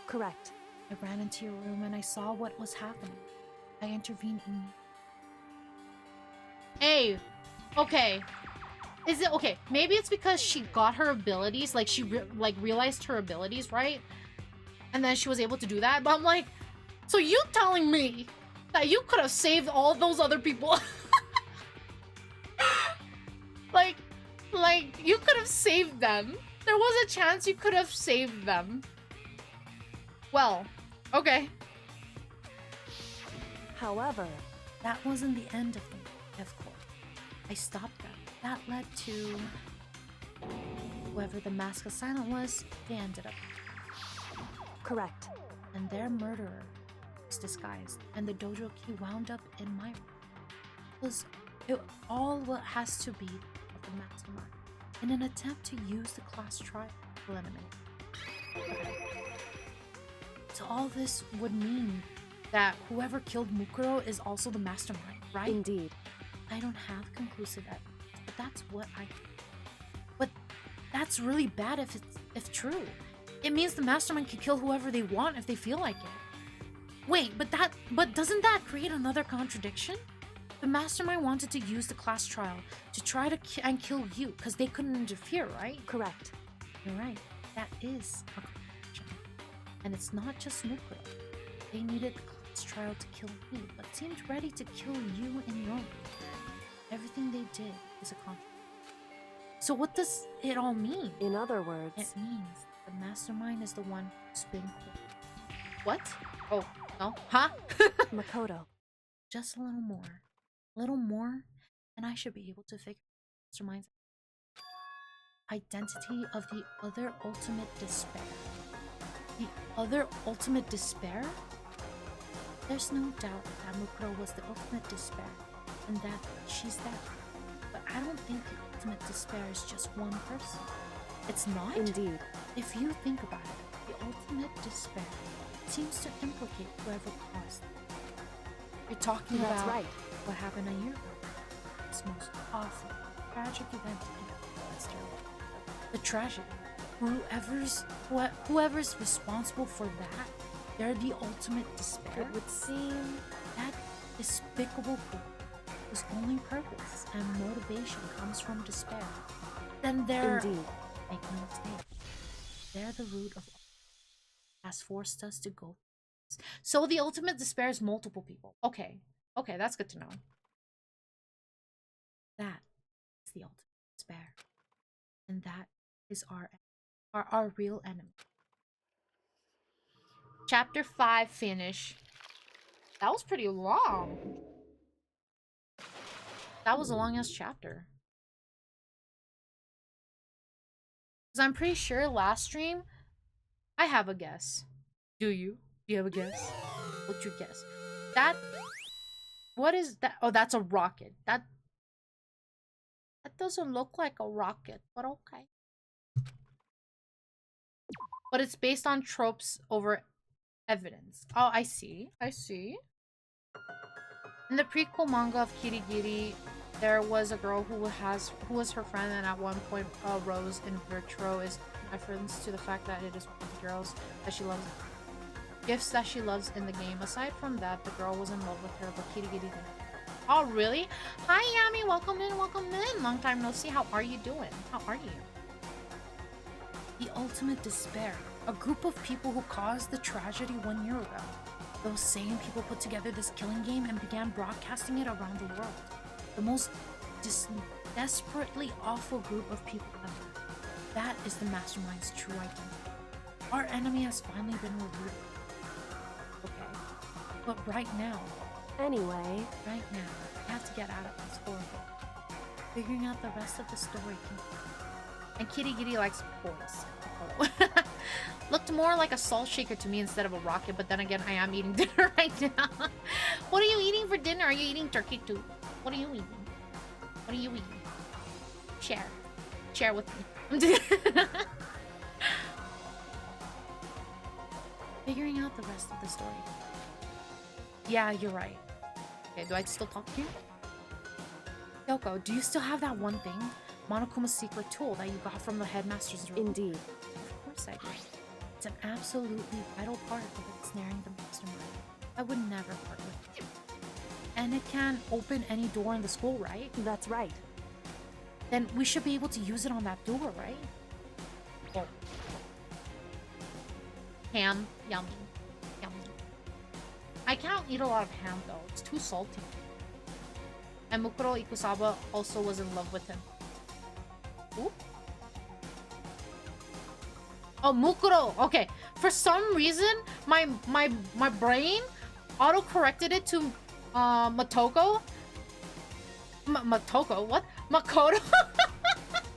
Correct. I ran into your room, and I saw what was happening. I intervened in... Hey! Okay. Is it okay? Maybe it's because she got her abilities, like she realized her abilities, right? And then she was able to do that. But I'm like, so you telling me that you could have saved all those other people? like you could have saved them. There was a chance you could have saved them. Well, okay. However, that wasn't the end of the F court. I stopped them. That led to whoever the Mask of Silence was, they ended up. Correct. And their murderer was disguised, and the dojo key wound up in my room. It all what has to be of the mastermind in an attempt to use the class trial to eliminate. Okay. So all this would mean that whoever killed Mukuro is also the mastermind, right? Indeed. I don't have conclusive evidence, but that's what I... But that's really bad if true. It means the mastermind can kill whoever they want if they feel like it. Wait, but doesn't that create another contradiction? The mastermind wanted to use the class trial to try to kill you because they couldn't interfere, right? Correct. You're right. That is a contradiction. And it's not just Mukuro. They needed the class trial to kill me, but seemed ready to kill you in your own. Everything they did is a contradiction. So what does it all mean? In other words... It means the mastermind is the one who's been killed. What? Oh, no? Huh? Makoto. Just a little more. A little more, and I should be able to figure masterminds out. identity of the other ultimate despair. The other ultimate despair? There's no doubt that Mukuro was the ultimate despair, and that she's that. But I don't think the ultimate despair is just one person. It's not? Indeed. If you think about it, the ultimate despair seems to implicate whoever caused it. You're talking That's about right. what happened a year ago. This most awful, tragic event in history. The tragedy. Whoever's responsible for that, they're the ultimate despair. It would seem That despicable group whose only purpose and motivation comes from despair. Then they're, indeed. make no mistake, they're the root of all that has forced us to go. So the ultimate despair is multiple people. Okay, that's good to know. That is the ultimate despair, and that is our real enemy. Chapter 5 finish. That was pretty long. That was the longest chapter. Because I'm pretty sure last stream, I have a guess. Do you? Do you have a guess? What's your guess? What is that? Oh, that's a rocket. That doesn't look like a rocket, but okay. But it's based on tropes over evidence. Oh, I see. In the prequel manga of Kirigiri, there was a girl who was her friend, and at one point, Rose in Virtro is reference to the fact that it is one of the girls that she loves. Gifts that she loves in the game. Aside from that, the girl was in love with her, but Kirigiri didn't. Oh, really? Hi, Yami. Welcome in. Long time no see. How are you doing? How are you? The ultimate despair. A group of people who caused the tragedy 1 year ago. Those same people put together this killing game and began broadcasting it around the world. The most desperately awful group of people ever. That is the mastermind's true identity. Our enemy has finally been revealed. Okay. But right now, Anyway, I have to get out of this horrible. Figuring out the rest of the story can... And Kirigiri likes boys. Looked more like a salt shaker to me instead of a rocket, but then again, I am eating dinner right now. What are you eating for dinner? Are you eating turkey too? What are you eating? Share with me. Figuring out the rest of the story. Yeah, you're right. Okay, do I still talk to you? Yoko, do you still have that one thing? Monokuma's secret tool that you got from the headmaster's room? indeed. Of course I do. It's an absolutely vital part of ensnaring the mastermind. I would never part with it. And it can open any door in the school, right? That's right. Then we should be able to use it on that door, right? Oh. Ham. Yummy. I can't eat a lot of ham though. It's too salty. And Mukuro Ikusawa also was in love with him. Ooh. Oh, Mukuro. Okay. For some reason, my brain auto-corrected it to Motoko. Motoko? What? Makoto?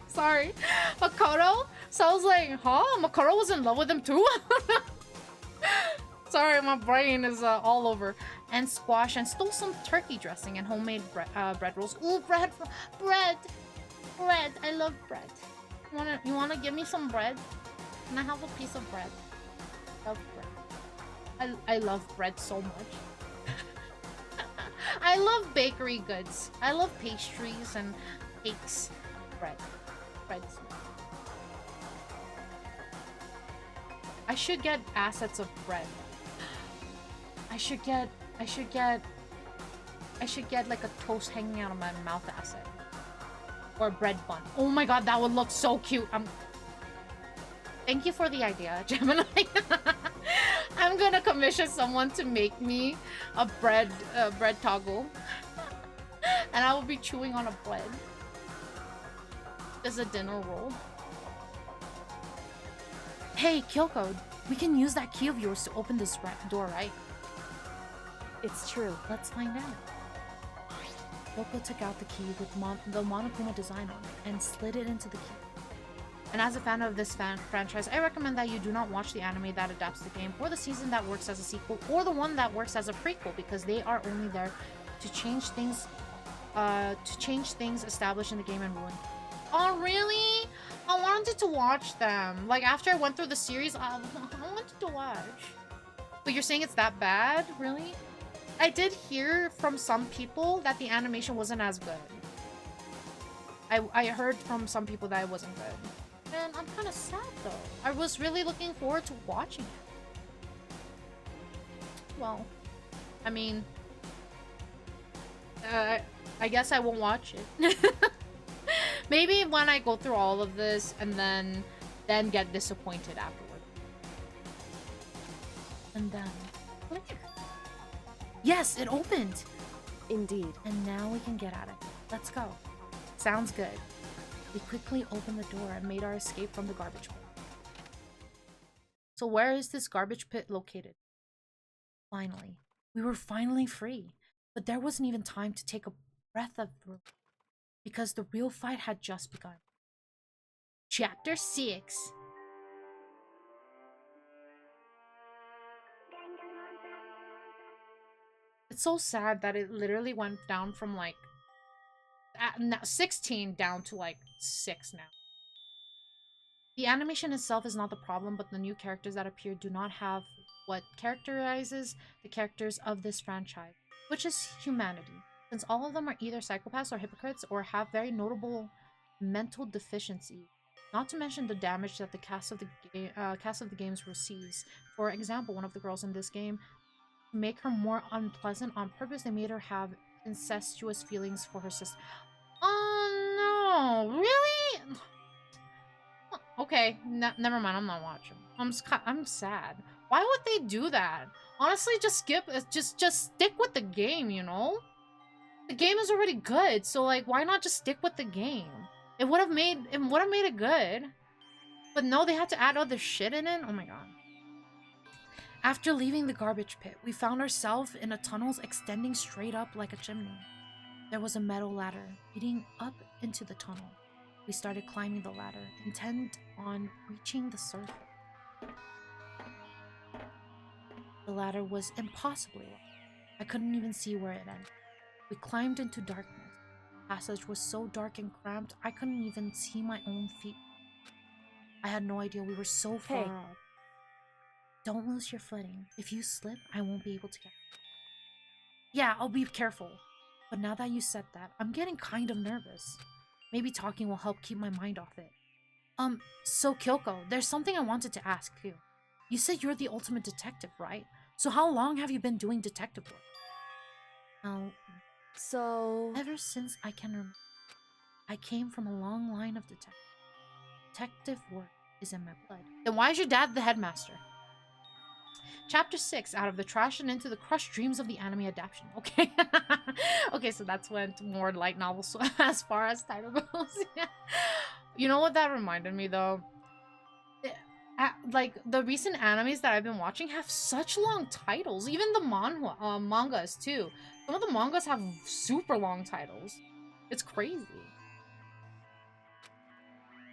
Sorry. Makoto? So I was like, huh? Makoto was in love with him too? Sorry, my brain is all over. And squash, and stole some turkey dressing and homemade bread rolls. Ooh, bread! I love bread. You wanna give me some bread? Can I have a piece of bread? Love bread. I love bread so much. I love bakery goods. I love pastries and cakes. Breads. I should get assets of bread. I should get like a toast hanging out of my mouth asset. Or a bread bun. Oh my god, that would look so cute. Thank you for the idea, Gemini. I'm gonna commission someone to make me a bread toggle. And I will be chewing on a bread. As a dinner roll. Hey, Kyoko, we can use that key of yours to open this door, right? It's true. Let's find out. Kyoko took out the key with the Monokuma design on it and slid it into the key. And as a fan of this franchise, I recommend that you do not watch the anime that adapts the game, or the season that works as a sequel, or the one that works as a prequel, because they are only there to change things established in the game and ruin. Oh really? I wanted to watch them. Like after I went through the series, I wanted to watch. But you're saying it's that bad? Really? I did hear from some people that the animation wasn't as good. I heard from some people that it wasn't good. And I'm kind of sad though. I was really looking forward to watching it. Well, I mean, I guess I won't watch it. Maybe when I go through all of this and then get disappointed afterward. And then click. Yes, it opened. Indeed. And now we can get at it. Let's go. Sounds good. We quickly opened the door and made our escape from the garbage pit. So where is this garbage pit located? Finally. We were finally free. But there wasn't even time to take a breath of relief, because the real fight had just begun. Chapter 6. It's so sad that it literally went down from like 16 down to like 6 now. The animation itself is not the problem, but the new characters that appear do not have what characterizes the characters of this franchise, which is humanity, since all of them are either psychopaths or hypocrites or have very notable mental deficiencies. Not to mention the damage that the cast of the games receives. For example, one of the girls in this game, to make her more unpleasant on purpose, they made her have incestuous feelings for her sister. Oh no, really? Okay, never mind. I'm not watching. I'm sad. Why would they do that? Honestly, just skip. Just stick with the game. You know, the game is already good. So like, why not just stick with the game? It would have made it good. But no, they had to add other shit in it. Oh my god. After leaving the garbage pit, we found ourselves in a tunnel extending straight up like a chimney. There was a metal ladder leading up into the tunnel. We started climbing the ladder, intent on reaching the surface. The ladder was impossibly long. I couldn't even see where it ended. We climbed into darkness. The passage was so dark and cramped, I couldn't even see my own feet. I had no idea we were so far up. Don't lose your footing. If you slip, I won't be able to get you. Yeah, I'll be careful. But now that you said that, I'm getting kind of nervous. Maybe talking will help keep my mind off it. So Kyoko, there's something I wanted to ask you. You said you're the ultimate detective, right? So how long have you been doing detective work? So... Ever since I can remember. I came from a long line of detectives. Detective work is in my blood. Then why is your dad the headmaster? Chapter 6, out of the trash and into the crushed dreams of the anime adaptation. Okay. Okay, so that's went more light novels as far as title goes. Yeah. You know what that reminded me though? Like the recent animes that I've been watching have such long titles. Even the mangas too. Some of the mangas have super long titles. It's crazy.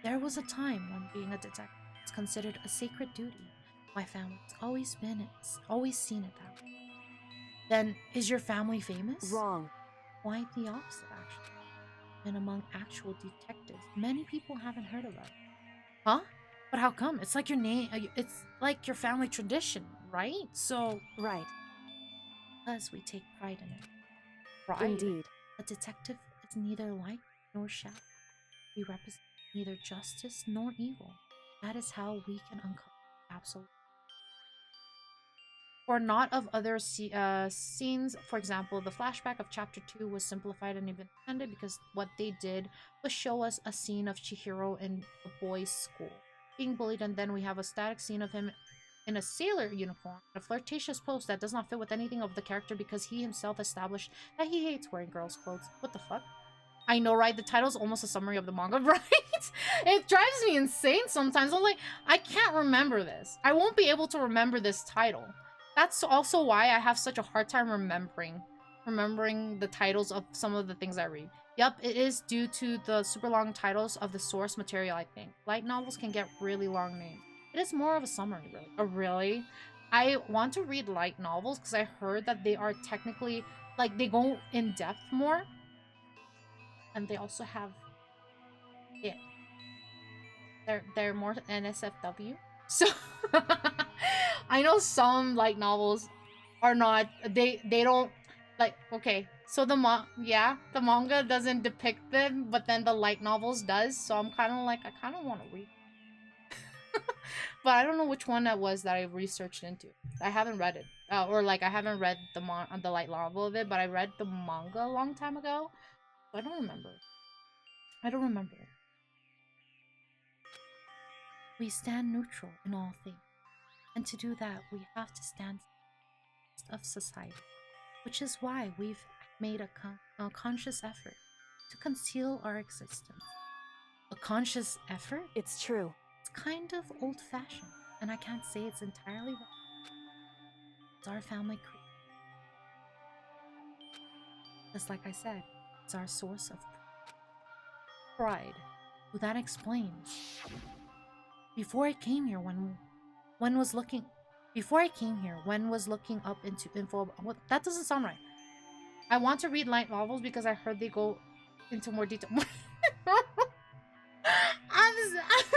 There was a time when being a detective was considered a sacred duty. My family's always seen it that way. Then, is your family famous? Wrong. Quite the opposite, actually. And among actual detectives, many people haven't heard of us. Huh? But how come? It's like your name. It's like your family tradition, right? So. Right. Because we take pride in it. Pride. Indeed. A detective is neither light nor shadow. We represent neither justice nor evil. That is how we can uncover absolute. For not of other scenes, for example, the flashback of chapter 2 was simplified and even extended because what they did was show us a scene of Chihiro in the boys' school being bullied, and then we have a static scene of him in a sailor uniform, a flirtatious pose that does not fit with anything of the character because he himself established that he hates wearing girls' clothes. What the fuck? I know, right? The title's almost a summary of the manga, right? It drives me insane sometimes. I'm like, I can't remember this. I won't be able to remember this title. That's also why I have such a hard time remembering remembering the titles of some of the things I read. Yep, it is due to the super long titles of the source material, I think. Light novels can get really long names. It is more of a summary, really. Oh, really? I want to read light novels because I heard that they are technically, like, they go in depth more. And they also have it. They're more NSFW. So I know some light novels are not, they don't, like, okay, so the manga doesn't depict them, but then the light novels does, so I'm kind of like, I kind of want to read. But I don't know which one that was that I researched into. I haven't read it, or like I haven't read the light novel of it, but I read the manga a long time ago. So I don't remember. We stand neutral in all things, and to do that, we have to stand of society, which is why we've made a conscious effort to conceal our existence. A conscious effort? It's true. It's kind of old-fashioned, and I can't say it's entirely wrong. It's our family creed. Just like I said, it's our source of pride. Well, that explains. Before I came here, when was looking up into info. What? That doesn't sound right. I want to read light novels because I heard they go into more detail. I'm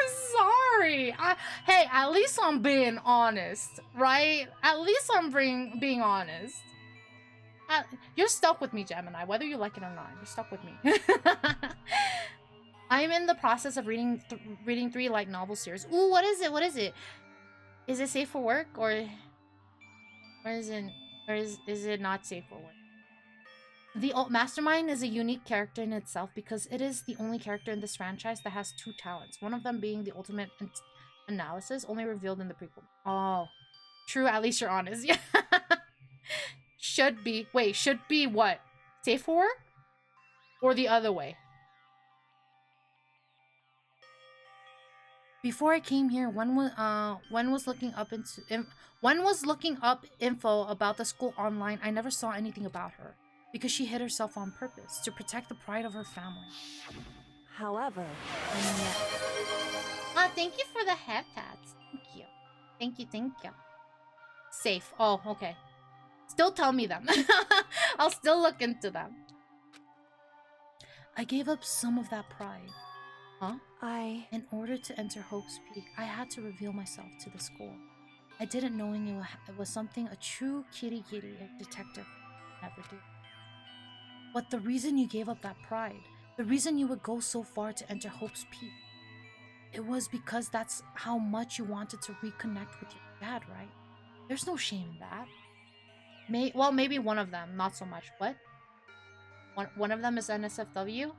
sorry. Hey, at least I'm being honest, right? At least I'm being honest. You're stuck with me, Gemini, whether you like it or not. You're stuck with me. I'm in the process of reading 3 light novel series. Ooh, what is it? Is it safe for work or is it not safe for work? The Mastermind is a unique character in itself because it is the only character in this franchise that has 2 talents. One of them being the ultimate analysis, only revealed in the prequel. Oh, true. At least you're honest. Yeah. Should be what? Safe for work, or the other way? Before I came here, one was looking up info about the school online. I never saw anything about her because she hid herself on purpose to protect the pride of her family. However, thank you for the head pats. Thank you. Safe. Oh, okay. Still tell me them. I'll still look into them. I gave up some of that pride. Huh? In order to enter Hope's Peak, I had to reveal myself to the school. I didn't knowing it was something a true kitty detective never do. But the reason you gave up that pride, the reason you would go so far to enter Hope's Peak, it was because that's how much you wanted to reconnect with your dad, right? There's no shame in that. Well, maybe one of them, not so much. What? One of them is NSFW?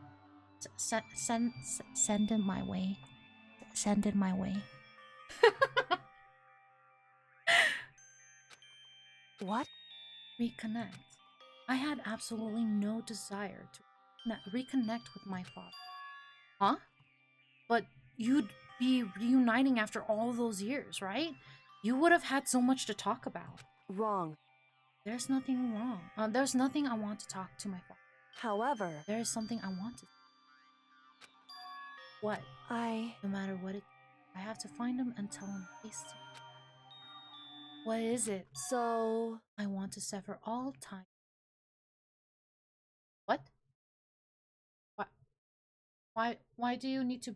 Send it my way. Send it my way. What? Reconnect. I had absolutely no desire to reconnect with my father. Huh? But you'd be reuniting after all those years, right? You would have had so much to talk about. Wrong. There's nothing wrong. There's nothing I want to talk to my father. However, there is something I want to. What? No matter what it, I have to find him and tell him face to. What is it? So I want to sever all time. What? Why do you need to?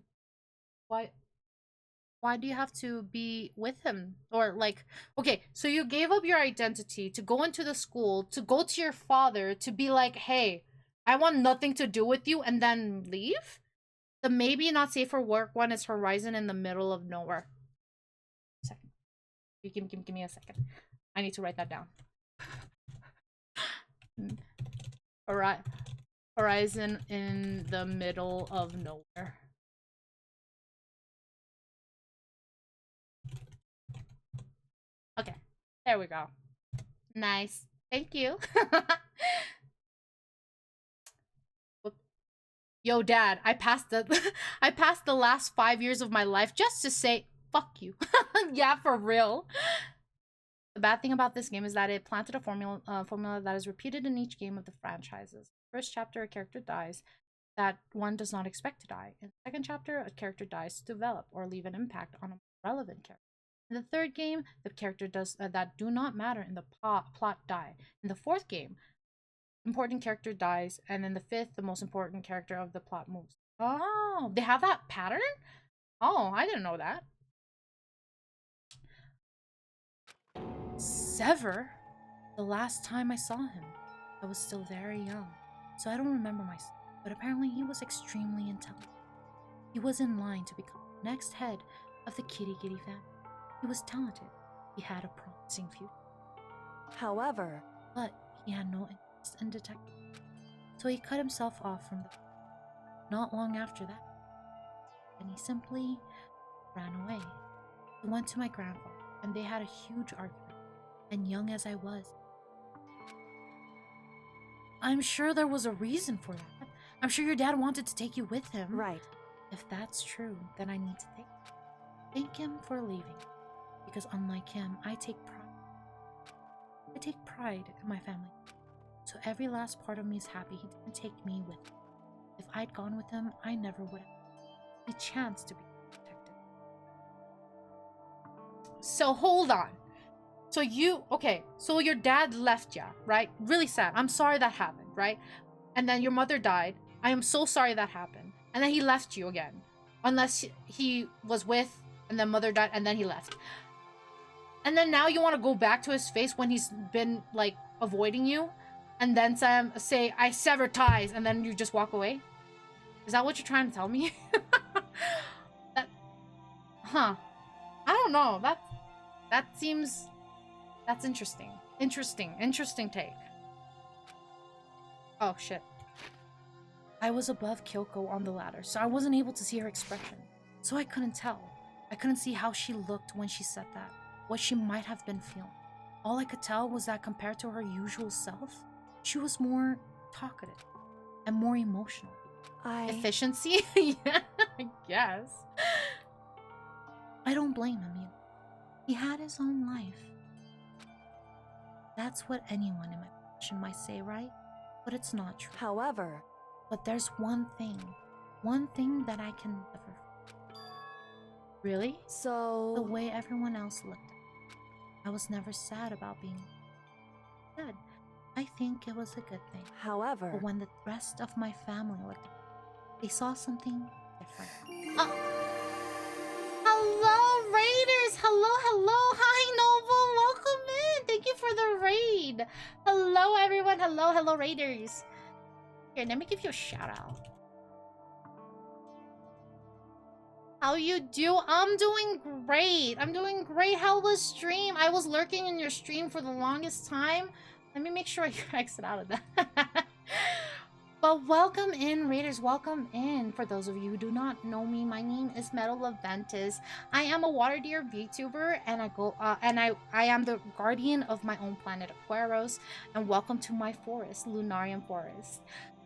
Why do you have to be with him? Or like, okay, so you gave up your identity to go into the school, to go to your father, to be like, hey, I want nothing to do with you, and then leave? The maybe not safe for work one is Horizon in the middle of nowhere. Second. Give me a second. I need to write that down. Alright. Horizon in the middle of nowhere. Okay. There we go. Nice. Thank you. Yo, Dad, I passed the last 5 years of my life just to say fuck you. Yeah, for real. The bad thing about this game is that it planted a formula that is repeated in each game of the franchises. First chapter, a character dies that one does not expect to die. In the second chapter, a character dies to develop or leave an impact on a relevant character. In the third game, the character does that do not matter in the plot die. In the fourth game, important character dies, and in the fifth, the most important character of the plot moves. Oh, they have that pattern? Oh, I didn't know that. Sever? The last time I saw him, I was still very young, so I don't remember myself, but apparently he was extremely intelligent. He was in line to become the next head of the Kitty Kitty family. He was talented. He had a promising future. However, But he had no interest in detecting, so he cut himself off from the not long after that, and he simply ran away. He went to my grandfather, and they had a huge argument, and young as I was, I'm sure there was a reason for that. I'm sure your dad wanted to take you with him. right. If that's true, then I need to thank him for leaving, because unlike him, I take pride in my family. So every last part of me is happy he didn't take me with him. If I'd gone with him, I never would have the chance to be protected. So hold on. So your dad left ya, right? Really sad. I'm sorry that happened, right? And then your mother died. I am so sorry that happened. And then he left you again. Unless he was with, and then mother died, and then he left. And then now you want to go back to his face when he's been, like, avoiding you? And then say, I sever ties, and then you just walk away? Is that what you're trying to tell me? I don't know. That's interesting. Interesting take. Oh, shit. I was above Kyoko on the ladder, so I wasn't able to see her expression. So I couldn't tell. I couldn't see how she looked when she said that, what she might have been feeling. All I could tell was that compared to her usual self, she was more talkative and more emotional. Efficiency? Yeah, I guess. I don't blame him, he had his own life. That's what anyone in my position might say, right? But it's not true. However, But there's one thing that I can never forget. Really? The so way everyone else looked at me. I was never sad about being sad. I think it was a good thing. however, But when the rest of my family looked at me, they saw something different. Hello, Raiders! Hello! Hi, Noble! Welcome in! Thank you for the raid! Hello, everyone! Hello, Raiders! Here, let me give you a shout out. How you do? I'm doing great. How was stream? I was lurking in your stream for the longest time. Let me make sure I exit out of that. But welcome in, Raiders. Welcome in. For those of you who do not know me, my name is Meadow Laventis. I am a water deer VTuber, and I am the guardian of my own planet, Aquaros. And welcome to my forest, Lunarian Forest.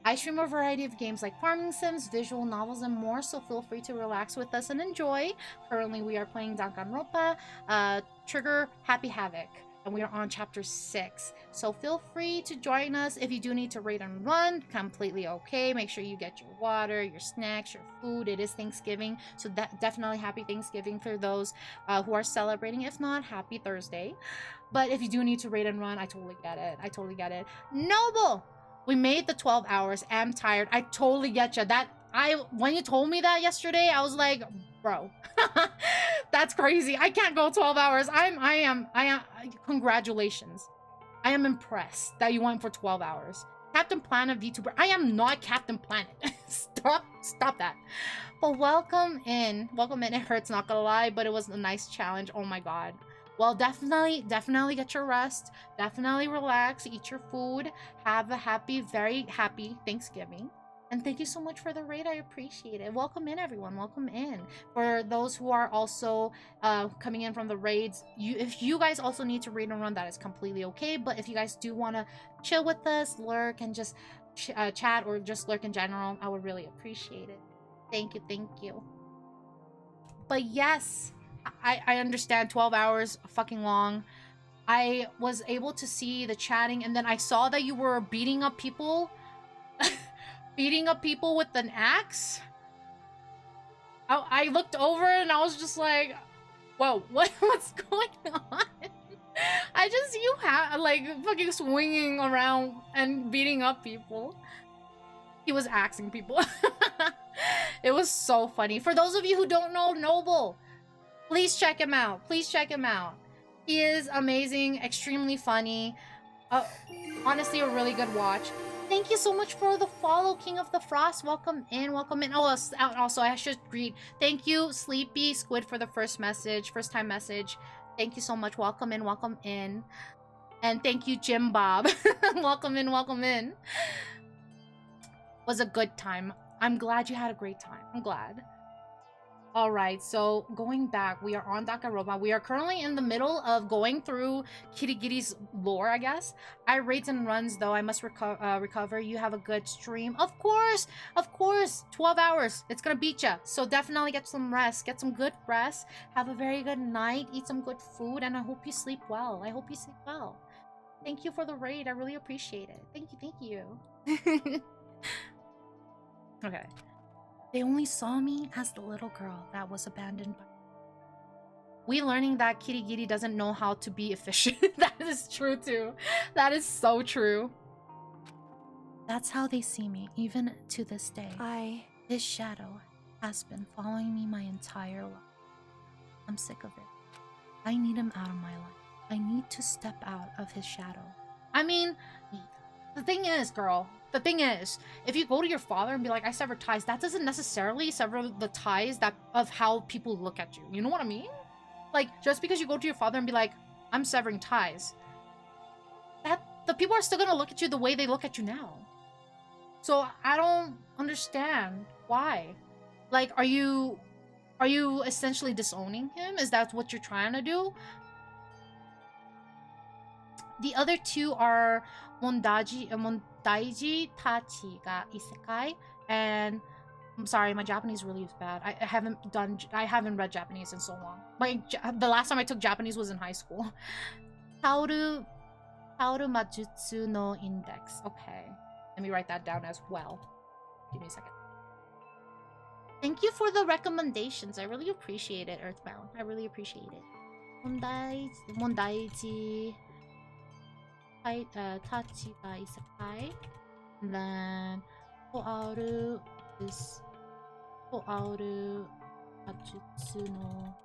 I stream a variety of games like farming sims, visual novels, and more, so feel free to relax with us and enjoy. Currently, we are playing Danganronpa, Trigger Happy Havoc, and we are on chapter 6. So feel free to join us. If you do need to raid and run, completely okay. Make sure you get your water, your snacks, your food. It is Thanksgiving, so definitely happy Thanksgiving for those who are celebrating. If not, happy Thursday. But if you do need to raid and run, I totally get it. Noble! We made the 12 hours. I'm tired. I totally get you. When you told me that yesterday, I was like, bro, that's crazy. I can't go 12 hours. I am, congratulations. I am impressed that you went for 12 hours. Captain Planet VTuber. I am not Captain Planet. Stop that. But welcome in. It hurts, not gonna lie, but it was a nice challenge. Oh my god. Well, definitely get your rest. Definitely relax, eat your food. Have a very happy Thanksgiving. And thank you so much for the raid. I appreciate it. Welcome in, everyone. Welcome in. For those who are also coming in from the raids, if you guys also need to raid and run, that is completely okay. But if you guys do want to chill with us, lurk, and just chat, or just lurk in general, I would really appreciate it. Thank you. But yes, I understand 12 hours fucking long. I was able to see the chatting, and then I saw that you were beating up people. Beating up people with an axe. I looked over and I was just like, whoa, what's going on? I just see you like fucking swinging around and beating up people. He was axing people. It was so funny. For those of you who don't know Noble, please check him out. Please check him out. He is amazing, extremely funny. Honestly, a really good watch. Thank you so much for the follow, King of the Frost. Welcome in, welcome in. Oh, also, I should read. Thank you, Sleepy Squid, for the first time message. Thank you so much. Welcome in, welcome in. And thank you, Jim Bob. Welcome in, welcome in. Was a good time. I'm glad you had a great time. I'm glad. All right, so going back, we are on Danganronpa. We are currently in the middle of going through Kirigiri's lore, I guess. I rates and runs, though. I must recover. You have a good stream. Of course, 12 hours. It's gonna beat ya. So definitely get some rest. Get some good rest. Have a very good night. Eat some good food, and I hope you sleep well. I hope you sleep well. Thank you for the raid. I really appreciate it. Thank you. Okay. They only saw me as the little girl that was abandoned by... We learning that Kirigiri doesn't know how to be efficient. That is true too. That is so true. That's how they see me, even to this day. His shadow has been following me my entire life. I'm sick of it. I need him out of my life. I need to step out of his shadow. I mean, the thing is, girl, the thing is, if you go to your father and be like, I sever ties, that doesn't necessarily sever the ties of how people look at you. You know what I mean? Like, just because you go to your father and be like, I'm severing ties, the people are still gonna look at you the way they look at you now. So I don't understand why. Like, are you essentially disowning him? Is that what you're trying to do? The other two are Mondaiji Tachi ga Isekai, and I'm sorry, my Japanese really is bad. I haven't read Japanese in so long. The last time I took Japanese was in high school. Taoru Majutsu no Index. Okay, let me write that down as well. Give me a second. Thank you for the recommendations. I really appreciate it, Earthbound. I really appreciate it. Mondaiji Tachi ga Isekai. And then Toaru is Toaru Majutsu no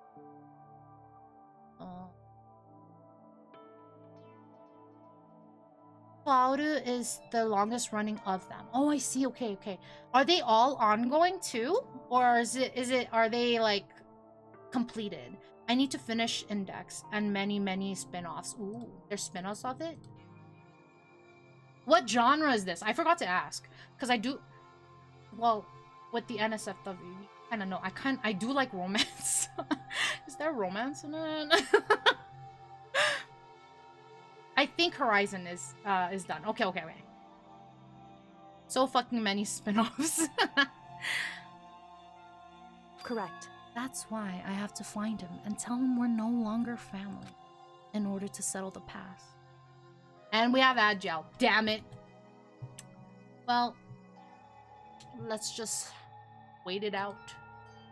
Toaru is the longest running of them. Oh, I see. Okay. Are they all ongoing too? Or are they like completed? I need to finish Index and many spin-offs. Ooh, there's spin-offs of it? What genre is this? I forgot to ask. Because I do... Well, with the NSFW, you kind of know. I do like romance. Is there romance in it? I think Horizon is done. Okay. So fucking many spin-offs. Correct. That's why I have to find him and tell him we're no longer family in order to settle the past. And we have Agile. Damn it. Well, let's just wait it out.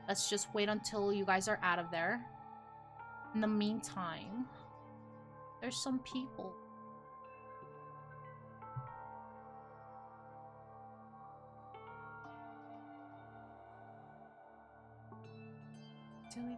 Let's just wait until you guys are out of there. In the meantime, there's some people. Do we...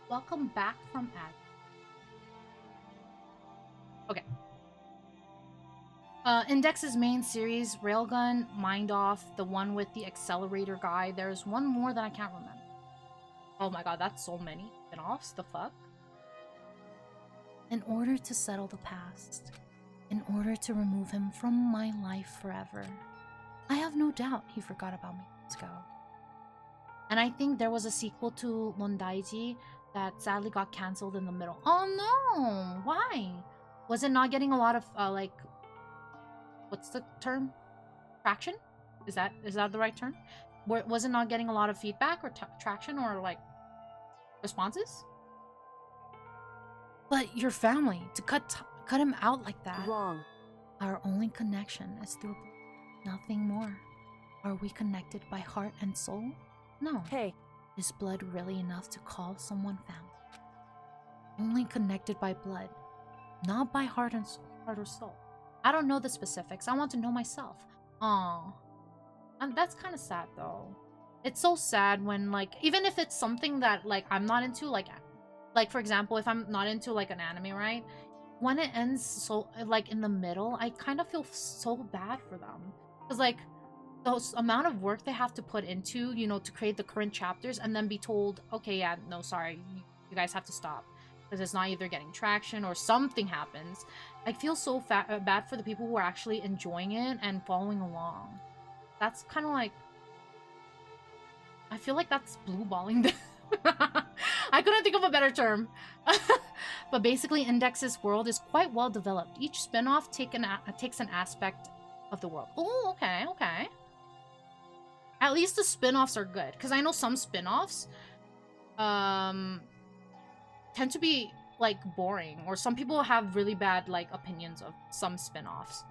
Welcome back from ad. Okay. Index's main series, Railgun, Mind Off, the one with the accelerator guy. There's one more that I can't remember. Oh my god, that's so many spin-offs. The fuck? In order to settle the past, in order to remove him from my life forever, I have no doubt he forgot about me years ago. And I think there was a sequel to Mondaiji that sadly got cancelled in the middle. Oh no! Why? Was it not getting a lot of like, what's the term? Traction? Is that the right term? Was it not getting a lot of feedback or traction or like responses? But your family, to cut him out like that. Wrong. Our only connection is through nothing more. Are we connected by heart and soul? No. Hey. Is blood really enough to call someone family? Only connected by blood, not by heart or soul. I don't know the specifics. I want to know myself. Aww. And that's kind of sad though. It's so sad when like, even if it's something that like I'm not into, like for example, if I'm not into like an anime, right? When it ends so like in the middle, I kind of feel so bad for them. Because like, the amount of work they have to put into, you know, to create the current chapters and then be told, okay, yeah, no, sorry, you guys have to stop. Because it's not either getting traction or something happens. I feel so bad for the people who are actually enjoying it and following along. That's kind of like... I feel like that's blue balling them. I couldn't think of a better term. But basically, Index's world is quite well developed. Each spin-off takes an aspect of the world. Oh, okay, okay. At least the spin-offs are good. Because I know some spin-offs tend to be, like, boring. Or some people have really bad, like, opinions of some spin-offs.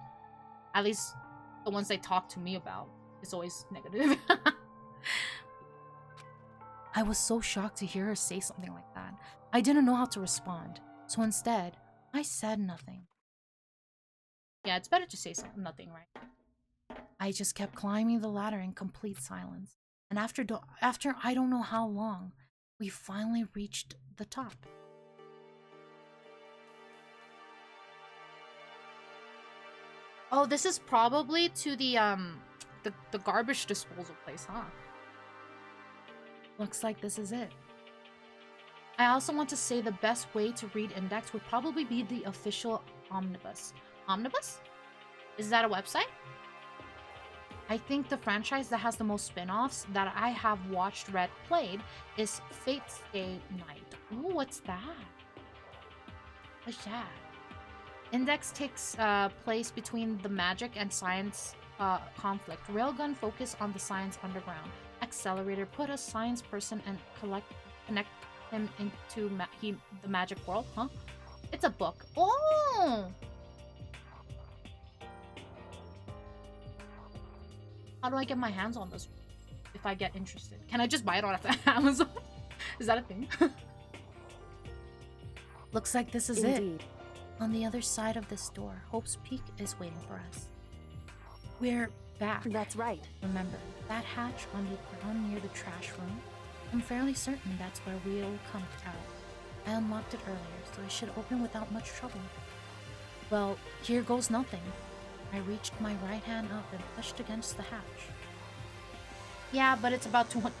At least the ones they talk to me about. It's always negative. I was so shocked to hear her say something like that. I didn't know how to respond. So instead, I said nothing. Yeah, it's better to say nothing, right? I just kept climbing the ladder in complete silence. And after I don't know how long, we finally reached the top. Oh, this is probably to the garbage disposal place, huh? Looks like this is it. I also want to say the best way to read Index would probably be the official Omnibus. Omnibus? Is that a website? I think the franchise that has the most spin-offs that I have watched, read, played is Fate Stay Night. Ooh, what's that? What's that? Index takes place between the magic and science conflict. Railgun focus on the science underground. Accelerator put a science person and connect him into the magic world. Huh? It's a book. Oh! How do I get my hands on this if I get interested? Can I just buy it on Amazon? Is that a thing? Looks like this is Indeed. it. On the other side of this door, Hope's Peak is waiting for us. We're back. That's right. Remember, that hatch on the ground near the trash room? I'm fairly certain that's where we'll come out. I unlocked it earlier, so it should open without much trouble. Well, here goes nothing. I reached my right hand up and pushed against the hatch. Yeah, but it's about 200...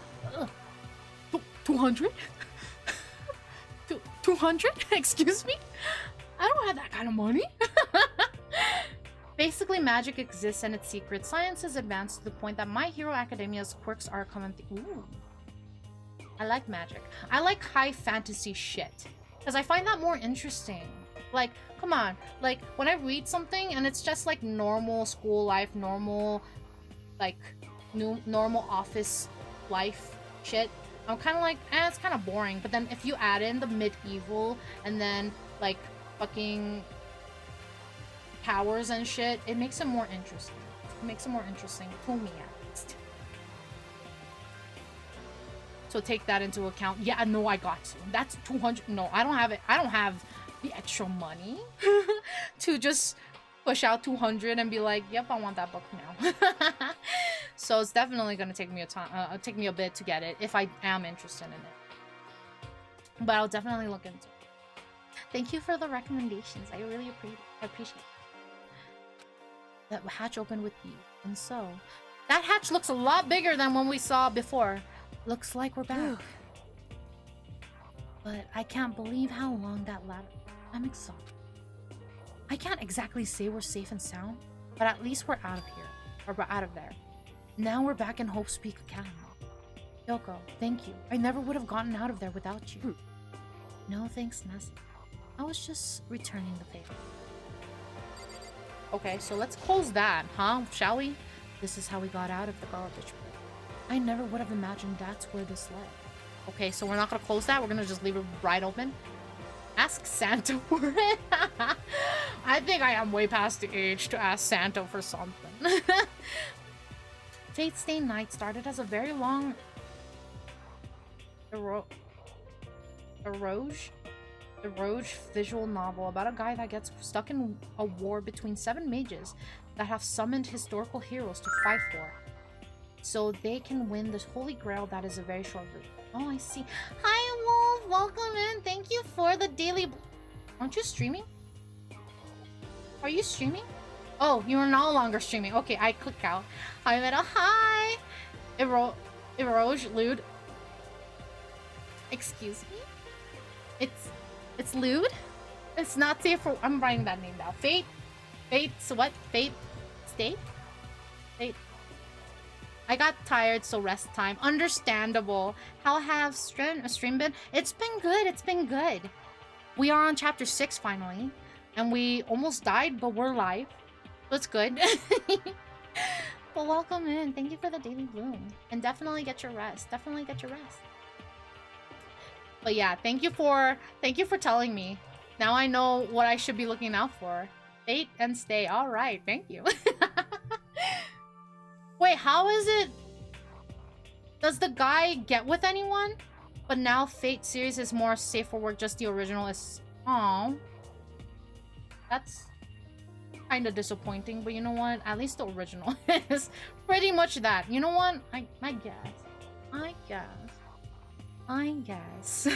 200? 200? Excuse me? I don't have that kind of money. Basically, magic exists and its secret. Science has advanced to the point that My Hero Academia's quirks are a common thing. Ooh. I like magic. I like high fantasy shit. Because I find that more interesting. Like, come on. Like, when I read something and it's just like normal school life, normal, like, normal office life shit, I'm kind of like, it's kind of boring. But then if you add in the medieval and then, like, fucking powers and shit, it makes it more interesting. It makes it more interesting to me, at least. So take that into account. Yeah, no, I got to. That's 200. No, I don't have it. I don't have the extra money to just push out 200 and be like, yep, I want that book now. So it's definitely gonna take me a time, take me a bit to get it if I am interested in it. but I'll definitely look into it. Thank you for the recommendations. I really appreciate it. That hatch opened with you. And so, that hatch looks a lot bigger than when we saw before. Looks like we're back. But I can't believe how long that ladder. I'm exhausted. I can't exactly say we're safe and sound, but at least we're out of here. Or we're out of there. Now we're back in Hope's Peak Academy. Yoko, thank you. I never would have gotten out of there without you. No thanks, Nessie. I was just returning the favor. Okay, so let's close that, huh? Shall we? This is how we got out of the garbage pit. I never would have imagined that's where this led. Okay, so we're not gonna close that. We're gonna just leave it right open. Ask Santa for it. I think I am way past the age to ask Santa for something. Fate Stay Night started as a very long Eroge visual novel about a guy that gets stuck in a war between 7 mages that have summoned historical heroes to fight for, so they can win this holy grail that is a very short route. Oh, I see. Hi, Wolf! Welcome in! Thank you for the daily... Aren't you streaming? Are you streaming? Oh, you are no longer streaming. Okay, I click out. Hi, Meadow. Hi! Eroge, lewd. Excuse me? It's lewd? It's not safe for... I'm writing that name down. Fate? So what? Fate? State? Fate. I got tired, so rest time. Understandable. How have stream been? It's been good. It's been good. We are on chapter 6 finally. And we almost died, but we're alive. That's good. But welcome in. Thank you for the daily bloom. And definitely get your rest. Definitely get your rest. But yeah, thank you for telling me. Now I know what I should be looking out for. Fate and stay. Alright, thank you. Wait, how is it? Does the guy get with anyone? But now Fate series is more safe for work, just the original is... Aww. That's kind of disappointing, but you know what? At least the original is pretty much that. You know what? I guess.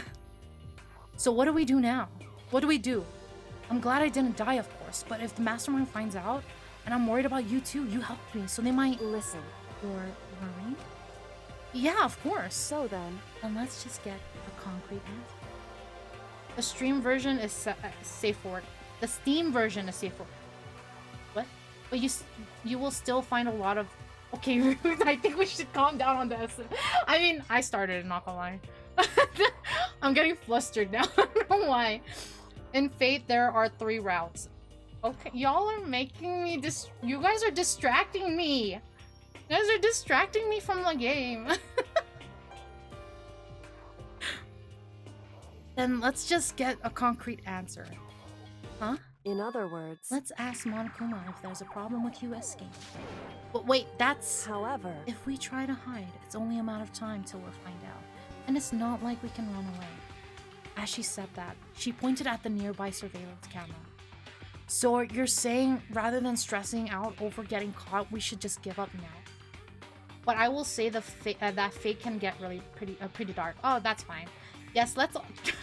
So what do we do now? What do we do? I'm glad I didn't die, of course, but if the mastermind finds out, and I'm worried about you too, you helped me, so they might... Listen. You're worried? Yeah, of course. So then let's just get a concrete answer. The stream version is safe for work. The Steam version is safe for work. What? But you will still find a lot of... Okay, I think we should calm down on this. I mean, I started, not gonna lie. I'm getting flustered now. I don't know why. In Fate, there are 3 routes. Okay, y'all are making me you guys are distracting me. You guys are distracting me from the game. Then let's just get a concrete answer. Huh? In other words, let's ask Monokuma if there's a problem with you escaping. But wait, that's... However, if we try to hide, it's only a matter of time till we'll find out. And it's not like we can run away. As she said that, she pointed at the nearby surveillance camera. So you're saying, rather than stressing out over getting caught, we should just give up now? But I will say that Fate can get really pretty dark. Oh, that's fine. Yes, let's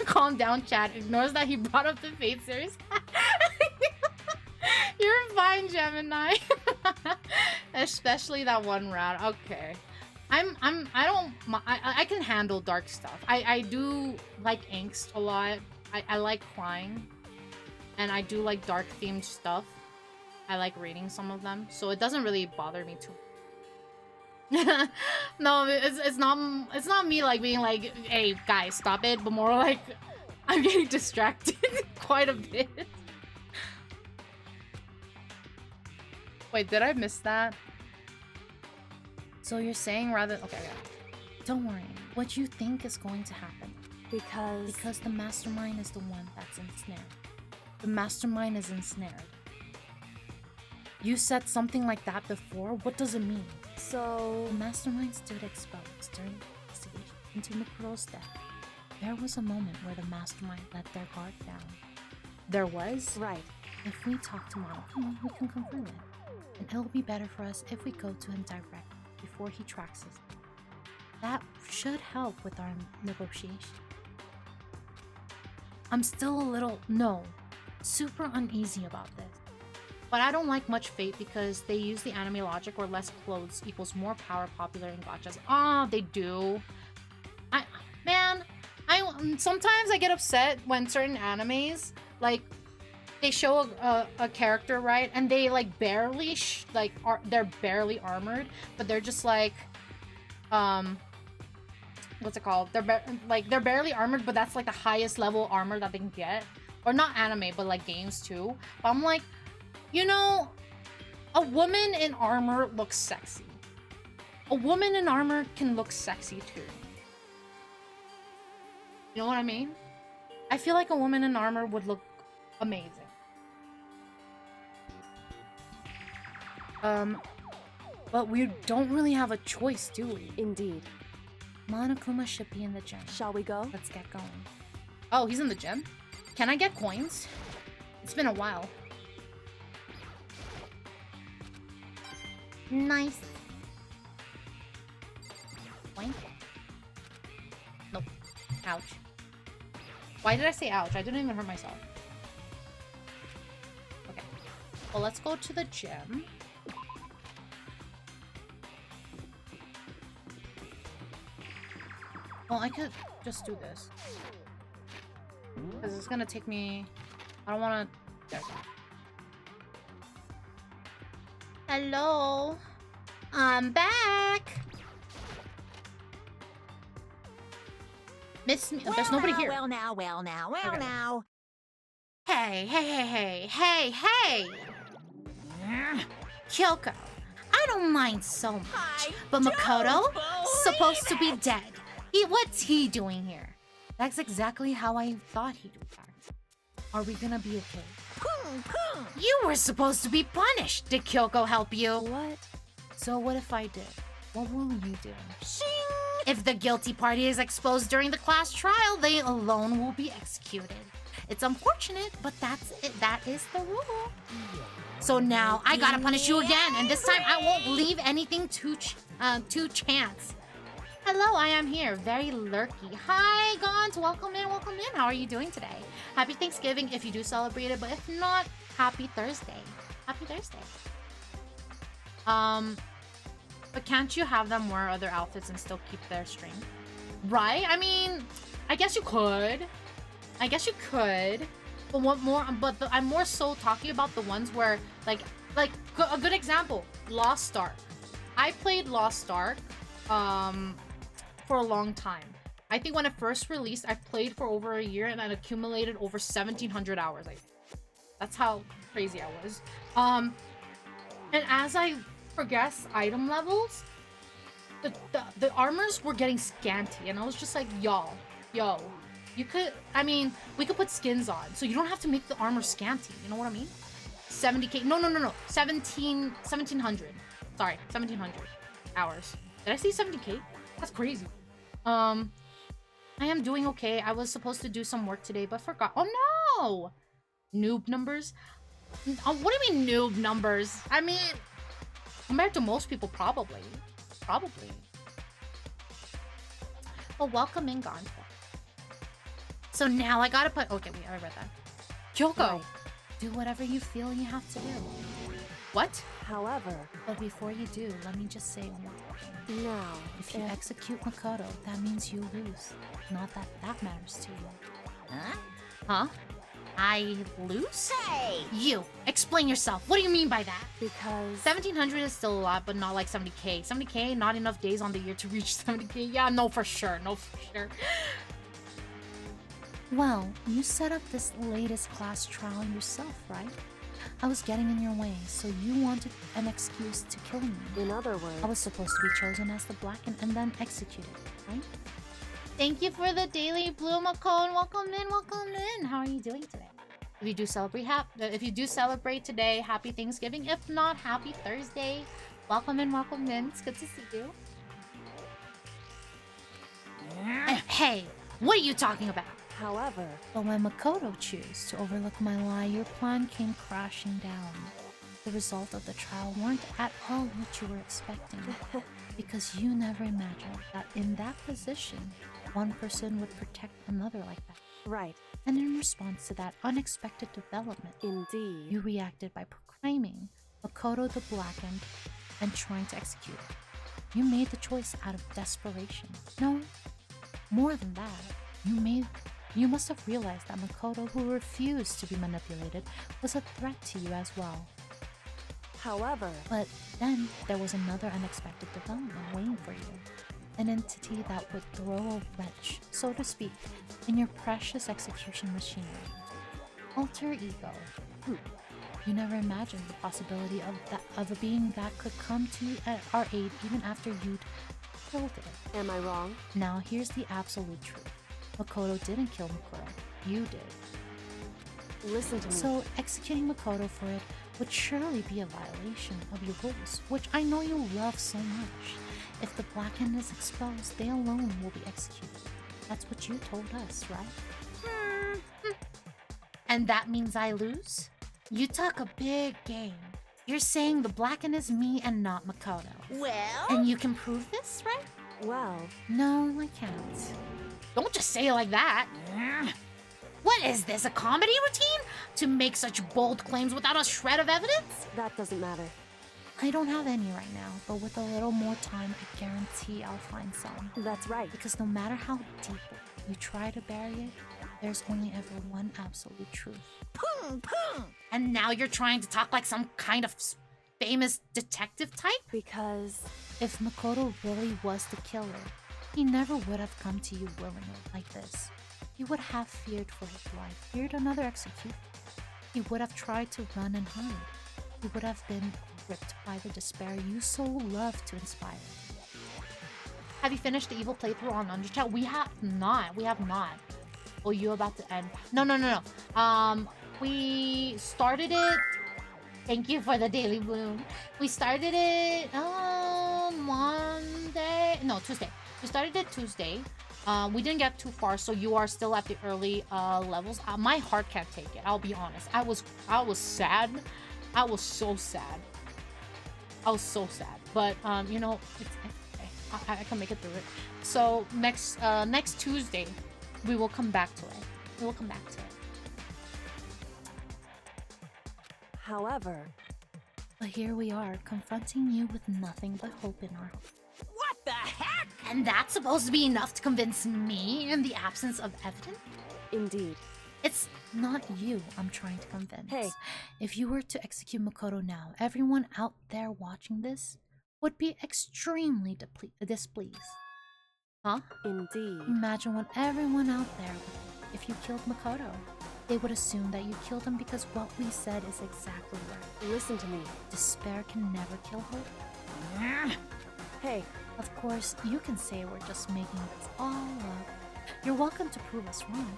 calm down, Chad. Ignores that he brought up the Fate series. You're fine, Gemini. Especially that one round. Okay. I can handle dark stuff. I do like angst a lot. I like crying. And I do like dark themed stuff. I like reading some of them. So it doesn't really bother me too. No, it's not me like being like, hey guys, stop it, but more like I'm getting distracted quite a bit. Wait, did I miss that? So you're saying rather... Okay, yeah. Don't worry. What you think is going to happen. Because the mastermind is the one that's ensnared. The mastermind is ensnared. You said something like that before? What does it mean? So... The mastermind stood exposed during the investigation into Mikuro's death. There was a moment where the mastermind let their guard down. There was? Right. If we talk to Monokuma, we can confirm it. And it'll be better for us if we go to him directly before he tracks us. That should help with our negotiation. I'm still a little, no, super uneasy about this. But I don't like much Fate because they use the anime logic where less clothes equals more power popular in gachas. Ah, they do. Sometimes I get upset when certain animes, like, they show a character, right? And they, like, barely, they're barely armored, but they're just, like, what's it called? They're barely armored, but that's, like, the highest level armor that they can get. Or not anime, but, like, games, too. But I'm like, you know, a woman in armor looks sexy. A woman in armor can look sexy, too. You know what I mean? I feel like a woman in armor would look amazing. But we don't really have a choice, do we? Indeed. Monokuma should be in the gym. Shall we go? Let's get going. Oh, he's in the gym? Can I get coins? It's been a while. Nice. Point. Nope. Ouch. Why did I say ouch? I didn't even hurt myself. Okay. Well, let's go to the gym. Well, I could just do this. Because it's gonna take me... I don't wanna... There we go. Hello? I'm back! Miss me... There's nobody here. Well now. Okay. Hey! Kyoko, I don't mind so much, but Makoto, supposed to be dead. What's he doing here? That's exactly how I thought he'd react. Are we gonna be okay? You were supposed to be punished. Did Kyoko help you? What? So what if I did? What will you do? If the guilty party is exposed during the class trial, they alone will be executed. It's unfortunate, but that's it. That is the rule. So now I gotta punish you again, and this time I won't leave anything to chance. Hello, I am here. Very lurky. Hi, Gaunt. Welcome in. How are you doing today? Happy Thanksgiving if you do celebrate it, but if not, happy Thursday. Happy Thursday. But can't you have them wear other outfits and still keep their strength? Right? I mean, I guess you could. But what more? I'm more so talking about the ones where, like a good example, Lost Ark. I played Lost Ark, for a long time. I think when it first released, I played for over a year and I accumulated over 1,700 hours. That's how crazy I was. And as I progressed item levels, the armors were getting scanty, and I was just like, yo, you could, I mean, we could put skins on, so you don't have to make the armor scanty. You know what I mean? 70k. No. 1,700. Sorry, 1,700 hours. Did I say 70k? That's crazy. I am doing okay. I was supposed to do some work today, but forgot. Oh no! Noob numbers? What do you mean noob numbers? I mean, compared to most people, probably. Well, welcome in, Gonfo. So now I gotta put... Okay, wait, I read that. Kyoko! Right. Do whatever you feel you have to do. What? However... But before you do, let me just say one thing. Now... If you execute Makoto, that means you lose. Not that that matters to you. Huh? I lose? Hey! You! Explain yourself. What do you mean by that? Because... 1,700 is still a lot, but not like 70k. 70k, not enough days on the year to reach 70k. Yeah, no, for sure. Well, you set up this latest class trial yourself, right? I was getting in your way, so you wanted an excuse to kill me. In other words... I was supposed to be chosen as the Blackened and then executed, right? Thank you for the daily blue Macone. Welcome in. How are you doing today? If you do celebrate today, happy Thanksgiving. If not, happy Thursday. Welcome in. It's good to see you. Hey, what are you talking about? However... But when Makoto chose to overlook my lie, your plan came crashing down. The result of the trial weren't at all what you were expecting. Because you never imagined that in that position, one person would protect another like that. Right. And in response to that unexpected development, Indeed. you reacted by proclaiming Makoto the Blackened and trying to execute it. You made the choice out of desperation. No, more than that. You must have realized that Makoto, who refused to be manipulated, was a threat to you as well. However, But then there was another unexpected development waiting for you. An entity that would throw a wrench, so to speak, in your precious execution machinery. Alter ego. You never imagined the possibility of a being that could come to our aid even after you'd killed it. am I wrong? Now here's the absolute truth. Makoto didn't kill Mukuro. You did. Listen to me. So executing Makoto for it would surely be a violation of your rules, which I know you love so much. If the Blackened is exposed, they alone will be executed. That's what you told us, right? And that means I lose? You talk a big game. You're saying the Blackened is me and not Makoto. Well, And you can prove this, right? Well, No, I can't. Don't just say it like that. What is this, a comedy routine? To make such bold claims without a shred of evidence? that doesn't matter. I don't have any right now, but with a little more time, I guarantee I'll find some. That's right. Because no matter how deep you try to bury it, there's only ever one absolute truth. pung, pung. And now you're trying to talk like some kind of famous detective type? Because If Makoto really was the killer, he never would have come to you willingly like this. He would have feared for his life, feared another execution. He would have tried to run and hide. He would have been gripped by the despair you so love to inspire. Have you finished the evil playthrough on Undertale? We have not. We have not. Oh, you about to end? No. We started it. Thank you for the daily bloom. We started it Monday. No, Tuesday. We started it Tuesday. We didn't get too far, so you are still at the early levels. My heart can't take it. I'll be honest. I was sad. I was so sad. I was so sad. But you know, it's okay. I can make it through it. So next Tuesday, we will come back to it. We will come back to it. however, But here we are, confronting you with nothing but hope in our heart. What the heck? And that's supposed to be enough to convince me in the absence of evidence? indeed. It's not you I'm trying to convince. Hey. If you were to execute Makoto now, everyone out there watching this would be extremely displeased. Huh? Indeed. Imagine what everyone out there would think if you killed Makoto. They would assume that you killed him because what we said is exactly right. Listen to me. Despair can never kill hope. Hey, Of course, you can say we're just making this all up. You're welcome to prove us wrong.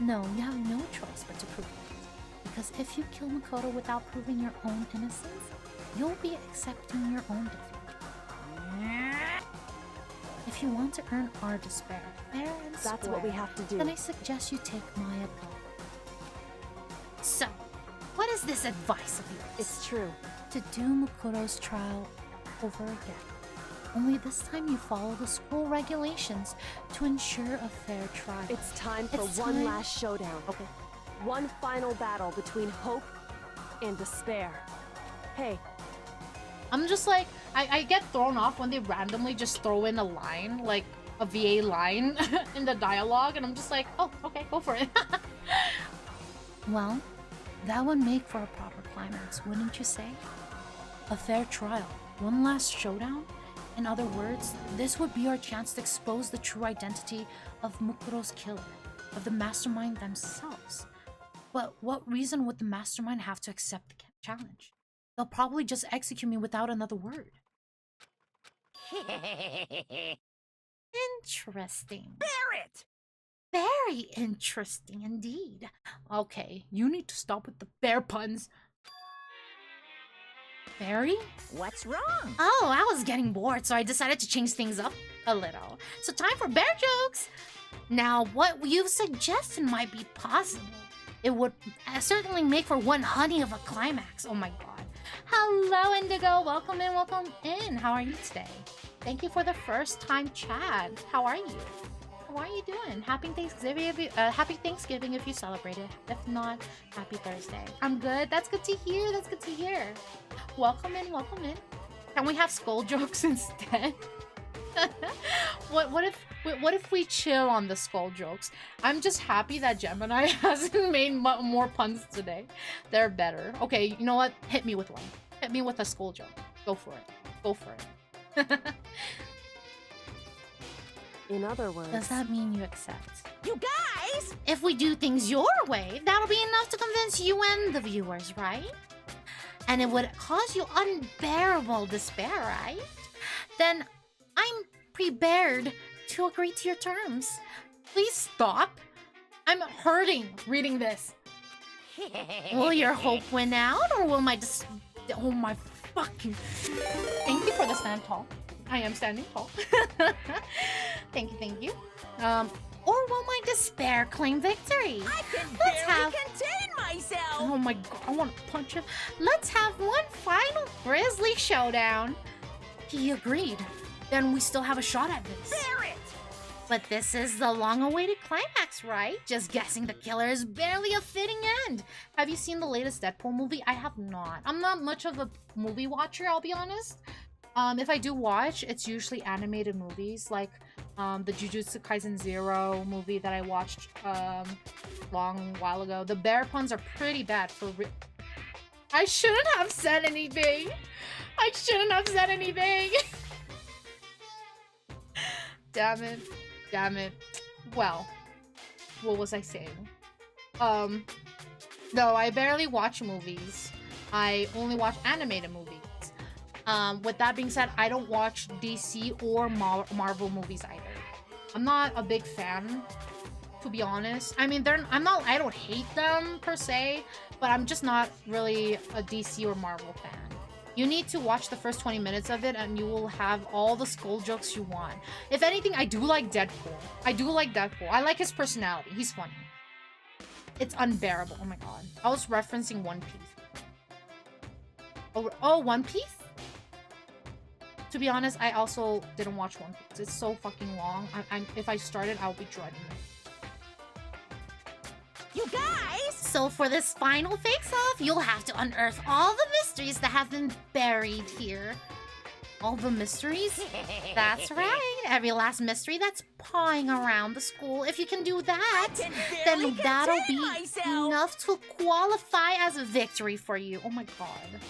No, you have no choice but to prove it. Because if you kill Makoto without proving your own innocence, you'll be accepting your own defeat. If you want to earn our despair, fair and that's what we have to do. then I suggest you take my advice. So, what is this advice of yours? It's true. To do Makoto's trial over again. Only this time you follow the school regulations to ensure a fair trial. It's time for It's one time- last showdown. Okay. One final battle between hope and despair. Hey, I'm just like, I get thrown off when they randomly just throw in a line, like a VA line in the dialogue, and I'm just like, oh, okay, go for it. Well, that would make for a proper climax, wouldn't you say? A fair trial, one last showdown? In other words, this would be our chance to expose the true identity of Mukuro's killer, of the mastermind themselves. But what reason would the mastermind have to accept the challenge? They'll probably just execute me without another word. Interesting. Barrett! Very interesting indeed. Okay, you need to stop with the bear puns. Barry? What's wrong? Oh, I was getting bored, so I decided to change things up a little. So time for bear jokes! Now, what you've suggested might be possible. It would certainly make for one honey of a climax. Oh my god. Hello, Indigo. Welcome in, welcome in. How are you today? Thank you for the first time chat. How are you? Why are you doing? Happy Thanksgiving if you celebrate it. If not, happy Thursday. I'm good. That's good to hear. That's good to hear. Welcome in, welcome in. Can we have skull jokes instead? What if we chill on the skull jokes? I'm just happy that Gemini hasn't made more puns today. They're better. Okay, you know what? Hit me with one. Hit me with a skull joke. Go for it. Go for it. In other words... Does that mean you accept? You guys! If we do things your way, that'll be enough to convince you and the viewers, right? And it would cause you unbearable despair, right? Then I'm prepared to agree to your terms. Please stop. I'm hurting reading this. Will your hope win out, or will my oh my fucking... Thank you for the stand tall. I am standing tall. Thank you. Or will my despair claim victory? I can barely contain myself! Oh my god, I want to punch him. Let's have one final grisly showdown. He agreed. Then we still have a shot at this. Bear it! But this is the long-awaited climax, right? Just guessing the killer is barely a fitting end. Have you seen the latest Deadpool movie? I have not. I'm not much of a movie watcher, I'll be honest. If I do watch, it's usually animated movies, like the Jujutsu Kaisen 0 movie that I watched long while ago. The bear puns are pretty bad for real. I shouldn't have said anything. I shouldn't have said anything. Damn it. Damn it. Well, what was I saying? No, I barely watch movies. I only watch animated movies. With that being said, I don't watch DC or Marvel movies either. I'm not a big fan, to be honest. I mean, I don't hate them per se, but I'm just not really a DC or Marvel fan. You need to watch the first 20 minutes of it and you will have all the skull jokes you want. If anything, I do like Deadpool. I like his personality. He's funny. It's unbearable. Oh my god. I was referencing One Piece. Oh, One Piece? To be honest, I also didn't watch One Piece. It's so fucking long. If I started, I'll be dreading it. You guys! So for this final face-off, you'll have to unearth all the mysteries that have been buried here. All the mysteries? That's right. Every last mystery that's pawing around the school. If you can do that, then that'll be enough to qualify as a victory for you. Oh my god.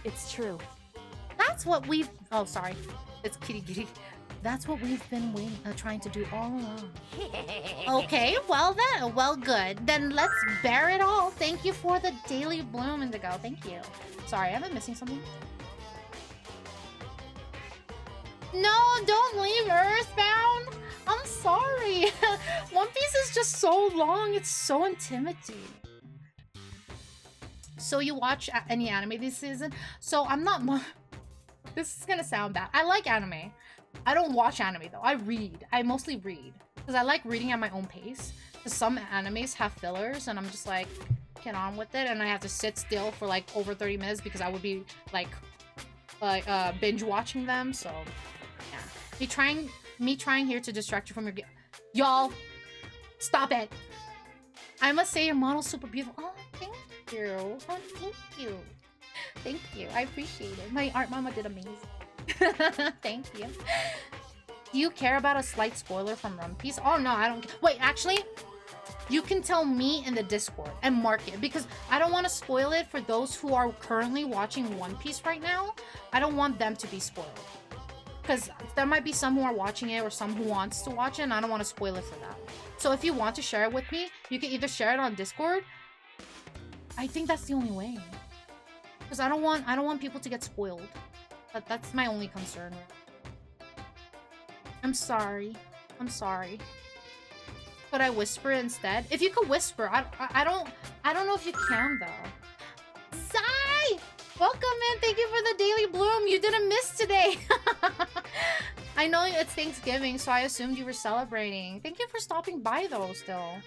It's true. That's what we've... Oh, sorry. It's Kitty Kitty. That's what we've been trying to do all along. Okay, well then, well good. Then let's bear it all. Thank you for the Daily Bloom, Indigo. Thank you. Sorry, am I missing something? No, don't leave Earthbound. I'm sorry. One Piece is just so long. It's so intimidating. So you watch any anime this season? So I'm not... This is gonna sound bad. I like anime. I don't watch anime though. I read. I mostly read. Because I like reading at my own pace. Because some animes have fillers and I'm just like, get on with it. And I have to sit still for like over 30 minutes because I would be like binge watching them. So yeah. Me trying here to distract you from your y'all, stop it. I must say your model's super beautiful. Oh, thank you. Oh, thank you. Thank you. I appreciate it. My art mama did amazing. Thank you. Do you care about a slight spoiler from One Piece? Oh no, I don't. Wait, actually, you can tell me in the Discord and mark it because I don't want to spoil it for those who are currently watching One Piece right now. I don't want them to be spoiled because there might be some who are watching it or some who wants to watch it and I don't want to spoil it for them. So if you want to share it with me, you can either share it on Discord. I think that's the only way. Because I don't want people to get spoiled. That's my only concern. I'm sorry. I'm sorry. Could I whisper instead? If you could whisper, I don't know if you can though. Sai! Welcome in. Thank you for the Daily Bloom. You didn't miss today. I know it's Thanksgiving, so I assumed you were celebrating. Thank you for stopping by though still.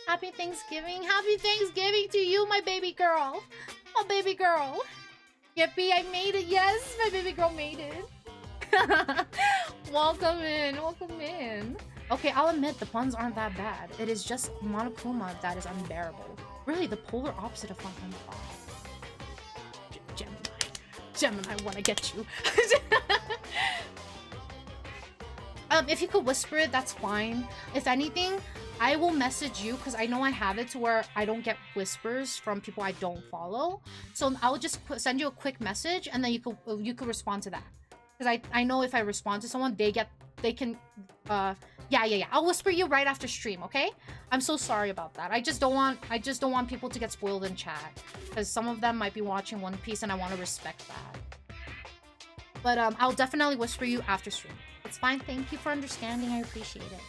Happy Thanksgiving. Happy Thanksgiving to you, my baby girl. Oh, baby girl. Yippee, I made it. Yes, my baby girl made it. Welcome in, welcome in. Okay, I'll admit the puns aren't that bad. It is just Monokuma that is unbearable. Really, the polar opposite of fun. Gemini, I wanna get you. If you could whisper it, that's fine. If anything, I will message you because I know I have it to where I don't get whispers from people I don't follow. So I'll just send you a quick message and then you could respond to that. Because I know if I respond to someone, they can yeah. I'll whisper you right after stream, okay? I'm so sorry about that. I just don't want people to get spoiled in chat. Because some of them might be watching One Piece and I want to respect that. But I'll definitely whisper you after stream. It's fine. Thank you for understanding. I appreciate it.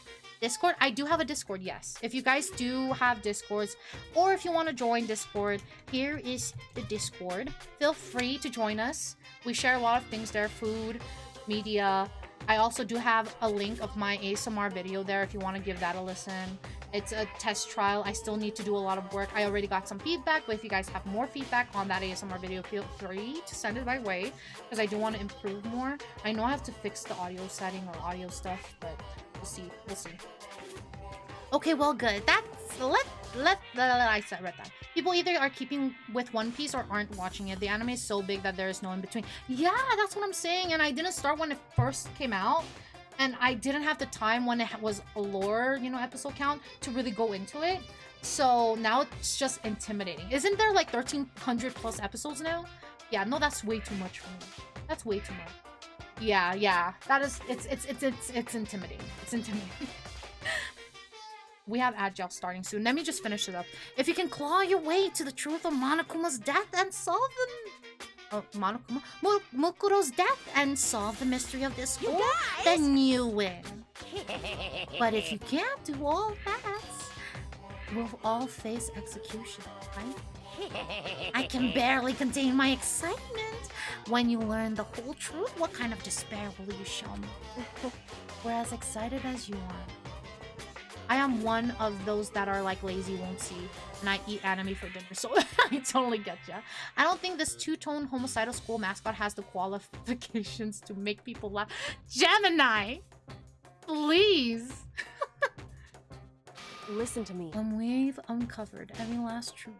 Discord? I do have a Discord, yes. If you guys do have Discords, or if you want to join Discord, here is the Discord. Feel free to join us. We share a lot of things there. Food, media. I also do have a link of my ASMR video there if you want to give that a listen. It's a test trial. I still need to do a lot of work. I already got some feedback, but if you guys have more feedback on that ASMR video, feel free to send it my way because I do want to improve more. I know I have to fix the audio setting or audio stuff, but we'll see. Okay, well, good. That's I said read that. People either are keeping with One Piece or aren't watching it. The anime is so big that there is no in between. Yeah, that's what I'm saying. And I didn't start when it first came out. And I didn't have the time when it was a lore, episode count to really go into it. So now it's just intimidating. Isn't there like 1,300 plus episodes now? Yeah, no, that's way too much for me. That's way too much. Yeah. That is, it's intimidating. It's intimidating. We have Agile starting soon. Let me just finish it up. If you can claw your way to the truth of Monokuma's death and solve Mukuro's death and solve the mystery of this school, then you win. But if you can't do all that, we'll all face execution, right? I can barely contain my excitement. When you learn the whole truth, what kind of despair will you show me? We're as excited as you are. I am one of those that are like lazy won't see, and I eat anime for dinner, so I totally get ya. I don't think this two-tone homicidal school mascot has the qualifications to make people laugh. Gemini! Please! Listen to me. When we've uncovered every last truth,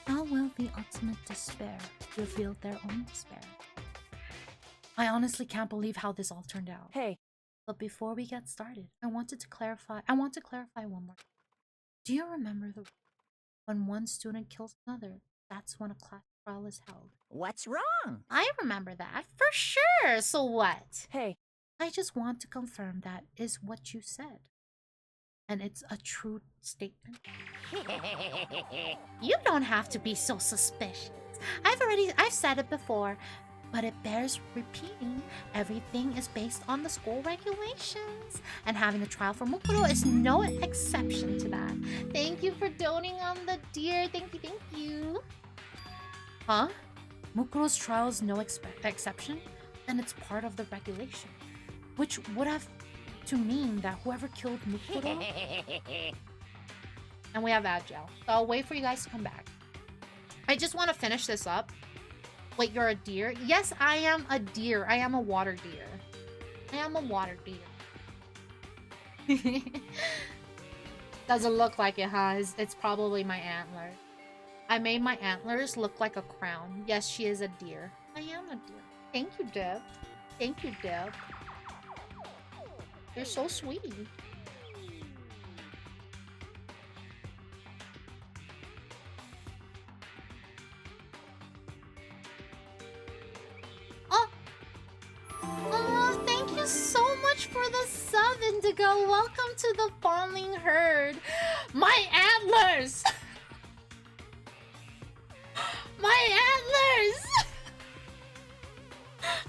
how will the ultimate despair reveal their own despair? I honestly can't believe how this all turned out. Hey. But before we get started, I want to clarify one more. Do you remember when one student kills another, that's when a class trial is held? What's wrong? I remember that, for sure. So what? Hey. I just want to confirm that is what you said. And it's a true statement. You don't have to be so suspicious. I've said it before. But it bears repeating. Everything is based on the school regulations. And having a trial for Mukuro is no exception to that. Thank you for doting on the deer. Thank you. Huh? Mukuro's trial is no exception? Then it's part of the regulation. Which would have to mean that whoever killed Mukuro... And we have Agile. So I'll wait for you guys to come back. I just want to finish this up. Wait, you're a deer? Yes, I am a deer. I am a water deer. Doesn't look like it, huh? It's probably my antler. I made my antlers look like a crown. Yes, she is a deer. I am a deer. Thank you, Deb. You're so sweet. Oh, thank you so much for the sub, Indigo. Welcome to the falling herd. My antlers! My antlers!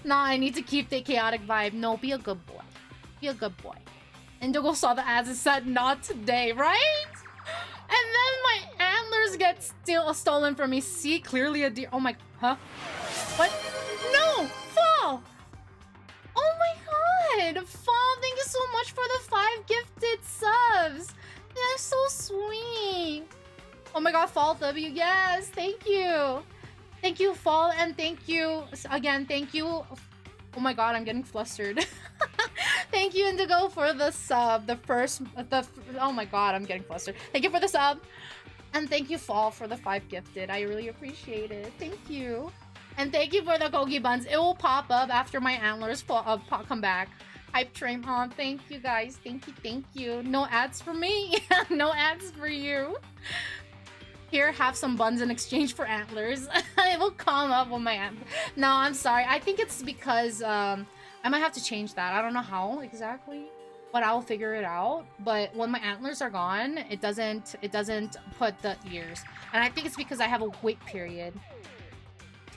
Nah, I need to keep the chaotic vibe. No, be a good boy. Be a good boy. Indigo saw the ads and said, not today, right? And then my antlers get stolen from me. See, clearly a deer. Oh my... Huh? What? No! Fall! Oh my god! Fall, thank you so much for the 5 gifted subs! They're so sweet! Oh my god, Fall W, yes! Thank you! Thank you, Fall, and thank you... Again, thank you... Oh my god, I'm getting flustered. Thank you, Indigo, for the sub. Oh my god, I'm getting flustered. Thank you for the sub. And thank you, Fall, for the 5 gifted. I really appreciate it. Thank you. And thank you for the Kogi Buns. It will pop up after my antlers come back. Hype train. Oh, thank you, guys. Thank you, thank you. No ads for me. No ads for you. Here, have some buns in exchange for antlers. It will come up with my antlers. No, I'm sorry. I think it's because I might have to change that. I don't know how exactly, but I'll figure it out. But when my antlers are gone, it doesn't put the ears. And I think it's because I have a wait period.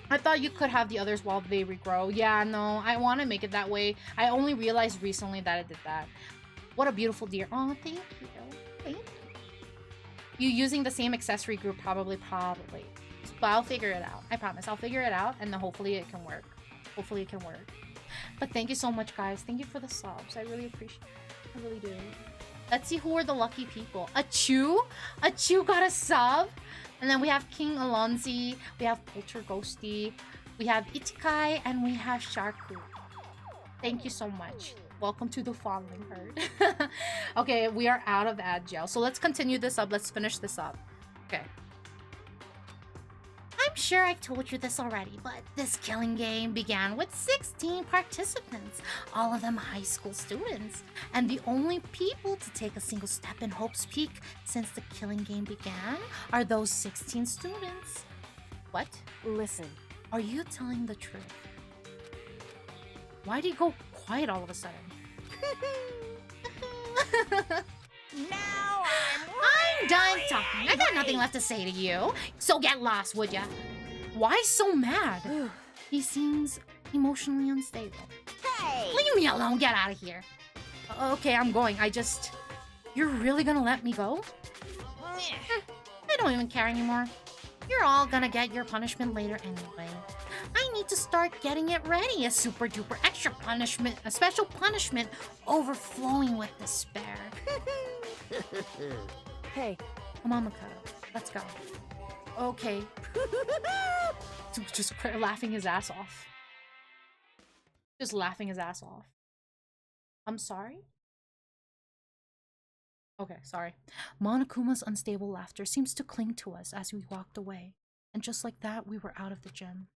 I thought you could have the others while they regrow. Yeah, no, I want to make it that way. I only realized recently that it did that. What a beautiful deer. Oh, thank you. Thank you. You using the same accessory group, probably. But I'll figure it out. I promise. I'll figure it out, and then hopefully it can work. Hopefully it can work. But thank you so much, guys. Thank you for the subs. I really appreciate it. I really do. Let's see who are the lucky people. Achu? Achu got a sub. And then we have King Alonzi, we have Culture Ghosty, we have Ichikai, and we have Sharku. Thank you so much. Welcome to the following herd. Okay, we are out of ad gel. So let's continue this up. Let's finish this up. Okay. I'm sure I told you this already, but this killing game began with 16 participants, all of them high school students. And the only people to take a single step in Hope's Peak since the killing game began are those 16 students. What? Listen. Are you telling the truth? Why did you go quiet all of a sudden? Now I'm done talking. I got nothing left to say to you. So get lost, would ya? Why so mad? He seems emotionally unstable. Hey! Leave me alone. Get out of here. Okay, I'm going. You're really gonna let me go? I don't even care anymore. You're all gonna get your punishment later anyway. I need to start getting it ready. A super duper extra punishment, a special punishment overflowing with despair. Hey. Come on, Makoto. Let's go. Okay. Just laughing his ass off. Just laughing his ass off. I'm sorry? Okay, sorry. Monokuma's unstable laughter seems to cling to us as we walked away. And just like that, we were out of the gym.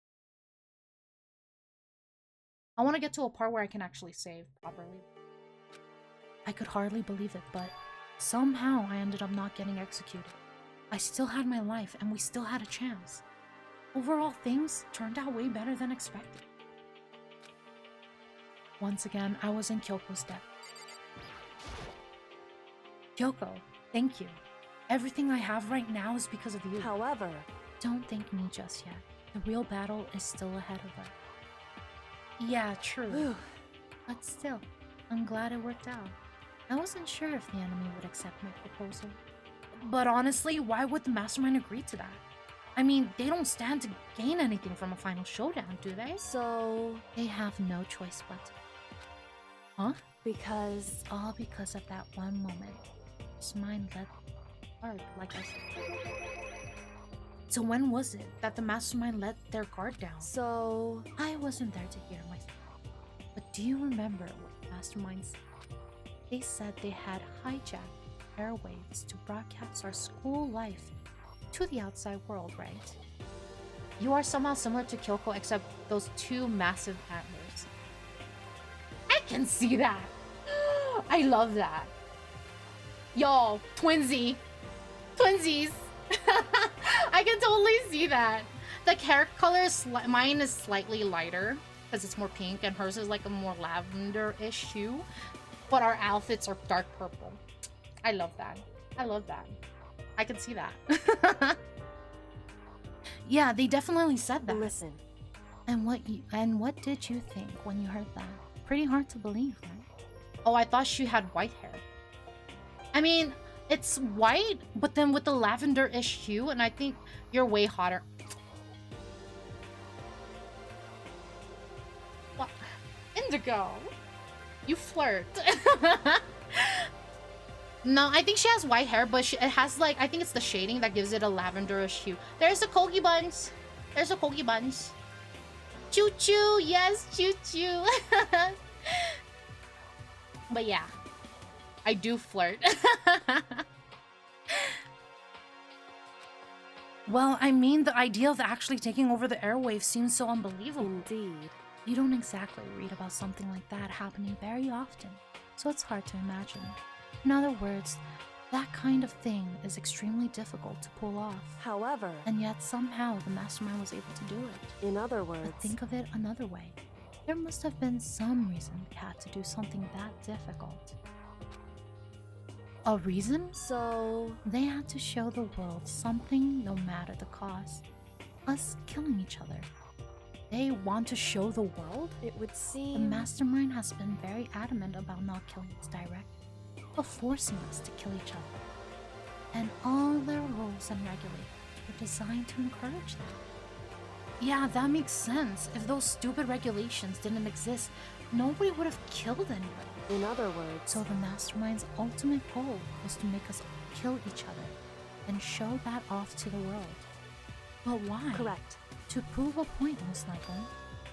I want to get to a part where I can actually save properly. I could hardly believe it, but somehow I ended up not getting executed. I still had my life, and we still had a chance. Overall, things turned out way better than expected. Once again, I was in Kyoko's debt. Kyoko, thank you. Everything I have right now is because of you. However, don't thank me just yet. The real battle is still ahead of us. Yeah, true. But still, I'm glad it worked out. I wasn't sure if the enemy would accept my proposal. But honestly, why would the mastermind agree to that? I mean, they don't stand to gain anything from a final showdown, do they? So... They have no choice but to. Huh? Because... All because of that one moment. His mind led hard, like I said. So when was it that the mastermind let their guard down? So... I wasn't there to hear myself. But do you remember what the mastermind said? They said they had hijacked airwaves to broadcast our school life to the outside world, right? You are somehow similar to Kyoko, except those two massive antlers. I can see that! I love that. Yo, twinsy. Twinsies. I can totally see that. The hair color mine is slightly lighter because it's more pink, and hers is like a more lavender-ish hue. But our outfits are dark purple. I love that. I love that. I can see that. Yeah, they definitely said that. Listen. And what did you think when you heard that? Pretty hard to believe, right? Oh, I thought she had white hair. I mean, it's white, but then with the lavender-ish hue, and I think you're way hotter. What? Indigo, you flirt. No, I think she has white hair, but it has like, I think it's the shading that gives it a lavender-ish hue. There's the Kogi buns. There's the Kogi buns. Choo-choo, yes, choo-choo. But yeah, I do flirt. Well, I mean, the idea of actually taking over the airwaves seems so unbelievable. Indeed. You don't exactly read about something like that happening very often, so it's hard to imagine. In other words, that kind of thing is extremely difficult to pull off. However, And yet somehow the mastermind was able to do it. in other words, But think of it another way. There must have been some reason they had to do something that difficult. A reason? so They had to show the world something no matter the cost. Us killing each other. They want to show the world? it would The seem mastermind has been very adamant about not killing us directly, but forcing us to kill each other. And all their rules and regulations were designed to encourage that. Yeah, that makes sense. If those stupid regulations didn't exist, nobody would have killed anybody. in other words, So the mastermind's ultimate goal was to make us kill each other and show that off to the world. But why? correct. To prove a point, most likely.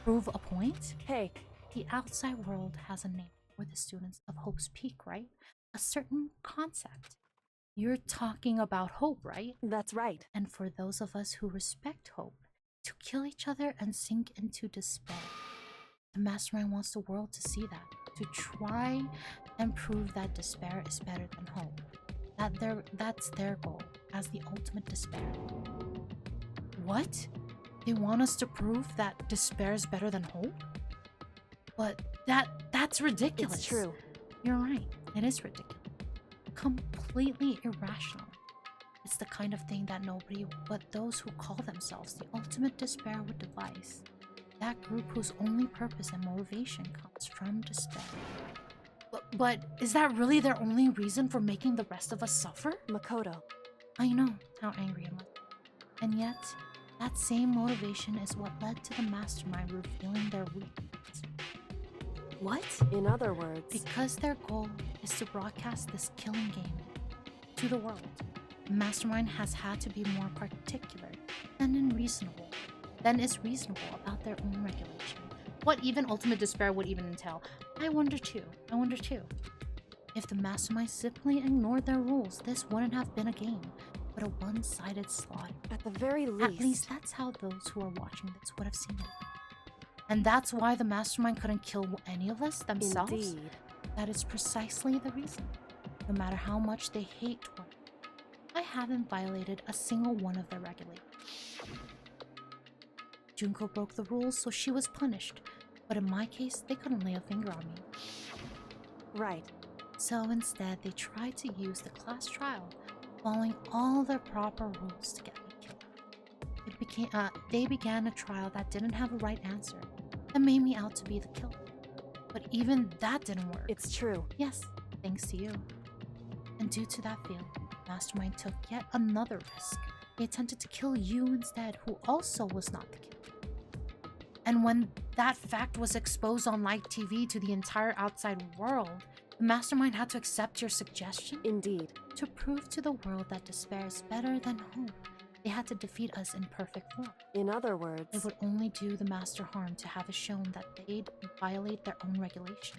Prove a point? Hey, The outside world has a name for the students of Hope's Peak, right? A certain concept. You're talking about hope, right? that's right. And for those of us who respect hope, to kill each other and sink into despair. The mastermind wants the world to see that, to try and prove that despair is better than hope. That's their goal as the ultimate despair. What? They want us to prove that despair is better than hope? But that's ridiculous. It's true. You're right. It is ridiculous. Completely irrational. It's the kind of thing that nobody but those who call themselves the ultimate despair would devise. That group whose only purpose and motivation comes from despair. But is that really their only reason for making the rest of us suffer? Makoto, I know how angry I must be. And yet, that same motivation is what led to the mastermind revealing their weakness. What? in other words, Because their goal is to broadcast this killing game to the world, the mastermind has had to be more particular than is reasonable about their own regulation. What even ultimate despair would even entail? I wonder too. If the mastermind simply ignored their rules, this wouldn't have been a game, but a one-sided slaughter. at the very At least that's how those who are watching this would have seen it. And that's why the mastermind couldn't kill any of us themselves? indeed. That is precisely the reason. No matter how much they hate one, I haven't violated a single one of their regulations. Junko broke the rules, so she was punished. But in my case, they couldn't lay a finger on me. Right. So instead, they tried to use the class trial, following all their proper rules to get me killed. They began a trial that didn't have a right answer, that made me out to be the killer. But even that didn't work. It's true. Yes, thanks to you. And due to that feeling, Mastermind took yet another risk. They attempted to kill you instead, who also was not the killer. And when that fact was exposed on live TV to the entire outside world, the Mastermind had to accept your suggestion? Indeed. To prove to the world that despair is better than hope, they had to defeat us in perfect form. In other words, It would only do the Master harm to have it shown that they'd violate their own regulation.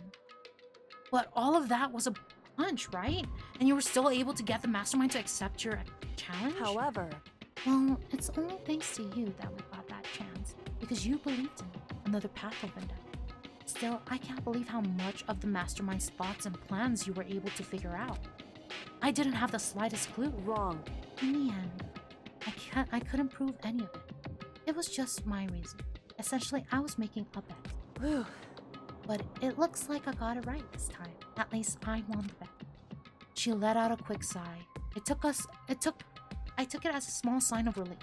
But all of that was a punch, right? And you were still able to get the Mastermind to accept your challenge? however, Well, it's only thanks to you that we got that chance, because you believed in another path opened up. Still, I can't believe how much of the Mastermind's thoughts and plans you were able to figure out. I didn't have the slightest clue. wrong. In the end, I couldn't prove any of it. It was just my reason. Essentially, I was making a bet. Whew. But it looks like I got it right this time. At least I won the bet. She let out a quick sigh. I took it as a small sign of relief.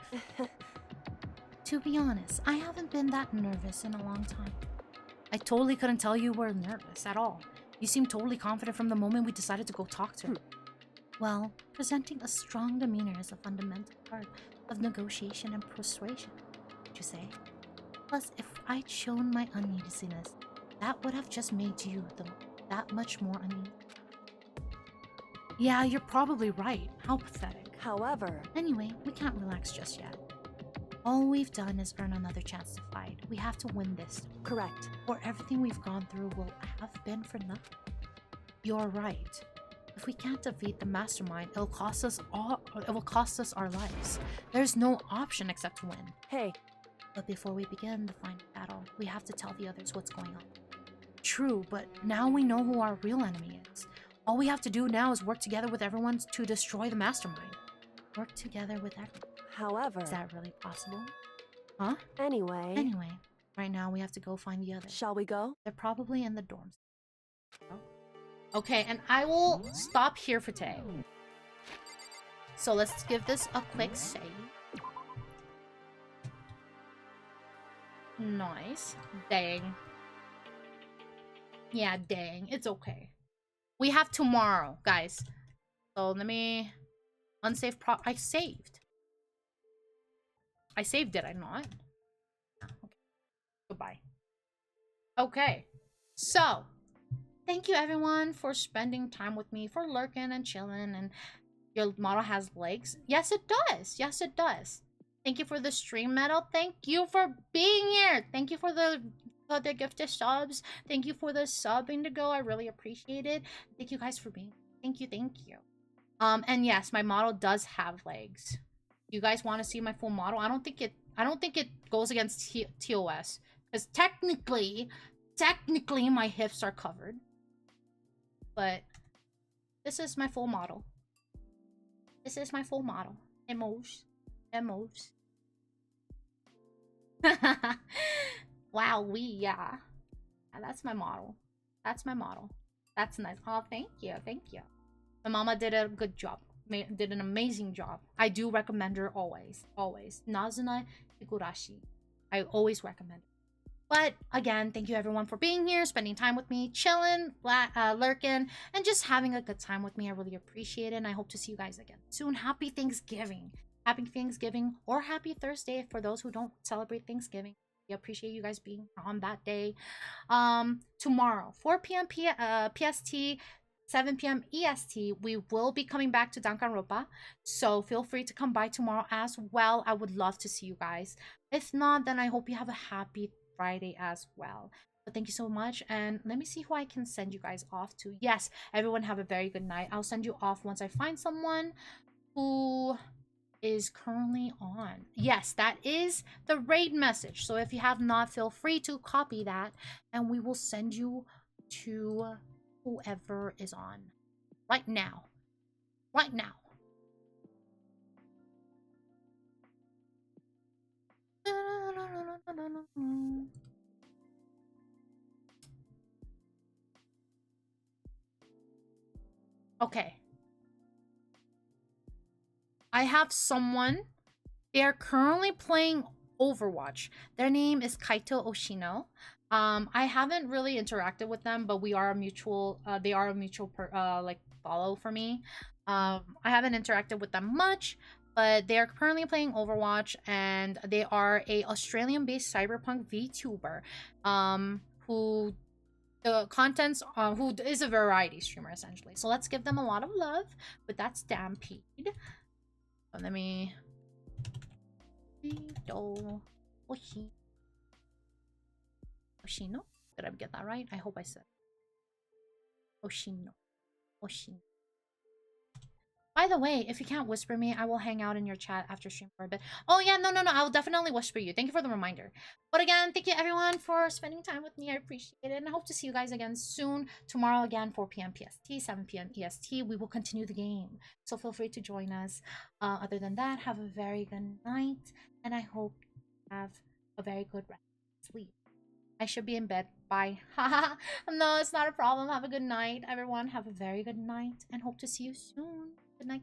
To be honest, I haven't been that nervous in a long time. I totally couldn't tell you were nervous at all. You seemed totally confident from the moment we decided to go talk to her. Well, presenting a strong demeanor is a fundamental part of negotiation and persuasion, would you say? Plus, if I'd shown my uneasiness, that would have just made you that much more uneasy. Yeah, you're probably right. How pathetic. However, Anyway, we can't relax just yet. All we've done is earn another chance to fight. We have to win this, correct. or everything we've gone through will have been for nothing. You're right. If we can't defeat the mastermind, it'll cost us our lives. There's no option except to win. Hey, But before we begin the final battle, we have to tell the others what's going on. True, but now we know who our real enemy is. All we have to do now is work together with everyone to destroy the mastermind. Work together with everyone. however... Is that really possible? Huh? Anyway... Anyway, right now we have to go find the others. Shall we go? They're probably in the dorms. Okay, and I will stop here for today. So let's give this a quick save. Nice. Dang. Yeah, dang. It's okay. We have tomorrow, guys. So let me... Unsave I saved. I saved, did I not? Oh, okay. Goodbye. Okay. So, thank you everyone for spending time with me, for lurking and chilling, and your model has legs. Yes, it does. Yes, it does. Thank you for the stream, Meadow. Thank you for being here. Thank you for the gifted subs. Thank you for the sub Indigo. I really appreciate it. Thank you guys for being. Thank you. And yes, my model does have legs. You guys want to see my full model? I don't think it goes against TOS, because technically my hips are covered. But this is my full model. This is my full model. Emos. Wow, yeah. That's my model. That's nice. Oh, thank you. My mama did a good job. Did an amazing job. I do recommend her always. Nazuna Higurashi. I always recommend her. But again, thank you everyone for being here, spending time with me, chilling, lurking, and just having a good time with me. I really appreciate it, and I hope to see you guys again soon. Happy Thanksgiving. Happy Thanksgiving or Happy Thursday for those who don't celebrate Thanksgiving. We appreciate you guys being on that day. Tomorrow, 4 p.m. PST, 7 p.m. EST, we will be coming back to Danganronpa. So feel free to come by tomorrow as well. I would love to see you guys. If not, then I hope you have a happy Friday as well. But thank you so much, and let me see who I can send you guys off to. Yes, everyone have a very good night. I'll send you off once I find someone who is currently on. Yes, that is the raid message. So if you have not, feel free to copy that, and we will send you to whoever is on right now. Okay. I have someone. They are currently playing Overwatch. Their name is Kaito Oshino. I haven't really interacted with them, but we are a mutual. They are a mutual like follow for me. I haven't interacted with them much, but they are currently playing Overwatch, and they are a Australian-based cyberpunk VTuber. Who the contents who is a variety streamer essentially. So let's give them a lot of love with that Stampede. Let me Oshino. Did I get that right? I hope I said Oshino. By the way, if you can't whisper me, I will hang out in your chat after stream for a bit. Oh yeah, no, I will definitely whisper you. Thank you for the reminder. But again, thank you everyone for spending time with me. I appreciate it, and I hope to see you guys again soon. Tomorrow again, 4 p.m. PST, 7 p.m. EST. We will continue the game, so feel free to join us. Other than that, have a very good night, and I hope you have a very good rest of sleep. I should be in bed. Bye. Haha. No, it's not a problem. Have a good night, everyone. Have a very good night, and hope to see you soon. Good night.